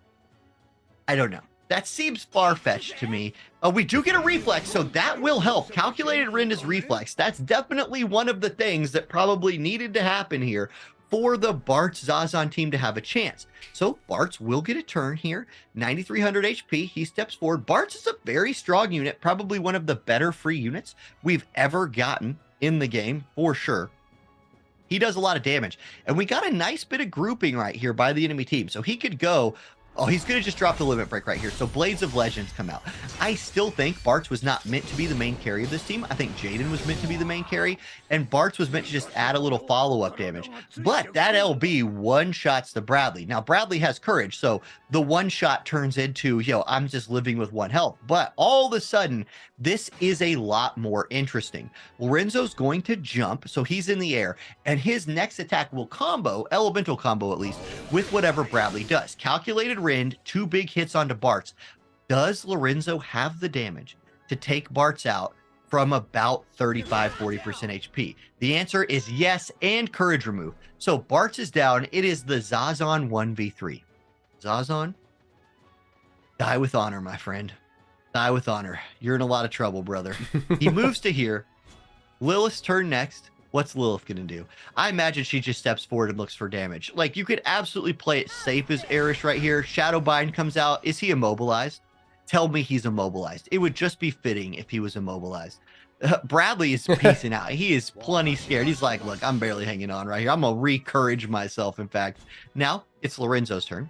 I don't know. That seems far-fetched to me. We do get a reflex, so that will help. Calculated Rend is reflex. That's definitely one of the things that probably needed to happen here for the Bartz Zazon team to have a chance. So Bartz will get a turn here, 9,300 HP. He steps forward. Bartz is a very strong unit, probably one of the better free units we've ever gotten in the game, for sure. He does a lot of damage. And we got a nice bit of grouping right here by the enemy team. So he could go... Oh, he's going to just drop the limit break right here. So Blades of Legends come out. I still think Bartz was not meant to be the main carry of this team. I think Jaden was meant to be the main carry. And Bartz was meant to just add a little follow-up damage. But that LB one-shots the Bradley. Now, Bradley has courage. So the one-shot turns into, yo, I'm just living with 1 health. But all of a sudden, this is a lot more interesting. Lorenzo's going to jump. So he's in the air. And his next attack will combo, elemental combo at least, with whatever Bradley does. Calculated Rend, 2 big hits onto Bartz. Does Lorenzo have the damage to take Bartz out from about 35-40% HP? The answer is yes, and courage remove. So Bartz is down. It is the Zazon 1v3. Zazon, die with honor, my friend. Die with honor. You're in a lot of trouble, brother. He moves to here. Lilith's turn next. What's Lilith going to do? I imagine she just steps forward and looks for damage. Like, you could absolutely play it safe as Arish right here. Shadowbind comes out. Is he immobilized? Tell me he's immobilized. It would just be fitting if he was immobilized. Bradley is peacing out. He is plenty scared. He's like, look, I'm barely hanging on right here. I'm going to re-courage myself, in fact. Now, it's Lorenzo's turn.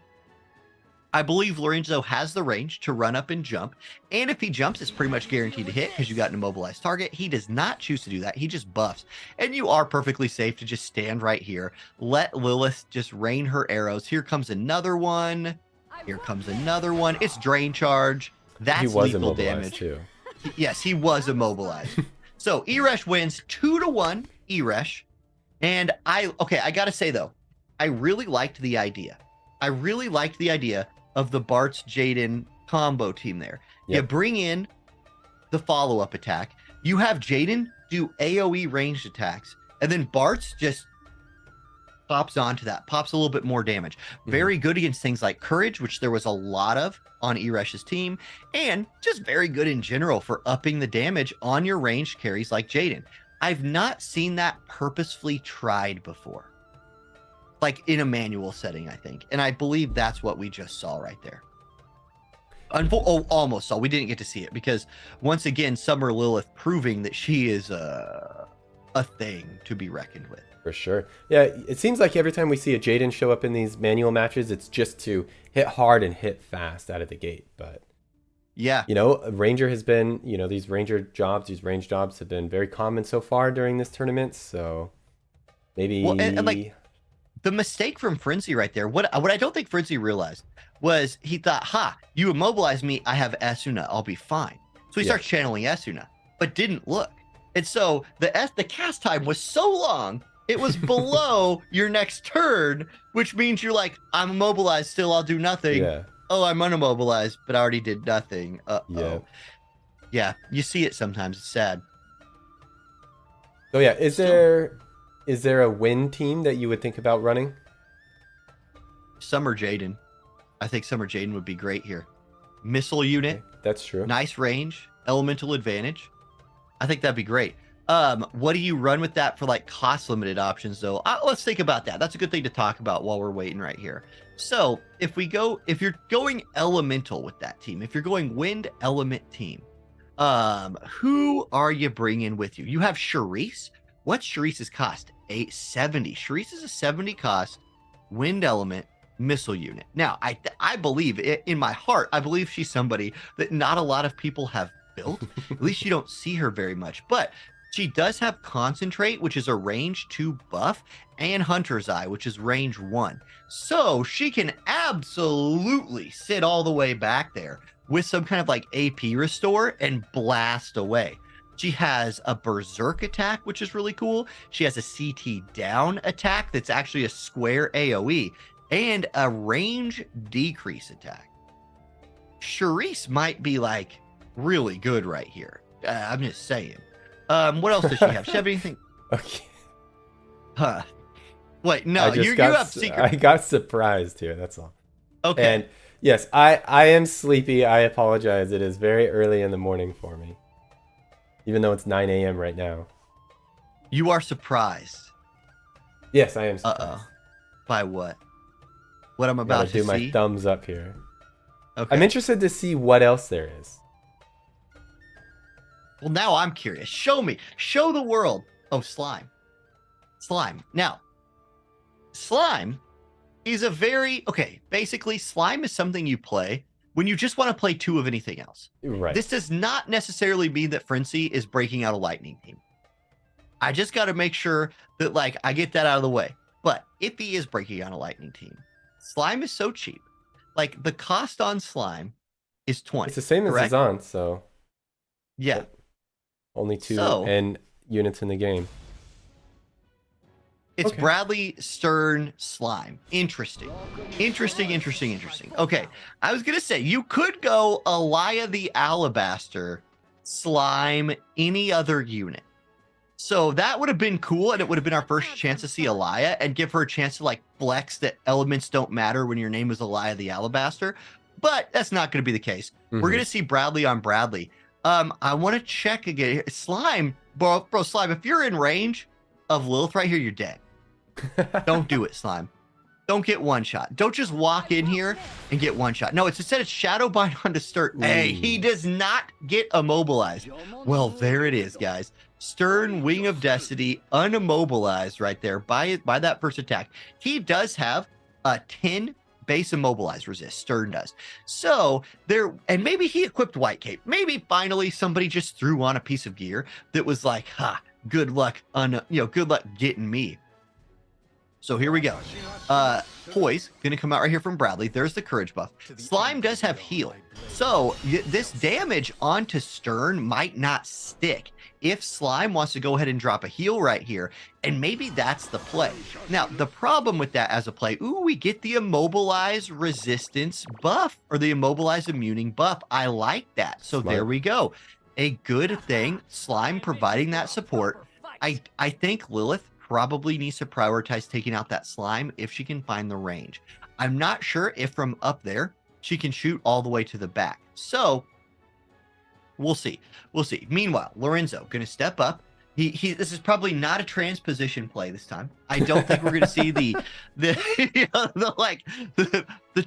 I believe Lorenzo has the range to run up and jump. And if he jumps, it's pretty much guaranteed to hit because you got an immobilized target. He does not choose to do that. He just buffs. And you are perfectly safe to just stand right here. Let Lilith just rain her arrows. Here comes another one. Here comes another one. It's drain charge. That's lethal damage. Too. Yes, he was immobilized. So Eresh wins 2-1 Eresh. And I got to say, though, I really liked the idea. Of the Bartz Jaden combo team there. Yep. You bring in the follow-up attack. You have Jaden do AoE ranged attacks. And then Bartz just pops onto that. Pops a little bit more damage. Very good against things like Courage, which there was a lot of on Eresh's team. And just very good in general for upping the damage on your ranged carries like Jaden. I've not seen that purposefully tried before. Like in a manual setting, I think. And I believe that's what we just saw right there. Almost saw. We didn't get to see it because, once again, Summer Lilith proving that she is a thing to be reckoned with. For sure. Yeah, it seems like every time we see a Jaden show up in these manual matches, it's just to hit hard and hit fast out of the gate. But, yeah, you know, Ranger has been, you know, these range jobs have been very common so far during this tournament. So maybe... Well, and like... The mistake from Frenzy right there, what I don't think Frenzy realized was he thought, you immobilize me, I have Asuna, I'll be fine. So he starts channeling Asuna, but didn't look. And so the cast time was so long, it was below your next turn, which means you're like, I'm immobilized still, I'll do nothing. Yeah. Oh, I'm unimmobilized, but I already did nothing. Uh-oh. Yeah, you see it sometimes, it's sad. So yeah, is there a win team that you would think about running? Summer Jaden. I think Summer Jaden would be great here. Missile unit. Okay, that's true. Nice range. Elemental advantage. I think that'd be great. What do you run with that for like cost limited options though? Let's think about that. That's a good thing to talk about while we're waiting right here. So if you're going elemental with that team, if you're going wind element team, who are you bringing with you? You have Charisse. What's Charisse's cost? 870. Charisse is a 70 cost wind element missile unit. Now, I believe in my heart, I believe she's somebody that not a lot of people have built. At least you don't see her very much. But she does have Concentrate, which is a range 2 buff, and Hunter's Eye, which is range 1. So she can absolutely sit all the way back there with some kind of like AP restore and blast away. She has a Berserk attack, which is really cool. She has a CT down attack that's actually a square AoE and a range decrease attack. Charisse might be like really good right here. I'm just saying. What else does she have? She have anything? Okay. Huh. Wait, no, you have secret. I got surprised here. That's all. Okay. And yes, I am sleepy. I apologize. It is very early in the morning for me. Even though it's 9 a.m. right now. You are surprised. Yes, I am surprised. Uh-oh. By what? What I'm about to see? Do my thumbs up here. Okay. I'm interested to see what else there is. Well, now I'm curious. Show me. Show the world. Oh, slime. Slime. Now, Slime is a very, okay, basically Slime is something you play when you just want to play 2 of anything else. Right. This does not necessarily mean that Frenzy is breaking out a lightning team. I just got to make sure that, like, I get that out of the way. But if he is breaking out a lightning team, Slime is so cheap. Like, the cost on Slime is 20. It's the same correct? as Zazan, so Yeah. only 2 So- N units in the game. It's Okay. Bradley, Stern, Slime. Interesting. Okay. I was going to say, you could go Alaya the Alabaster, Slime, any other unit. So that would have been cool, and it would have been our first chance to see Alaya and give her a chance to, like, flex that elements don't matter when your name is Alaya the Alabaster. But that's not going to be the case. We're going to see Bradley on Bradley. I want to check again. Slime, bro, Slime, if you're in range of Lilith right here, you're dead. Don't do it, Slime. Don't get one shot. Don't just walk in here and get one shot. No, it's instead it's Shadowbind onto Stern. Hey, he does not get immobilized. Well, there it is, guys. Stern, Wing of Destiny, unimmobilized right there by that first attack. He does have a 10 base immobilized resist. Stern does. So there, and maybe he equipped White Cape. Maybe finally somebody just threw on a piece of gear that was like, ha, good luck good luck getting me. So here we go. Poise, gonna come out right here from Bradley. There's the courage buff. Slime does have heal. So this damage onto Stern might not stick if Slime wants to go ahead and drop a heal right here. And maybe that's the play. Now, the problem with that as a play, we get the immobilized resistance buff or the immobilized immuning buff. I like that. So there we go. A good thing. Slime providing that support. I think Lilith probably needs to prioritize taking out that Slime if she can find the range. I'm not sure if from up there she can shoot all the way to the back. So we'll see. Meanwhile, Lorenzo gonna step up. This is probably not a transposition play this time. I don't think we're gonna see the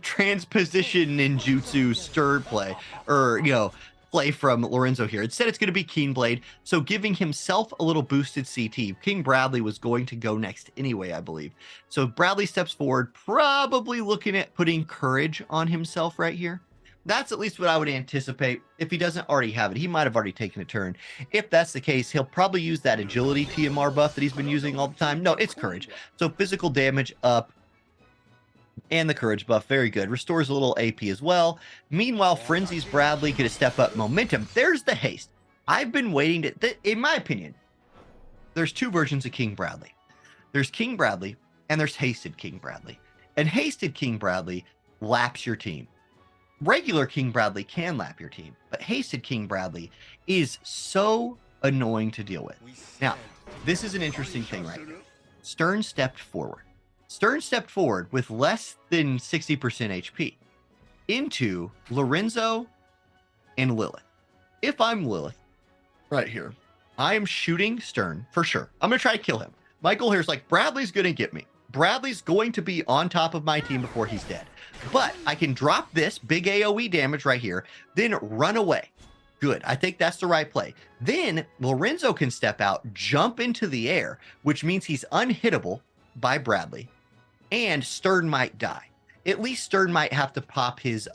transposition ninjutsu stir play or play from Lorenzo here. Instead, it's going to be Keenblade, so giving himself a little boosted CT. King Bradley was going to go next anyway, I believe. So Bradley steps forward, probably looking at putting courage on himself right here. That's at least what I would anticipate. If he doesn't already have it, he might have already taken a turn. If that's the case, he'll probably use that agility TMR buff that he's been using all the time. No, it's courage. So physical damage up. And the courage buff, very good. Restores a little AP as well. Meanwhile, Frenzy's Bradley going to step up momentum. There's the haste. I've been waiting to, in my opinion, there's 2 versions of King Bradley. There's King Bradley and there's hasted King Bradley. And hasted King Bradley laps your team. Regular King Bradley can lap your team, but hasted King Bradley is so annoying to deal with. Now, this is an interesting thing right here. Stern stepped forward. Stern stepped forward with less than 60% HP into Lorenzo and Lilith. If I'm Lilith, right here, I am shooting Stern for sure. I'm going to try to kill him. My goal here is like, Bradley's going to get me. Bradley's going to be on top of my team before he's dead. But I can drop this big AoE damage right here, then run away. Good. I think that's the right play. Then Lorenzo can step out, jump into the air, which means he's unhittable by Bradley. And Stern might die. At least Stern might have to pop his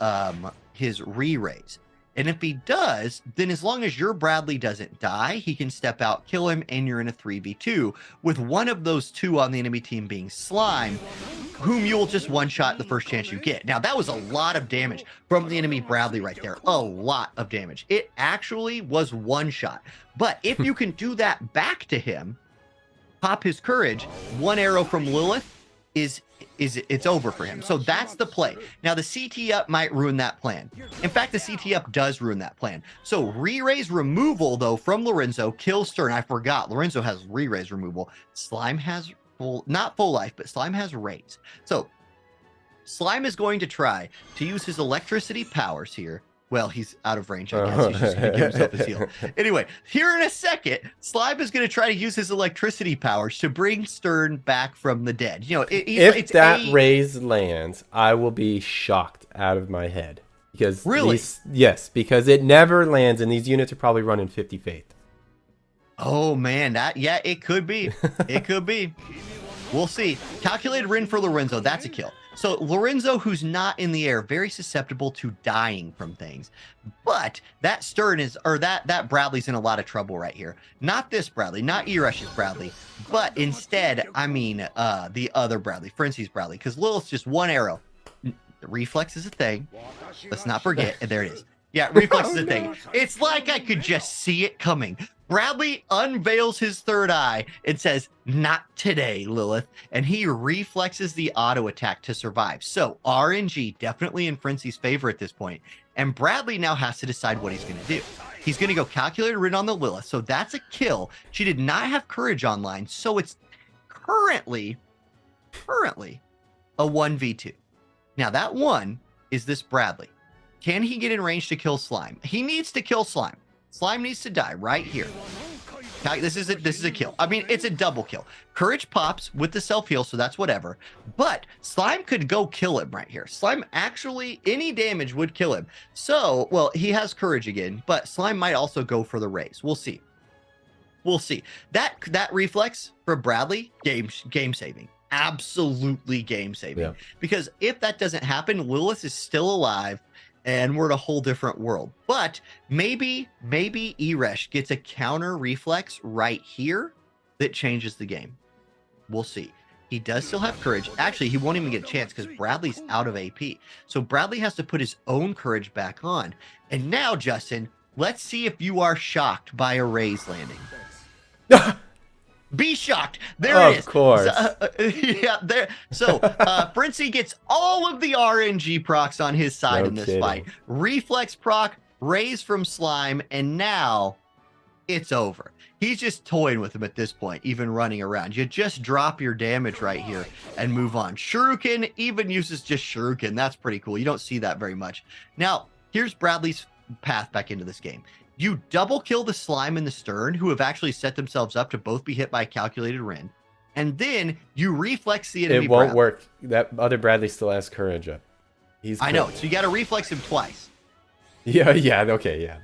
re-raise. And if he does, then as long as your Bradley doesn't die, he can step out, kill him, and you're in a 3v2 with one of those 2 on the enemy team being Slime, whom you'll just one-shot the first chance you get. Now, that was a lot of damage from the enemy Bradley right there. A lot of damage. It actually was one shot. But if you can do that back to him, pop his courage, 1 arrow from Lilith, it's over for him. So that's the play. Now the CT up might ruin that plan. In fact, the CT up does ruin that plan. So re-raise removal though from Lorenzo kills Stern. I forgot Lorenzo has re-raise removal. Slime has not full life, but Slime has raise. So Slime is going to try to use his electricity powers here. Well, he's out of range, I guess. He's just going to give himself his heal. Anyway, here in a second, Slime is going to try to use his electricity powers to bring Stern back from the dead. If that raise lands, I will be shocked out of my head. Because really? Yes, because it never lands, and these units are probably running 50 Faith. Oh man, it could be. It could be. We'll see. Calculated Rin for Lorenzo. That's a kill. So Lorenzo, who's not in the air, very susceptible to dying from things. But that Stern is, or that Bradley's in a lot of trouble right here. Not this Bradley, not Eresh's Bradley, but instead, I mean, the other Bradley, Frenzy's Bradley, because Lilith's just one arrow. The reflex is a thing. Let's not forget. And there it is. Yeah, reflex is a thing. It's like I could just see it coming. Bradley unveils his third eye and says, "Not today, Lilith." And he reflexes the auto attack to survive. So RNG definitely in Frenzy's favor at this point. And Bradley now has to decide what he's going to do. He's going to go Calculated Rin on the Lilith. So that's a kill. She did not have Courage online. So it's currently a 1v2. Now that one is this Bradley. Can he get in range to kill Slime? He needs to kill Slime. Slime needs to die right here. This is a kill. I mean, it's a double kill. Courage pops with the self-heal, so that's whatever. But Slime could go kill him right here. Slime actually, any damage would kill him. So, well, he has Courage again, but Slime might also go for the raise. We'll see. We'll see. That reflex for Bradley, game saving. Absolutely game saving. Yeah. Because if that doesn't happen, Lilith is still alive. And we're in a whole different world. But maybe Eresh gets a counter reflex right here that changes the game. We'll see. He does still have Courage. Actually, he won't even get a chance because Bradley's out of AP. So Bradley has to put his own Courage back on. And now, Justin, let's see if you are shocked by a raise landing. Be shocked. There it is. Of course. Yeah, there. So, Frenzy gets all of the RNG procs on his side in this fight. Reflex proc, raise from Slime, and now it's over. He's just toying with him at this point, even running around. You just drop your damage right here and move on. Shuriken even uses just Shuriken. That's pretty cool. You don't see that very much. Now, here's Bradley's path back into this game. You double kill the Slime and the Stern, who have actually set themselves up to both be hit by a Calculated Rin. And then you reflex the enemy. It won't work. That other Bradley still has Courage up. I know. So you got to reflex him twice. Yeah. Okay. Yeah.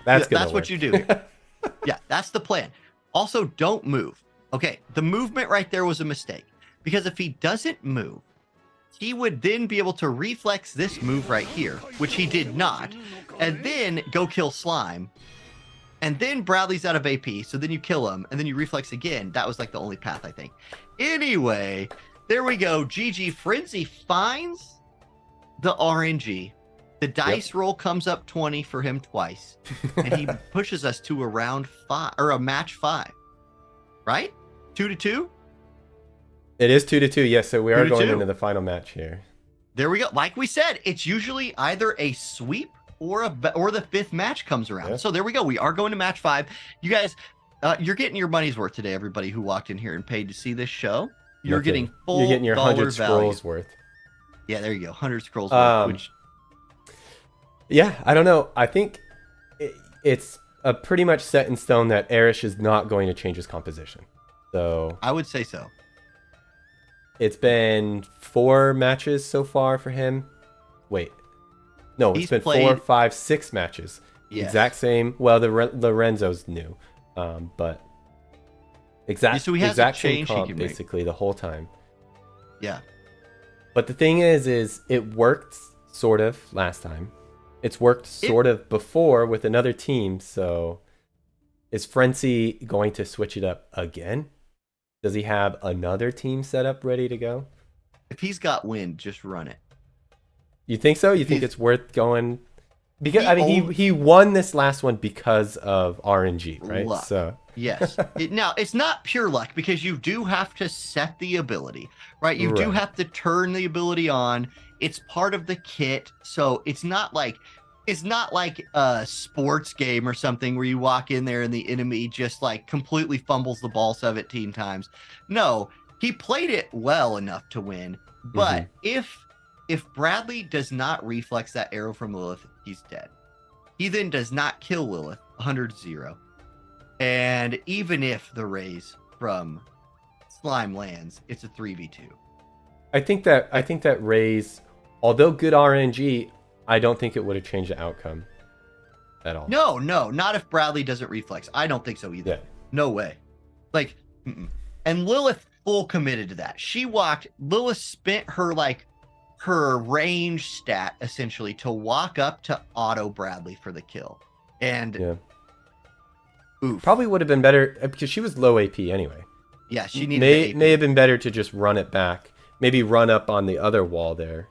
That's what you do. Yeah, that's the plan. Also, don't move. Okay. The movement right there was a mistake because if he doesn't move, he would then be able to reflex this move right here, which he did not, and then go kill Slime. And then Bradley's out of AP, so then you kill him, and then you reflex again. That was like the only path, I think. Anyway, there we go. GG. Frenzy finds the RNG. The dice roll comes up 20 for him twice, and he pushes us to a round 5, or a match 5. Right? 2-2? It is 2-2, yes. So we are going into the final match here. There we go. Like we said, it's usually either a sweep or the 5th match comes around. Yeah. So there we go. We are going to match 5. You guys, you're getting your money's worth today. Everybody who walked in here and paid to see this show, you're getting full. You're getting your 100 scrolls worth. Yeah, there you go. 100 scrolls worth. Which... Yeah, I don't know. I think it's a pretty much set in stone that Eresh is not going to change his composition. So I would say so. It's been 4 matches so far for him. Wait. No, it's been 4, 5, 6 matches. Yes. Exact same. Well, the Lorenzo's new. But exact same comp basically the whole time. Yeah. But the thing is it worked sort of last time. It's worked sort of before with another team. So is Frenzy going to switch it up again? Does he have another team set up ready to go? If he's got wind, just run it. You think so? You think it's worth going? Because I mean, he won this last one because of RNG, right? Luck. So yes. Now it's not pure luck because you do have to set the ability, right? You do have to turn the ability on. It's part of the kit, so it's not like a sports game or something where you walk in there and the enemy just like completely fumbles the ball 17 times. No, he played it well enough to win. But if Bradley does not reflex that arrow from Lilith, he's dead. He then does not kill Lilith, 100-0. And even if the raise from Slime lands, it's a 3v2. I think that raise, although good RNG, I don't think it would have changed the outcome at all. No, not if Bradley doesn't reflex. I don't think so either. No way. Like, and Lilith full committed to that. Lilith spent her range stat essentially to walk up to auto Bradley for the kill. And Yeah. oof. Probably would have been better because she was low AP anyway. Yeah, she needed the AP. May have been better to just run it back. Maybe run up on the other wall there.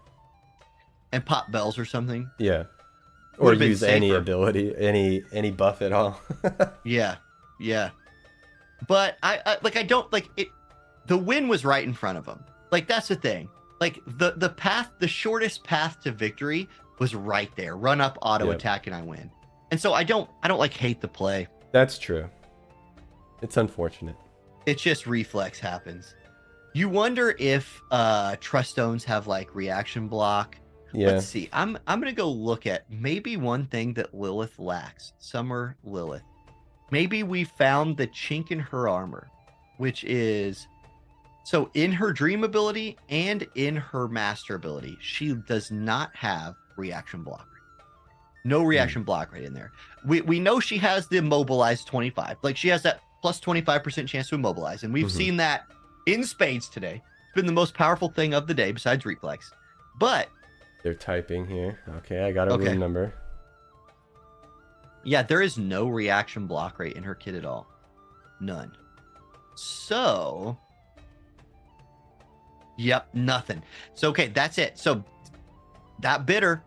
And pop bells or something. Yeah. Or Would've been use any safer. ability, any buff at all. Yeah. Yeah. But I don't like it. The win was right in front of him. Like, that's the thing. Like, the shortest path to victory was right there. Run up, auto attack, and I win. And so I don't like hate the play. That's true. It's unfortunate. It's just reflex happens. You wonder if trust stones have like reaction block. Yeah. Let's see. I'm gonna go look at maybe one thing that Lilith lacks. Summer Lilith. Maybe we found the chink in her armor, which is so in her dream ability and in her master ability, she does not have reaction block. No reaction block right in there. We know she has the immobilize 25. Like, she has that plus 25% chance to immobilize, and we've seen that in spades today. It's been the most powerful thing of the day besides reflex. But they're typing here. Okay, I got a room number. yeah, there is no reaction block rate in her kit at all. None. So, yep, nothing. So, okay, that's it. So that bit her.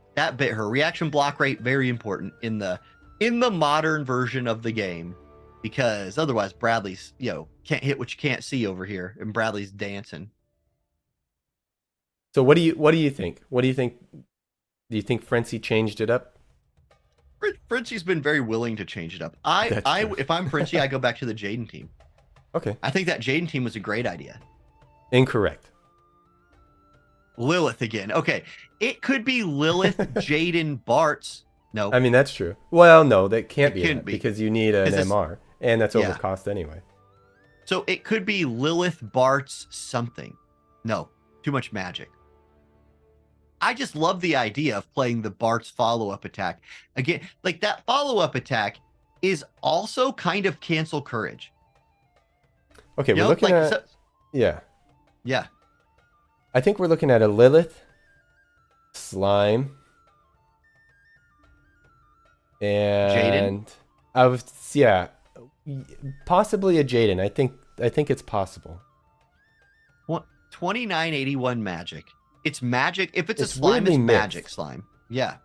Reaction block rate, very important in the modern version of the game, because otherwise Bradley's, can't hit what you can't see over here, and Bradley's dancing. So what do you think? What do you think? Do you think Frenzy changed it up? Frenzy's been very willing to change it up. If I'm Frenzy, I go back to the Jaden team. Okay. I think that Jaden team was a great idea. Incorrect. Lilith again. Okay. It could be Lilith, Jaden, Bartz. No. I mean, that's true. Well, no, that can't be, couldn't be. because you need an MR, and that's overcost anyway. So it could be Lilith, Bartz, something. No, too much magic. I just love the idea of playing the Bartz follow-up attack. Again, like, that follow-up attack is also kind of cancel courage. Okay, we're looking at... Yeah. Yeah. I think we're looking at a Lilith, Slime, and Jaden? possibly a Jaden. I think it's possible. 2981 magic. It's magic. If it's a It's slime, really it's mixed. magic slime. Yeah.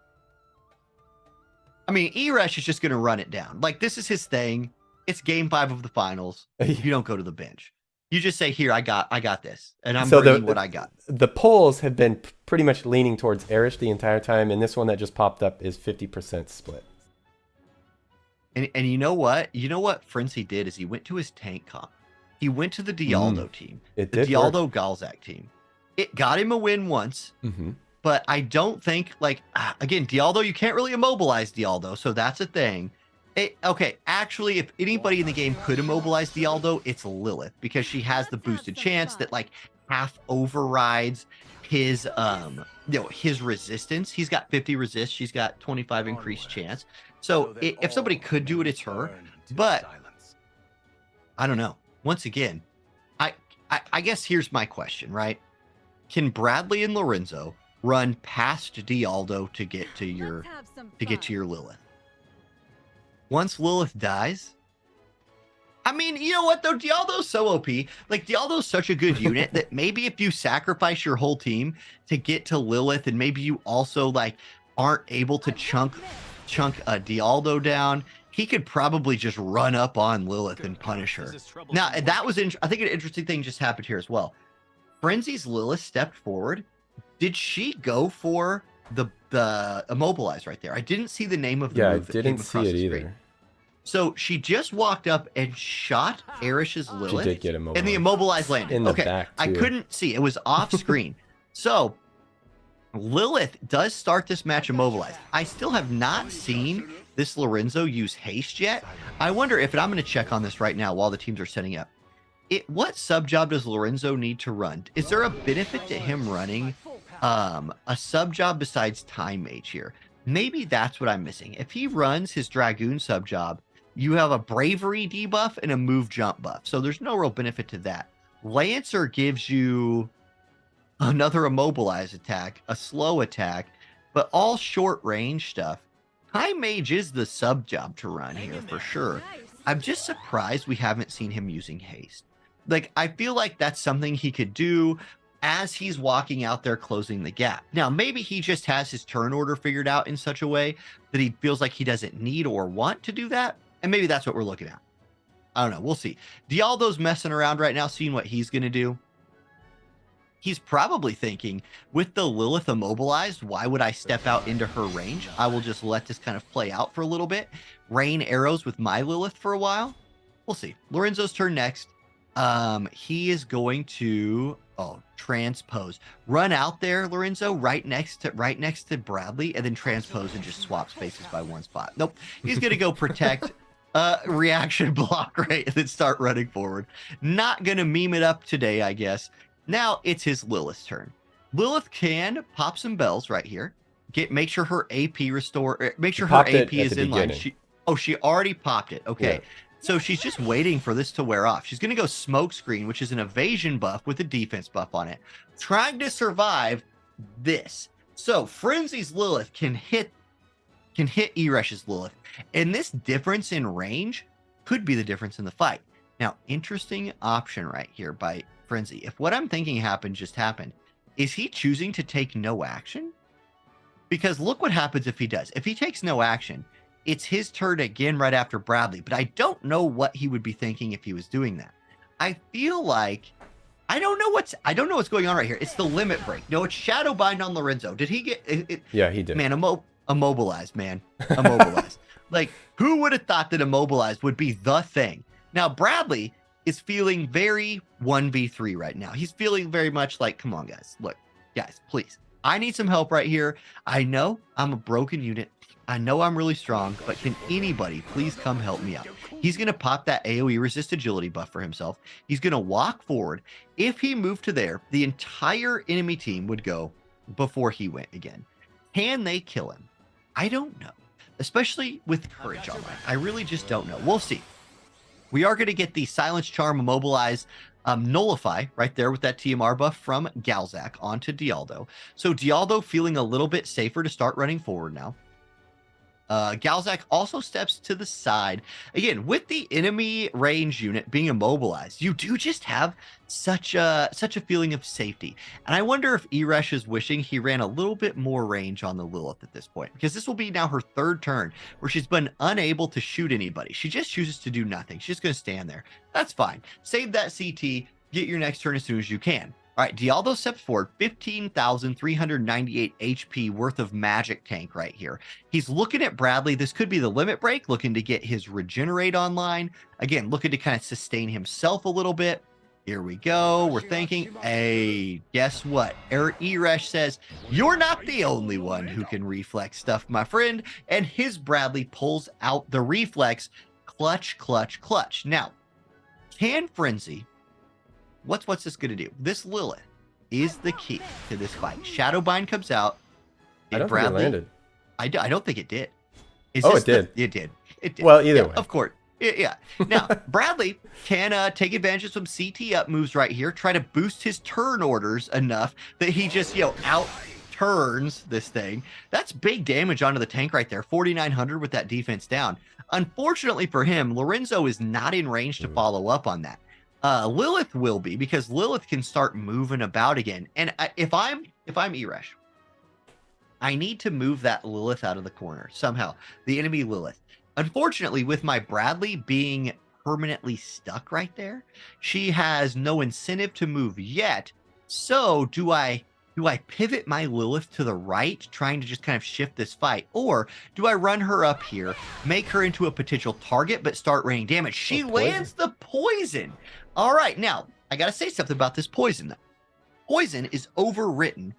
I mean, Eresh is just going to run it down. Like, this is his thing. It's game 5 of the finals. You don't go to the bench. You just say, here, I got this. And I'm bringing what I got. The polls have been pretty much leaning towards Erish the entire time, and this one that just popped up is 50% split. And you know what? You know what Frenzy did is he went to his tank comp. He went to the Dialdo team. It the did Dialdo Galzak team. It got him a win once. But I don't think, like, again, Dialdo, you can't really immobilize Dialdo, so that's a thing. Okay, actually, if anybody in the game could immobilize Dialdo, it's Lilith, because she has the boosted chance that, like, half overrides his his resistance. He's got 50 resist, she's got 25 increased chance. So if somebody could do it, it's her. But I don't know. Once again, I guess here's my question, right? Can Bradley and Lorenzo run past Dialdo to get to your Lilith? Once Lilith dies, I mean, you know what though? Dialdo's so OP. Like, Dialdo's such a good unit that maybe if you sacrifice your whole team to get to Lilith, and maybe you also like aren't able to chunk a Dialdo down, he could probably just run up on Lilith and punish her. Now, that was I think an interesting thing just happened here as well. Frenzy's Lilith stepped forward. Did she go for the immobilize right there? I didn't see the name of the move. I didn't see it either. So she just walked up and shot Erish's Lilith. She did get immobilized. And the immobilize landed. In the back, I too. couldn't see. It was off screen. So Lilith does start this match immobilized. I still have not seen this Lorenzo use haste yet. I wonder if, and I'm going to check on this right now while the teams are setting up. What sub job does Lorenzo need to run? Is there a benefit to him running a sub job besides Time Mage here? Maybe that's what I'm missing. If he runs his Dragoon sub job, You have a bravery debuff and a move jump buff. So there's no real benefit to that. Lancer gives you another immobilize attack, a slow attack, but all short range stuff. High Mage is the sub job to run here for sure. I'm just surprised we haven't seen him using haste. Like, I feel like that's something he could do as he's walking out there closing the gap. Now, maybe he just has his turn order figured out in such a way that he feels like he doesn't need or want to do that. And maybe that's what we're looking at. I don't know. We'll see. Dialdo's messing around right now, seeing what he's going to do. He's probably thinking, with the Lilith immobilized, why would I step out into her range? I will just let this kind of play out for a little bit. Rain arrows with my Lilith for a while. We'll see. Lorenzo's turn next. He is going to transpose. Run out there, Lorenzo, right next to Bradley, and then transpose and just swap spaces by one spot. Nope. He's gonna go protect reaction block, right? And then start running forward. Not gonna meme it up today, I guess. Now it's his Lilith's turn. Lilith can pop some bells right here. Make sure her AP restore. Make sure her AP is in line. She already popped it. Okay. Yeah. So she's just waiting for this to wear off. She's gonna go smoke screen, which is an evasion buff with a defense buff on it, trying to survive this. So Frenzy's Lilith can hit Eresh's Lilith, and this difference in range could be the difference in the fight. Now, interesting option right here by Frenzy. If what I'm thinking just happened, is he choosing to take no action? Because look what happens if he does. If he takes no action, it's his turn again right after Bradley, but I don't know what he would be thinking if he was doing that. I feel like I don't know what's going on right here. It's the limit break. No, it's Shadow Bind on Lorenzo. Did he get it? Yeah, he did. Man, immobilized, man. Immobilized. Like, who would have thought that immobilized would be the thing? Now, Bradley is feeling very 1v3 right now. He's feeling very much like, come on, guys. Look, guys, please. I need some help right here. I know I'm a broken unit. I know I'm really strong, but can anybody please come help me out? He's going to pop that AoE resist agility buff for himself. He's going to walk forward. If he moved to there, the entire enemy team would go before he went again. Can they kill him? I don't know, especially with courage online. I really just don't know. We'll see. We are going to get the Silence Charm Immobilize Nullify right there with that TMR buff from Galzak onto Dialdo. So Dialdo feeling a little bit safer to start running forward now. Galzak also steps to the side. Again, with the enemy range unit being immobilized, you do just have such a feeling of safety. And I wonder if Eresh is wishing he ran a little bit more range on the Lilith at this point, because this will be now her third turn where she's been unable to shoot anybody. She just chooses to do nothing. She's just going to stand there. That's fine. Save that CT. Get your next turn as soon as you can. All right, Dialdo steps forward, 15,398 HP worth of magic tank right here. He's looking at Bradley. This could be the limit break, looking to get his regenerate online. Again, looking to kind of sustain himself a little bit. Here we go. We're thinking, hey, guess what? Eresh says, you're not the only one who can reflex stuff, my friend. And his Bradley pulls out the reflex. Clutch, clutch, clutch. Now, can Frenzy... What's this going to do? This Lilith is the key to this fight. Shadowbind comes out. I don't think it landed. I don't think it did. It did. It did. It did. Well, either way. Of course. Yeah. Now, Bradley can take advantage of some CT up moves right here. Try to boost his turn orders enough that he just, out turns this thing. That's big damage onto the tank right there. 4,900 with that defense down. Unfortunately for him, Lorenzo is not in range to follow up on that. Lilith will be, because Lilith can start moving about again. And if I'm Eresh, I need to move that Lilith out of the corner somehow. The enemy Lilith. Unfortunately, with my Bradley being permanently stuck right there, she has no incentive to move yet. So do I pivot my Lilith to the right, trying to just kind of shift this fight? Or do I run her up here, make her into a potential target, but start raining damage? She lands the poison. All right, now, I got to say something about this poison, though. Poison is overwritten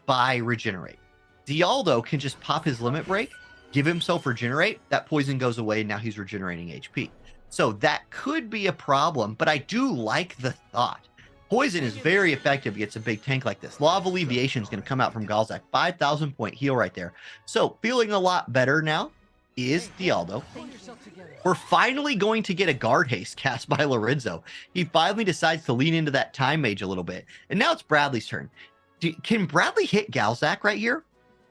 by Regenerate. Dialdo can just pop his limit break, give himself Regenerate, that poison goes away, and now he's regenerating HP. So that could be a problem, but I do like the thought. Poison is very effective against a big tank like this. Law of Alleviation is going to come out from Galzak. 5,000 point heal right there. So feeling a lot better now. is Dialdo. We're finally going to get a guard haste cast by Lorenzo. He finally decides to lean into that time mage a little bit. And now it's Bradley's turn. Can Bradley hit Galzak right here?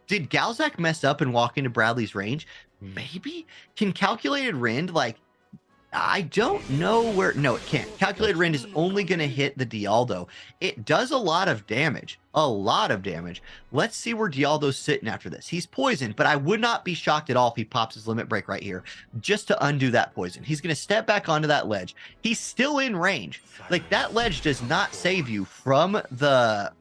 Did Galzak mess up and walk into Bradley's range? Maybe? Can Calculated Rend, like, I don't know where. No, it can't. Calculated Rend is only going to hit the Dialdo. It does a lot of damage. A lot of damage. Let's see where Dialdo's sitting after this. He's poisoned, but I would not be shocked at all if he pops his limit break right here just to undo that poison. He's going to step back onto that ledge. He's still in range. Like, that ledge does not save you from the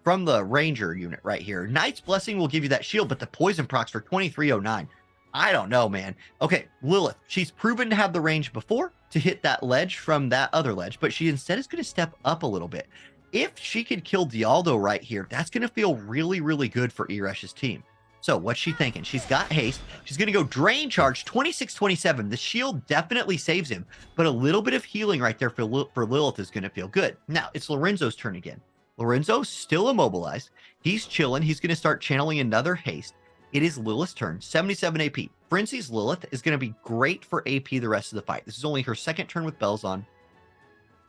Ranger unit right here. Knight's Blessing will give you that shield, but the poison procs for 2309. I don't know, man. Okay, Lilith. She's proven to have the range before to hit that ledge from that other ledge, but she instead is going to step up a little bit. If she could kill Dialdo right here, that's going to feel really, really good for Eresh's team. So what's she thinking? She's got haste. She's going to go Drain Charge, 2627. The shield definitely saves him, but a little bit of healing right there for Lilith is going to feel good. Now, it's Lorenzo's turn again. Lorenzo's still immobilized. He's chilling. He's going to start channeling another haste. It is Lilith's turn, 77 AP. Frenzy's Lilith is going to be great for AP the rest of the fight. This is only her second turn with bells on.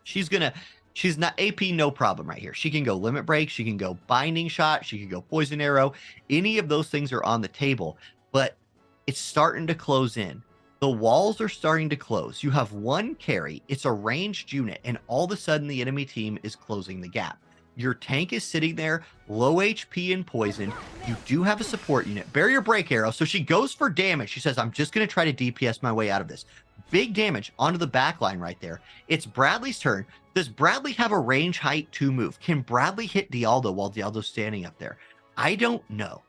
She's not AP, no problem right here. She can go Limit Break. She can go Binding Shot. She can go Poison Arrow. Any of those things are on the table, but it's starting to close in. The walls are starting to close. You have one carry. It's a ranged unit, and all of a sudden the enemy team is closing the gap. Your tank is sitting there, low HP and poison. You do have a support unit. Barrier Break Arrow. So she goes for damage. She says, I'm just going to try to DPS my way out of this. Big damage onto the back line right there. It's Bradley's turn. Does Bradley have a range height 2 move? Can Bradley hit Dialdo while Dialdo's standing up there? I don't know.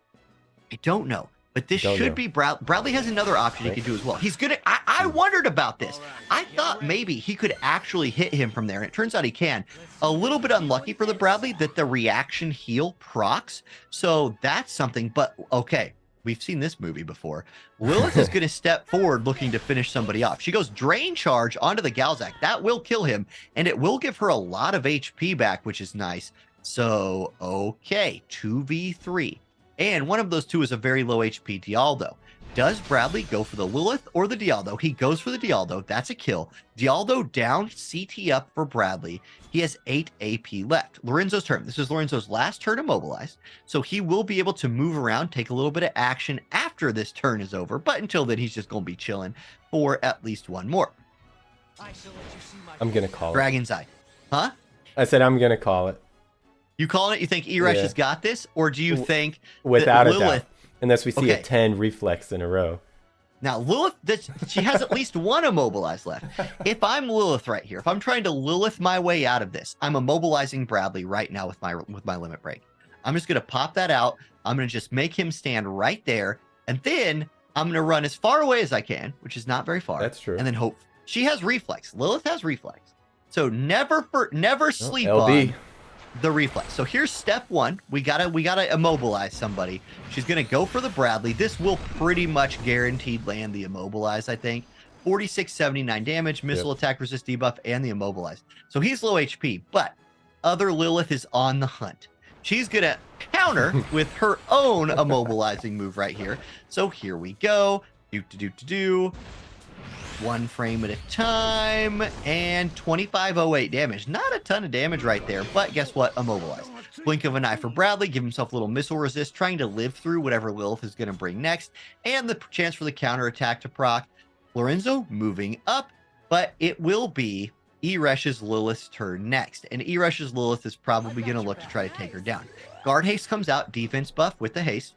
But this should be Bradley has another option he could do as well. He's gonna. I wondered about this. I thought maybe he could actually hit him from there, and it turns out he can. A little bit unlucky for the Bradley that the reaction heal procs. So that's something. But okay, we've seen this movie before. Lilith is gonna step forward looking to finish somebody off. She goes Drain Charge onto the Galzak. That will kill him, and it will give her a lot of HP back, which is nice. So okay, 2v3. And one of those two is a very low HP Dialdo. Does Bradley go for the Lilith or the Dialdo? He goes for the Dialdo. That's a kill. Dialdo down, CT up for Bradley. He has 8 AP left. Lorenzo's turn. This is Lorenzo's last turn immobilized. So he will be able to move around, take a little bit of action after this turn is over. But until then, he's just going to be chilling for at least one more. I'm going to call it. Dragon's Eye. Huh? I said I'm going to call it. You calling it? You think Eresh has got this? Or do you think without Lilith, a doubt, unless we see a 10 reflex in a row? Now, Lilith, she has at least one immobilized left. If I'm Lilith right here, if I'm trying to Lilith my way out of this, I'm immobilizing Bradley right now with my limit break. I'm just going to pop that out. I'm going to just make him stand right there. And then I'm going to run as far away as I can, which is not very far. That's true. And then hope. She has reflex. Lilith has reflex. So never sleep on the reflex. So here's step one. We gotta immobilize somebody. She's gonna go for the Bradley. This will pretty much guaranteed land the immobilize, I think. 4679 damage, missile attack resist debuff, and the immobilize. So he's low HP, but other Lilith is on the hunt. She's gonna counter with her own immobilizing move right here. So here we go. Do. One frame at a time, and 2508 damage. Not a ton of damage right there, but guess what? Immobilized. Blink of an eye for Bradley. Give himself a little missile resist, trying to live through whatever Lilith is going to bring next, and the chance for the counter attack to proc. Lorenzo moving up, but it will be Eresh's Lilith's turn next, and Eresh's Lilith is probably going to look to try to take her down. Guard haste comes out, defense buff with the haste.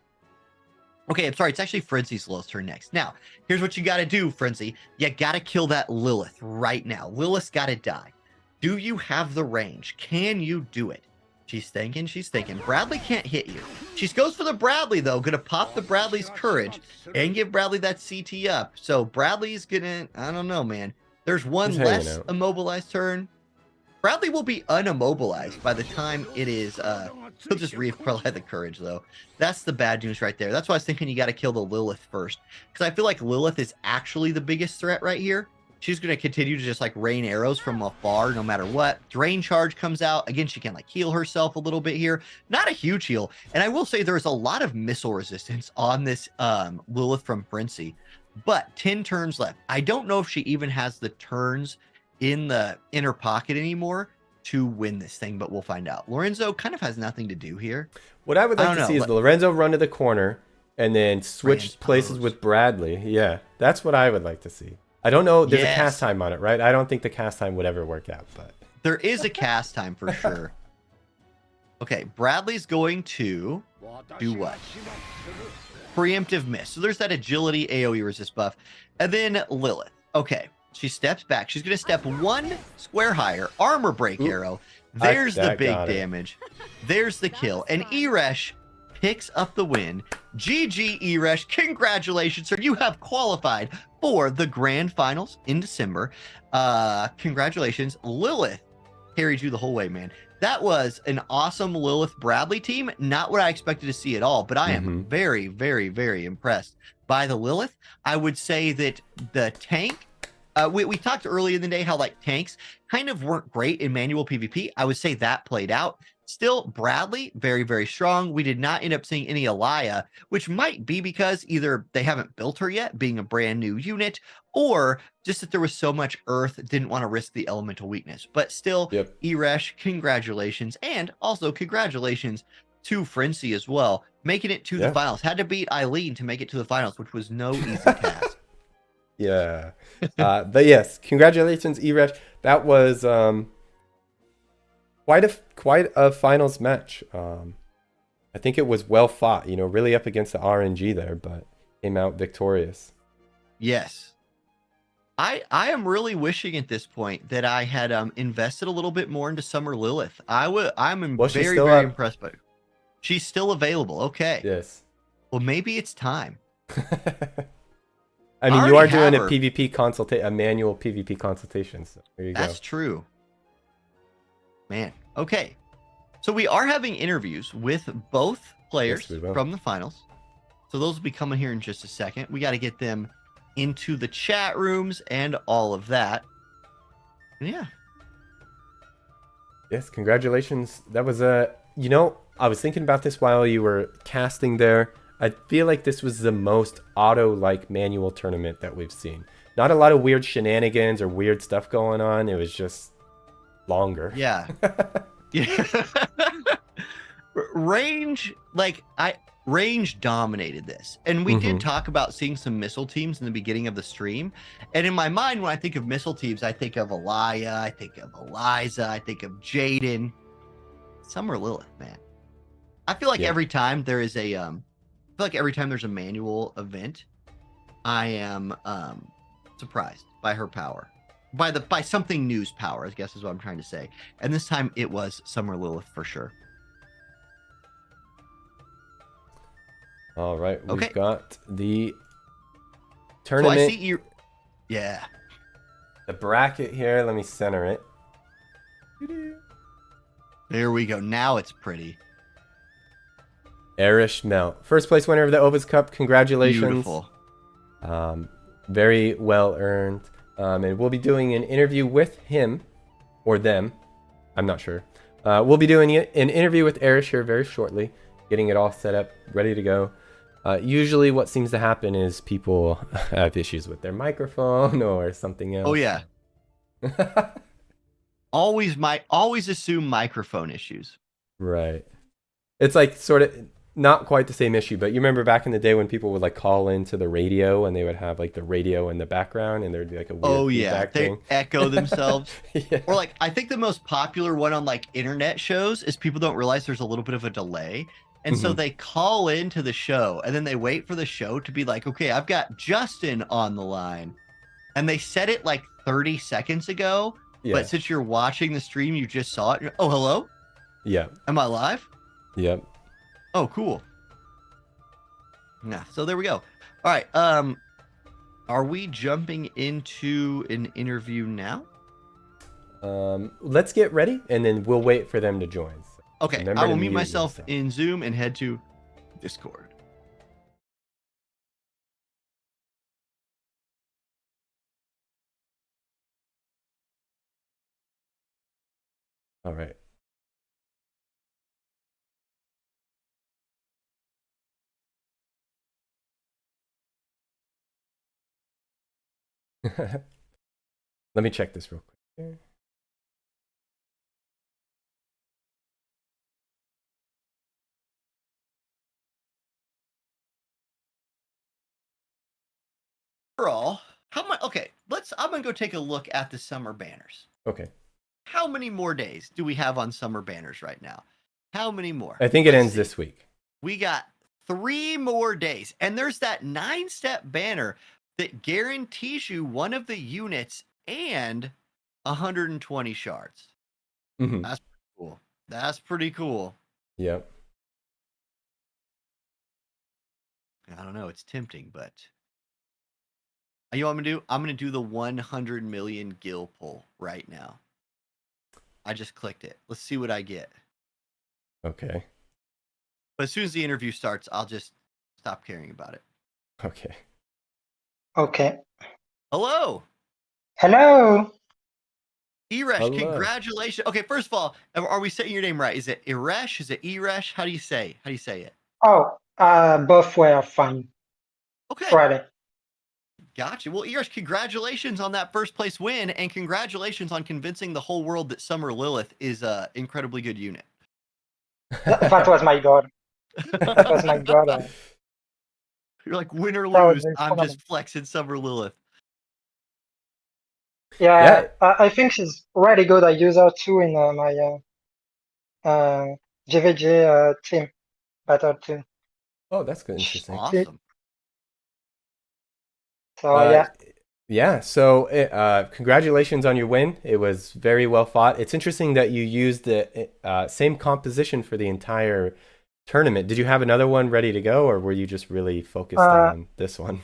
Okay, I'm sorry. It's actually Frenzy's Lilith's turn next. Now, here's what you got to do, Frenzy. You got to kill that Lilith right now. Lilith's got to die. Do you have the range? Can you do it? She's thinking. Bradley can't hit you. She goes for the Bradley, though. Going to pop the Bradley's courage and give Bradley that CT up. So Bradley's going to, I don't know, man. There's one less immobilized turn. Bradley will be unimmobilized by the time it is, he'll just re-apply the courage, though. That's the bad news right there. That's why I was thinking you got to kill the Lilith first. Because I feel like Lilith is actually the biggest threat right here. She's going to continue to just, like, rain arrows from afar no matter what. Drain Charge comes out. Again, she can, like, heal herself a little bit here. Not a huge heal. And I will say there's a lot of missile resistance on this Lilith from Frenzy. but 10 turns left. I don't know if she even has the turns in the inner pocket anymore to win this thing, but we'll find out. Lorenzo kind of has nothing to do here. What I would like to see is Lorenzo run to the corner and then switch places with Bradley. Yeah, that's what I would like to see. I don't know. There's a cast time on it, right? I don't think the cast time would ever work out, but there is a cast time for sure. Okay, Bradley's going to do what? Preemptive miss. So there's that agility AoE resist buff. And then Lilith. Okay, she steps back. She's going to step 1 square higher. Armor break arrow. There's the big damage. There's the kill. And Eresh picks up the win. GG Eresh. Congratulations, sir. You have qualified for the grand finals in December. Congratulations. Lilith carried you the whole way, man. That was an awesome Lilith Bradley team. Not what I expected to see at all, but I am very, very, very impressed by the Lilith. I would say that the tank, we talked early in the day how like tanks kind of weren't great in manual PvP. I would say that played out. Still, Bradley, very, very strong. We did not end up seeing any Alaya, which might be because either they haven't built her yet, being a brand new unit, or just that there was so much Earth, didn't want to risk the elemental weakness. But still, Eresh, congratulations. And also congratulations to Frenzy as well, making it to the finals. Had to beat Eileen to make it to the finals, which was no easy task. Yeah. But yes, congratulations, Eresh. That was... quite a finals match. I think it was well fought, really up against the RNG there, but came out victorious. Yes. I am really wishing at this point that I had invested a little bit more into Summer Lilith. I'm very, very impressed by her. She's still available. Okay. Yes. Well, maybe it's time. I mean, you are doing a PvP a manual PvP consultation. So there you go. That's true. Man. Okay. So we are having interviews with both players from the finals. So those will be coming here in just a second. We got to get them into the chat rooms and all of that. Yeah. Yes, congratulations. That was I was thinking about this while you were casting there. I feel like this was the most auto-like manual tournament that we've seen. Not a lot of weird shenanigans or weird stuff going on. It was just longer. Yeah. Yeah. Range dominated this. And we did talk about seeing some missile teams in the beginning of the stream. And in my mind, when I think of missile teams, I think of Alaya, I think of Eliza, I think of Jaden. Summer Lilith, man. I feel like every time there is every time there's a manual event, I am surprised by her power. By something new's power, I guess is what I'm trying to say. And this time it was Summer Lilith for sure. All right, we've got the tournament. So I see you. Yeah. The bracket here. Let me center it. There we go. Now it's pretty. Erish Melt, first place winner of the Ovis Cup. Congratulations. Beautiful. Very well earned. And we'll be doing an interview with him or them. I'm not sure. We'll be doing an interview with Erish here very shortly, getting it all set up, ready to go. Usually what seems to happen is people have issues with their microphone or something else. Oh, yeah. always assume microphone issues. Right. It's like sort of not quite the same issue, but you remember back in the day when people would like call into the radio and they would have like the radio in the background and there'd be like a weird feedback thing. They echo themselves. Or like, I think the most popular one on like internet shows is people don't realize there's a little bit of a delay. And so they call into the show and then they wait for the show to be like, okay, I've got Justin on the line. And they said it like 30 seconds ago. Yeah. But since you're watching the stream, you just saw it. Oh, hello? Yeah. Am I live? Yep. Oh, cool. Yeah, so there we go. All right. Are we jumping into an interview now? Let's get ready and then we'll wait for them to join. Okay, I will mute myself in Zoom and head to Discord. All right. Let me check this real quick. Overall, how much? Okay, I'm gonna go take a look at the summer banners. Okay. How many more days do we have on summer banners right now? How many more? I think it ends this week. We got 3 more days, and there's that 9-step banner that guarantees you one of the units and 120 shards. Mm-hmm. That's pretty cool. That's pretty cool. Yep. I don't know. It's tempting, but you know what I'm gonna do? I'm gonna do the 100 million gil pull right now. I just clicked it. Let's see what I get. Okay. But as soon as the interview starts, I'll just stop caring about it. Okay. Okay. Hello, Hello. Eresh. Hello. Congratulations. Okay, first of all, are we saying your name right? Is it Eresh? Is it Eresh? How do you say it? Oh, both were fine. Okay. Friday. Gotcha. Well, Eresh, congratulations on that first place win, and congratulations on convincing the whole world that Summer Lilith is an incredibly good unit. That was my god. That was my god. You're like, win or That was lose, very I'm phenomenal. just flexing Summer Lilith. Yeah, I think she's really good. I use her too in my JVJ team battle too. Oh, that's good. Interesting. Awesome. So yeah. Yeah. So, congratulations on your win. It was very well fought. It's interesting that you used the same composition for the entire tournament. Did you have another one ready to go, or were you just really focused on this one?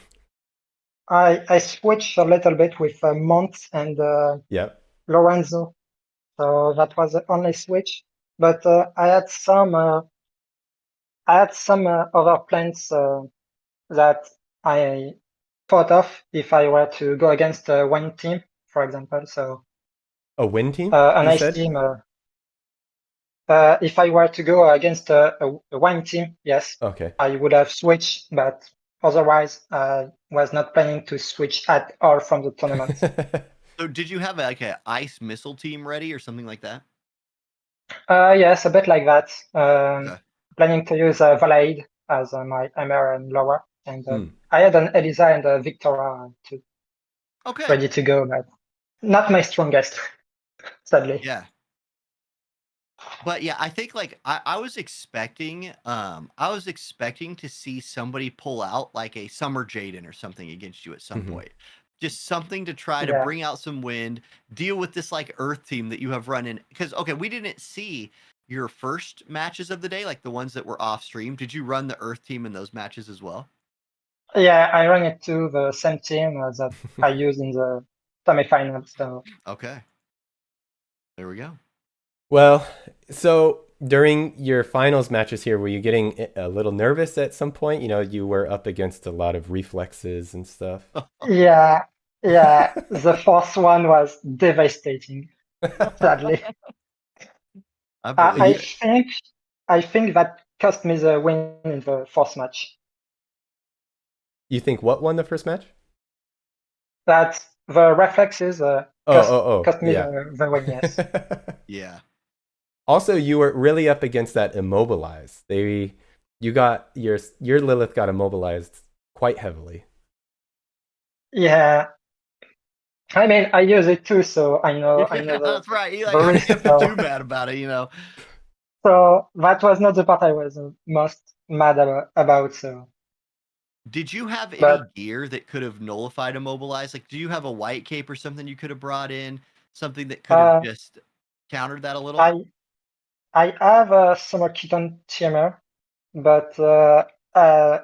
I switched a little bit with Mont and Yep. Lorenzo, so that was the only switch. But I had some other plans that I thought of if I were to go against one team, for example. So A win team? a you nice said? team. If I were to go against a one team, yes, Okay. I would have switched, but otherwise, I was not planning to switch at all from the tournament. So did you have like an ice missile team ready or something like that? Yes, a bit like that. Okay. Planning to use Valade as my MR and lower, and Hmm. I had an Elisa and a Victoria too, Okay. ready to go, but not my strongest, sadly. Yeah. But yeah, I think like I was expecting to see somebody pull out like a Summer Jaden or something against you at some point. Just something to try to Yeah. bring out some wind, deal with this like Earth team that you have running. Because okay, we didn't see your first matches of the day, like the ones that were off stream. Did you run the Earth team in those matches as well? Yeah, I ran it to the same team that I used in the semifinal. So Okay. There we go. Well, so during your finals matches here, were you getting a little nervous at some point? You know, you were up against a lot of reflexes and stuff. yeah, the first one was devastating, sadly. I I think that cost me the win in the first match. You think what won the first match? That the reflexes cost me yeah. the win, yes. Yeah. Also, you were really up against that immobilized. You got your Lilith got immobilized quite heavily. Yeah. I mean, I use it too, so I know That's right. You the like risk, can't so- be too bad about it, you know. So that was not the part I was most mad about. So Did you have any But- gear that could have nullified immobilized? Like, do you have a white cape or something you could have brought in? Something that could have just countered that a little? I have a Summer Keaton TMR, but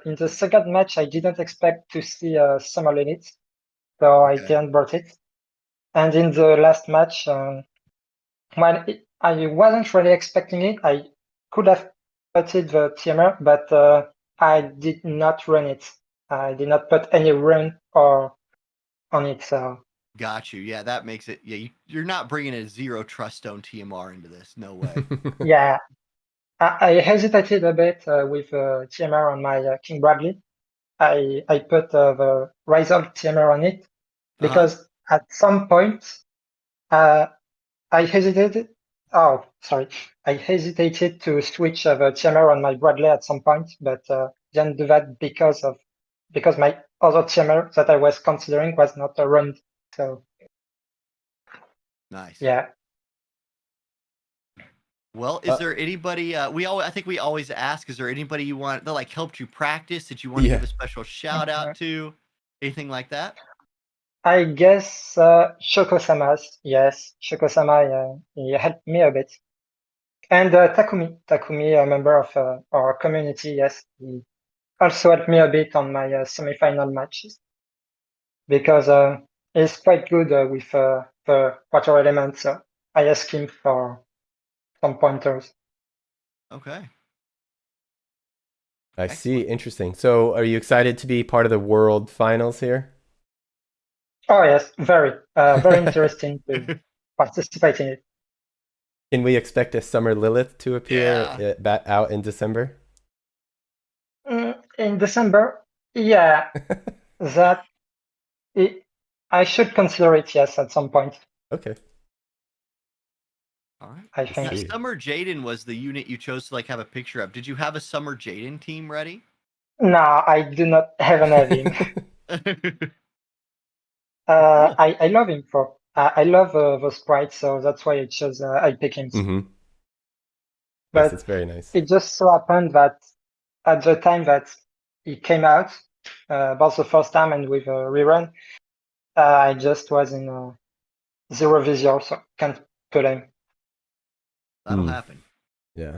in the second match I didn't expect to see a Summer Lilith, so I Okay. didn't brought it. And in the last match, I wasn't really expecting it. I could have putted the TMR, but I did not run it. I did not put any run or on it. So Got you. Yeah, that makes it. Yeah, you're not bringing a zero trust stone TMR into this. No way. yeah, I hesitated a bit with TMR on my King Bradley. I put the Rise Up TMR on it, because at some point I hesitated. Oh, sorry. I hesitated to switch the TMR on my Bradley at some point, but didn't do that because my other TMR that I was considering was not around. So Nice. yeah. Well, is there anybody I think we always ask, is there anybody you want that like helped you practice that you want to give a special shout out to? Anything like that? I guess Shoko-sama's. Yes, Shoko-sama, he helped me a bit. And Takumi, a member of our community, yes, he also helped me a bit on my semifinal matches because he's quite good with the water element. So I asked him for some pointers. Okay. I see. Interesting. So are you excited to be part of the world finals here? Oh yes, very interesting to participate in it. Can we expect a Summer Lilith to appear out in December? In December, yeah, I should consider it, yes, at some point. Okay. All right. I think. Now, Summer Jaden was the unit you chose to like have a picture of. Did you have a Summer Jaden team ready? No, I do not have an having. I love him for. I love the sprite, so that's why I pick him. Mm-hmm. But yes, it's very nice. It just so happened that at the time that he came out, about the first time and with a rerun, I just was in zero visual, so can't put him. That'll happen. Yeah.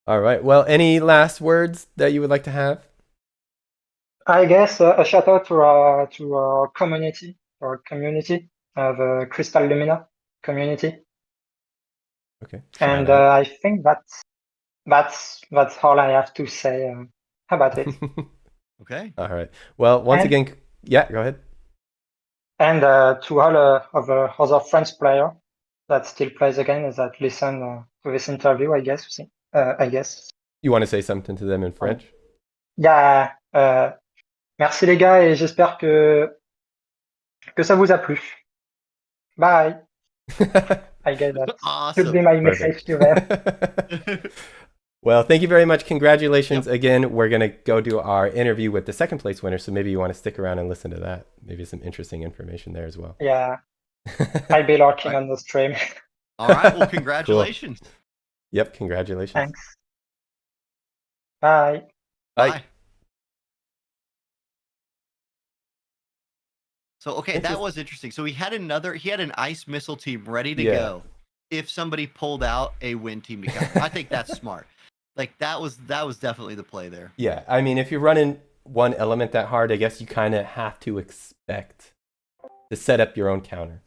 All right. Well, any last words that you would like to have? I guess a shout out to our community, the Crystal Lumina community. Okay. And I think that's all I have to say about it. Okay. All right. Well, once again, yeah, go ahead. And to all of the other French player that still plays the game, that listen to this interview, I guess. I guess. You want to say something to them in French? Yeah. Merci les gars et j'espère que ça vous a plu. Bye. I guess that awesome. should be my message to them. Well, thank you very much. Congratulations again. We're going to go do our interview with the second place winner, so maybe you want to stick around and listen to that. Maybe some interesting information there as well. Yeah. I'll be lurking on the stream. All right. Well, congratulations. Cool. Yep. Congratulations. Thanks. Bye. Bye. So, okay, that was interesting. So he had an ice missile team ready to go if somebody pulled out a wind team to counter. I think that's smart. Like that was definitely the play there. Yeah. I mean, if you're running one element that hard, I guess you kind of have to expect to set up your own counter.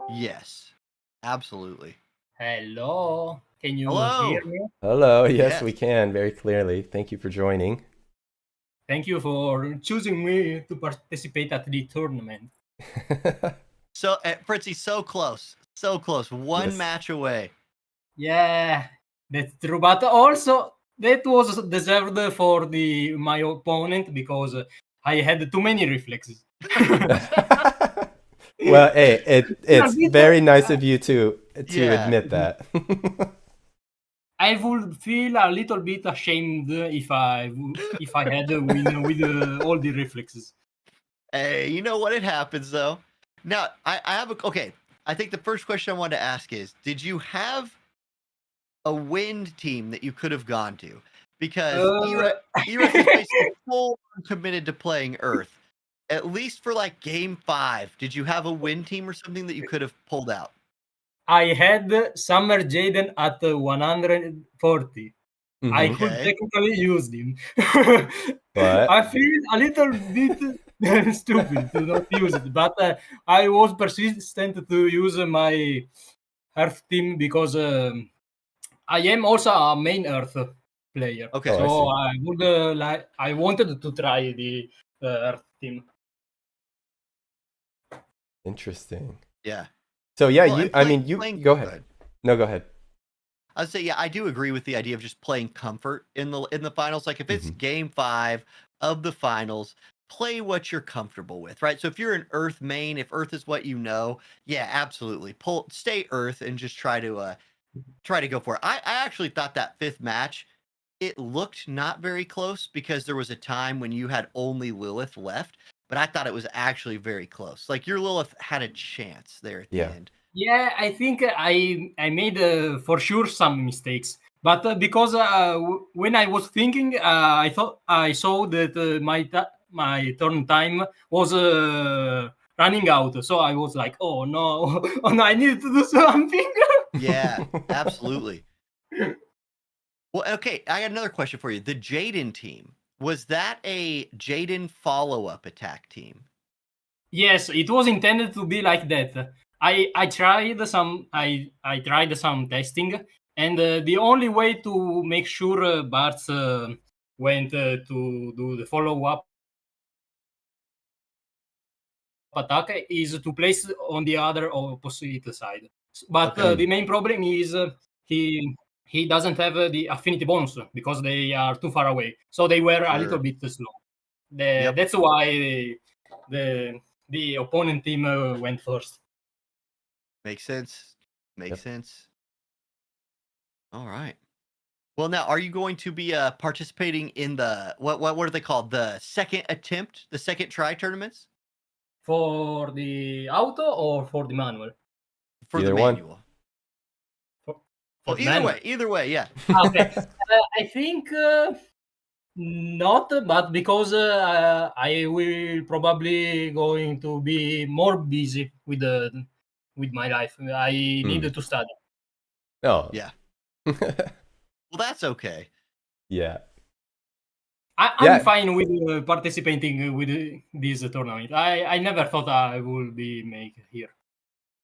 Yes. Absolutely. Hello. Can you Hello. hear me? Hello. Yes, we can very clearly. Thank you for joining. Thank you for choosing me to participate at the tournament. So, Fritzy, so close. One match away. Yeah, that's true. But also, that was deserved for my opponent because I had too many reflexes. Well, hey, it's very nice of you to admit that. I would feel a little bit ashamed if I had a win with all the reflexes. Hey, you know what? It happens though. Now, I have okay. I think the first question I wanted to ask is, did you have a wind team that you could have gone to? Because Ira is basically full committed to playing Earth. At least for like game 5, did you have a wind team or something that you could have pulled out? I had Summer Jaden at 140. I could technically use him. But I feel a little bit stupid to not use it. But I was persistent to use my Earth team because I am also a main Earth player. Okay. So I would I wanted to try the Earth team. Interesting. Yeah. So yeah, Well, you go ahead. No, go ahead. I'd say I do agree with the idea of just playing comfort in the finals. Like if it's game 5 of the finals, play what you're comfortable with, right? So if you're an Earth main, if Earth is what you know, yeah, absolutely. Stay Earth and just try to go for it. I actually thought that 5th match, it looked not very close because there was a time when you had only Lilith left, but I thought it was actually very close. Like your Lilith had a chance there at the end. Yeah, I think I made for sure some mistakes, but because when I was thinking, I thought I saw that my turn time was running out, so I was like, oh no, oh no, I need to do something. Yeah, absolutely. Well, okay, I got another question for you. The Jaden team, was that a Jaden follow-up attack team? Yes, it was intended to be like that. I tried some testing, and the only way to make sure Bart's went to do the follow-up attack is to place on the other opposite side. But the main problem is he doesn't have the affinity bonus because they are too far away, so they were a little bit slow. That's why the opponent team went first. Makes sense. Makes sense. All right. Well, now, are you going to be participating in the what are they called? The second attempt, the second try tournaments? For the auto or for the manual? For Either the manual. For Either way, yeah. Okay. I think not, but because I will probably going to be more busy with my life. I need to study. Oh. Yeah. Well, that's okay. Yeah. I'm fine with participating with this tournament. I never thought I would be make here.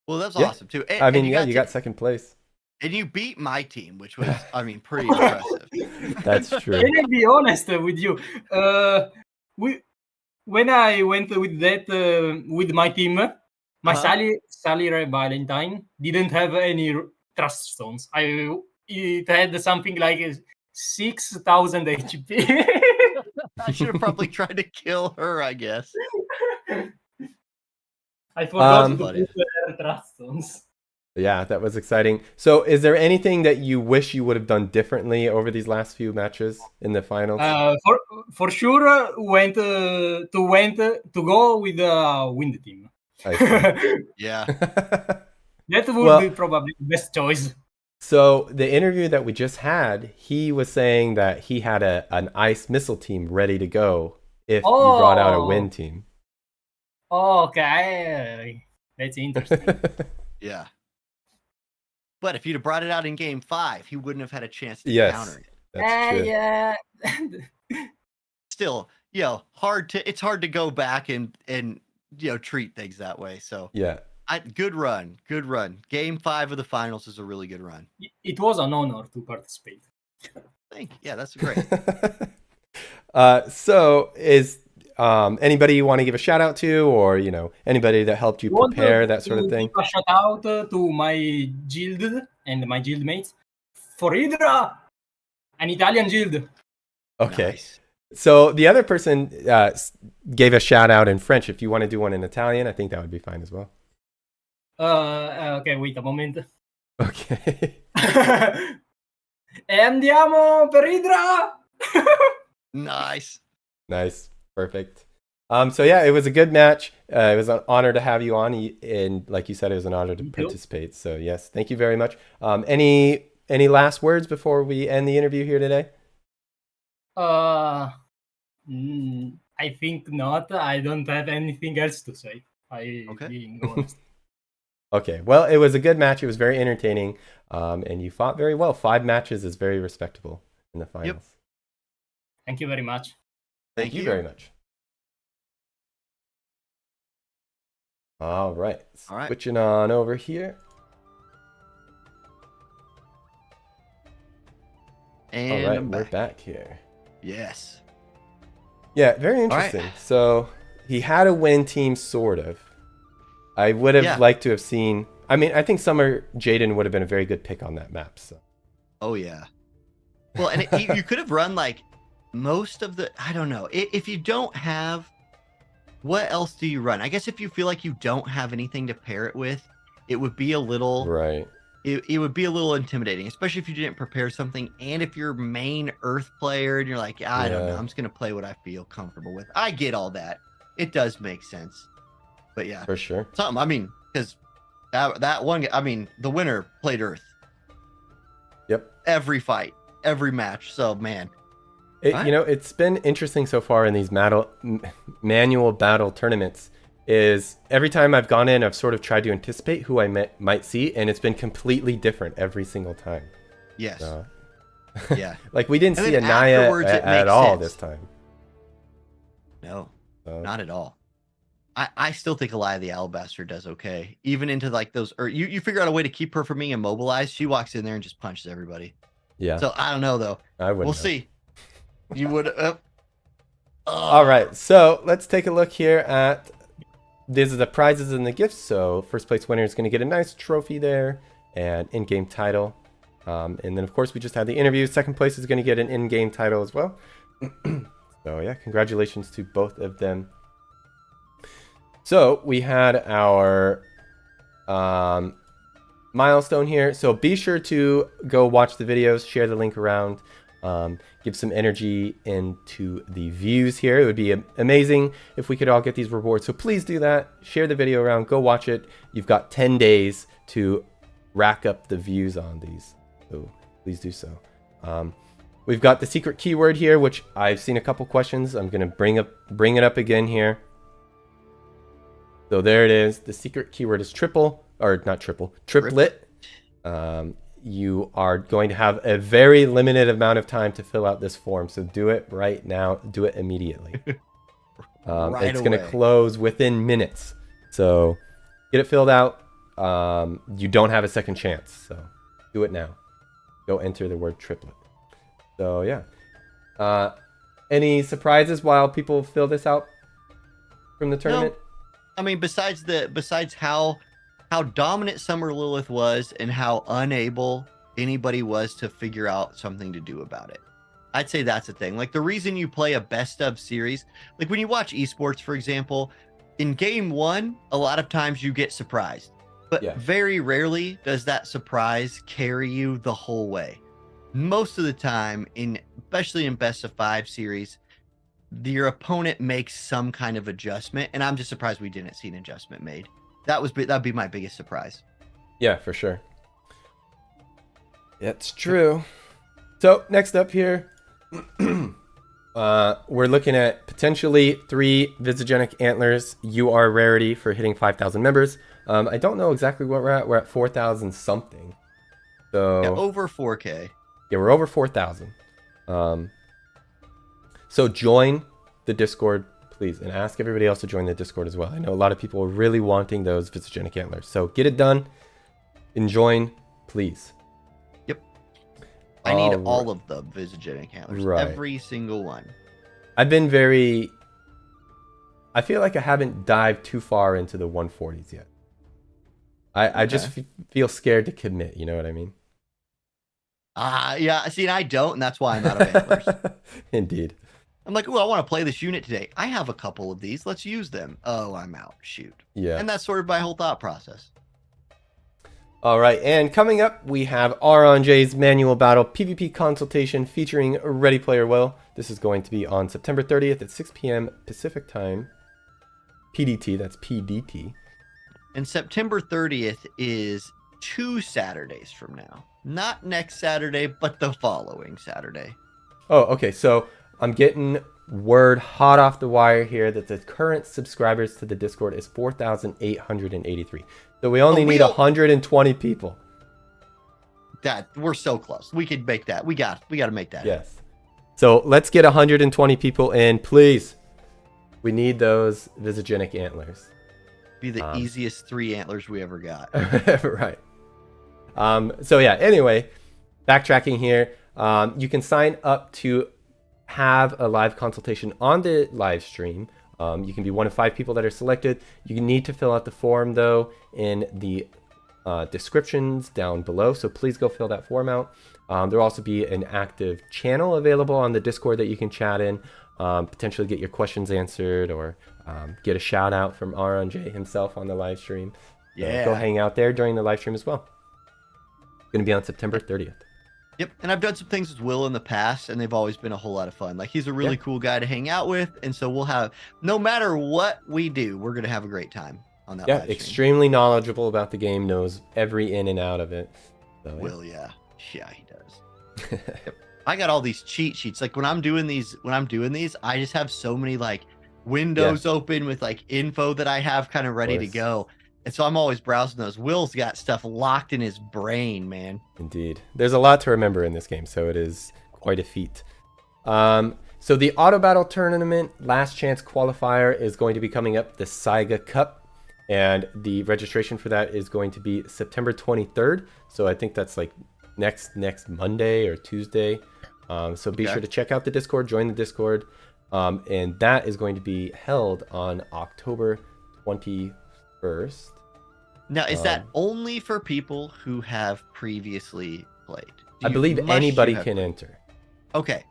Well, that's awesome too. I mean, you got second place. And you beat my team, which was, I mean, pretty impressive. That's true. Can I be honest with you? When I went with that with my team, my Sally Valentine didn't have any trust stones. It had something like 6,000 HP. I should have probably tried to kill her, I guess. I forgot to put her trust stones. Yeah, that was exciting. So is there anything that you wish you would have done differently over these last few matches in the finals? For sure, went to go with the wind team. Yeah. That would be probably the best choice. So the interview that we just had, he was saying that he had an ice missile team ready to go if you brought out a wind team. Okay. That's interesting. Yeah. But if you'd have brought it out in game 5, he wouldn't have had a chance to counter it. That's true. Yeah. Still, it's hard to go back and treat things that way. So yeah. Good run. Game 5 of the finals is a really good run. It was an honor to participate. Thank you. Yeah, that's great. So is anybody you want to give a shout out to, or anybody that helped you prepare that sort of thing? Give a shout out to my guild and my guild mates for Hydra, an Italian guild. Okay. Nice. So the other person gave a shout out in French. If you want to do one in Italian, I think that would be fine as well. Okay, wait a moment. Okay. E andiamo per Hydra. Nice. Perfect. So yeah, it was a good match. It was an honor to have you on, and like you said, it was an honor to participate. So yes, thank you very much. Any last words before we end the interview here today? I think not. I don't have anything else to say. Being honest. Okay, well, it was a good match. It was very entertaining, and you fought very well. 5 matches is very respectable in the finals. Yep. Thank you very much. Thank you very much. All right. Switching on over here. And all right, we're back here. Yes. Yeah, very interesting. So he had a win team, sort of. I would have liked to have seen. I mean, I think Summer Jaden would have been a very good pick on that map. So. Oh yeah. Well, and you could have run like most of the. I don't know if you don't have what else do you run? I guess if you feel like you don't have anything to pair it with, it would be a little Right. It would be a little intimidating, especially if you didn't prepare something, and if you're main Earth player and you're like, I don't know, I'm just gonna play what I feel comfortable with. I get all that. It does make sense, but yeah, For sure. something. I mean, because that one, I mean, the winner played Earth. Yep. Every fight, every match. So man, You know, it's been interesting so far in these manual battle tournaments. Is every time I've gone in, I've sort of tried to anticipate who I might see, and it's been completely different every single time. Yes. So, yeah. Like we didn't And see then Anaya afterwards, it at makes all sense. this time. No, So, not at all. I still think Elia the Alabaster does okay, even into like those. Or you figure out a way to keep her from being immobilized. She walks in there and just punches everybody. yeah. So I don't know though. I wouldn't We'll know. see. You would. All right, so let's take a look here at these are the prizes and the gifts. So first place winner is going to get a nice trophy there and in-game title. And then of course we just had the interview. Second place is going to get an in-game title as well. So yeah, congratulations to both of them. So we had our milestone here. So be sure to go watch the videos, share the link around. Give some energy into the views here. It would be amazing if we could all get these rewards. So please do that. Share the video around. Go watch it. You've got 10 days to rack up the views on these. So please do so. We've got the secret keyword here, which I've seen a couple questions. I'm going to bring it up again here. So there it is. The secret keyword is triplet. You are going to have a very limited amount of time to fill out this form, so do it right now. Do it immediately. It's going to close within minutes, so get it filled out. You don't have a second chance, so do it now. Go enter the word triplet. So yeah, any surprises while people fill this out from the tournament? No. I mean, besides how dominant Summer Lilith was and how unable anybody was to figure out something to do about it. I'd say that's the thing. Like the reason you play a best of series, like when you watch esports, for example, in game one, a lot of times you get surprised, but very rarely does that surprise carry you the whole way. Most of the time, especially in best of 5 series, your opponent makes some kind of adjustment, and I'm just surprised we didn't see an adjustment made. That'd be my biggest surprise. Yeah, for sure. That's true. So next up here, we're looking at potentially 3 Visogenic Antlers. You are rarity for hitting 5,000 members. I don't know exactly what we're at. We're at 4,000 something. So yeah, over 4K. Yeah, we're over 4,000. So join the Discord, please, and ask everybody else to join the Discord as well. I know a lot of people are really wanting those Visogenic Antlers. So get it done and join, please. Yep. I need all of the Visogenic Antlers. Right. Every single one. I feel like I haven't dived too far into the 140s yet. I just feel scared to commit, you know what I mean? Yeah, see, and I don't, and that's why I'm out of antlers. Indeed. I'm like, oh, I want to play this unit today. I have a couple of these. Let's use them. Oh, I'm out. Shoot. Yeah. And that's sort of my whole thought process. All right, and coming up, we have Auronnj's Manual Battle PvP Consultation featuring Ready Player Will. This is going to be on September 30th at 6 p.m. Pacific Time. PDT, that's PDT. And September 30th is 2 Saturdays from now. Not next Saturday, but the following Saturday. Oh, okay, so I'm getting word hot off the wire here that the current subscribers to the Discord is 4,883. So we only need 120 people. That we're so close. We could make that. We got to make that. Yes. So let's get 120 people in, please. We need those Visogenic Antlers. Be the easiest 3 antlers we ever got. Right. So yeah, anyway, backtracking here. You can sign up to have a live consultation on the live stream. You can be one of 5 people that are selected. You need to fill out the form though in the descriptions down below. So please go fill that form out. There'll also be an active channel available on the Discord that you can chat in. potentially get your questions answered or get a shout out from Auronnj himself on the live stream. So Yeah. go hang out there during the live stream as well. Going to be on September 30th. Yep, and I've done some things with Will in the past, and they've always been a whole lot of fun. Like, he's a really cool guy to hang out with, and so we'll have, no matter what we do, we're going to have a great time on that live stream. Extremely knowledgeable about the game, knows every in and out of it. So, Will, yeah, he does. Yep. I got all these cheat sheets. Like, when I'm doing these, I just have so many, like, windows open with, like, info that I have kind of ready to go. And so I'm always browsing those. Will's got stuff locked in his brain, man. Indeed. There's a lot to remember in this game, so it is quite a feat. So the Auto Battle Tournament Last Chance Qualifier is going to be coming up, the Saiga Cup. And the registration for that is going to be September 23rd. So I think that's like next Monday or Tuesday. So be sure to check out the Discord, join the Discord. And that is going to be held on October 21st. Now, is that only for people who have previously played? I believe anybody can enter. Okay.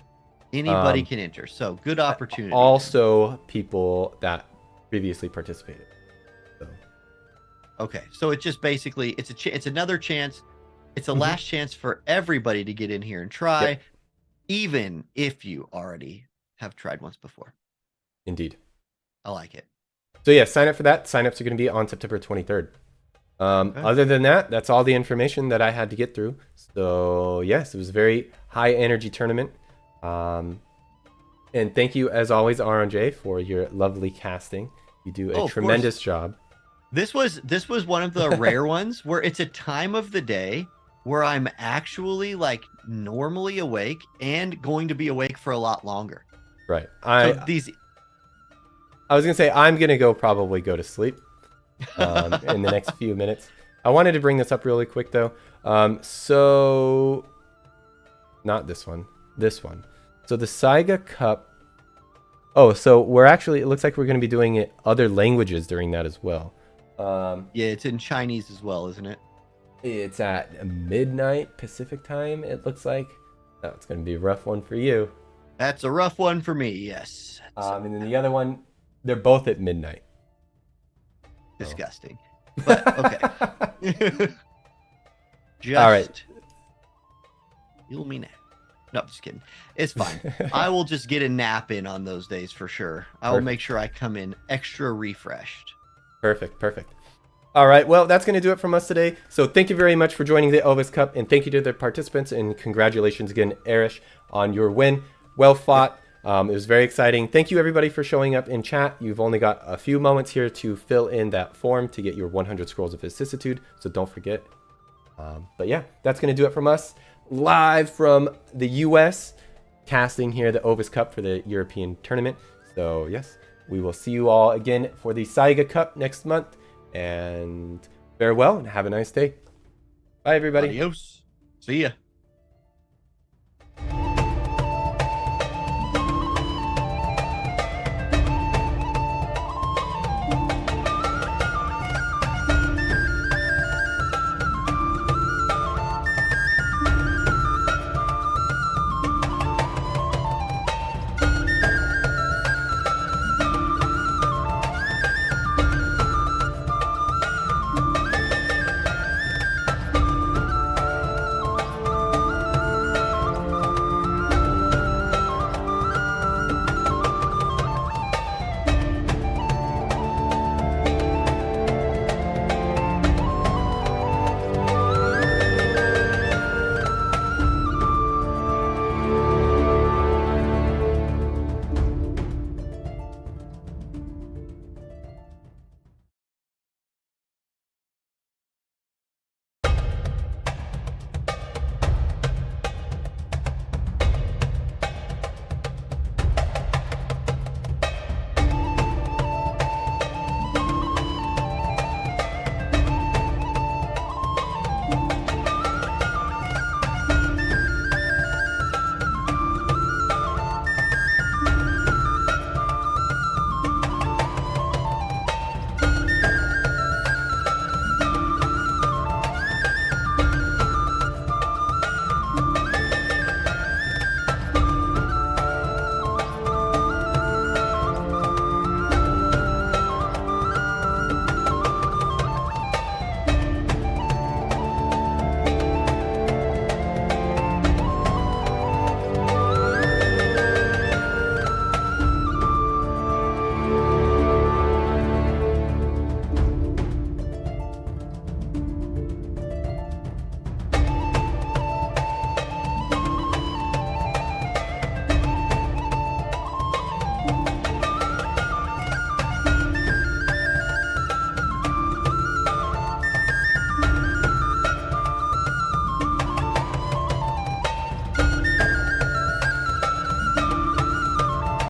Anybody can enter. So good opportunity. Also people that previously participated. So. Okay. So it's just basically, it's another chance. It's a last chance for everybody to get in here and try, even if you already have tried once before. Indeed. I like it. So yeah, sign up for that. Signups are going to be on September 23rd. Other than that, that's all the information that I had to get through. So yes, it was a very high energy tournament. And thank you as always, Auronnj, for your lovely casting. You do a tremendous job. This was one of the rare ones where it's a time of the day where I'm actually like normally awake and going to be awake for a lot longer. Right. I was going to say, I'm going to probably go to sleep in the next few minutes. I wanted to bring this up really quick, though. So, not this one. This one. So, the Saiga Cup. Oh, so it looks like we're going to be doing it other languages during that as well. Yeah, it's in Chinese as well, isn't it? It's at midnight Pacific time, it looks like. Oh, it's going to be a rough one for you. That's a rough one for me, yes. And then the other one, they're both at midnight. Disgusting. But okay. All right. You'll mean it. No, just kidding. It's fine. I will just get a nap in on those days for sure. I will make sure I come in extra refreshed. Perfect. All right. Well, that's going to do it from us today. So thank you very much for joining the Ovis Cup, and thank you to the participants, and congratulations again, Erish, on your win. Well fought. It was very exciting. Thank you everybody for showing up in chat. You've only got a few moments here to fill in that form to get your 100 Scrolls of Vicissitude, so don't forget. But yeah, that's going to do it from us. Live from the US, casting here the Ovis Cup for the European tournament. So yes, we will see you all again for the Saiga Cup next month. And farewell and have a nice day. Bye everybody. Adios. See ya.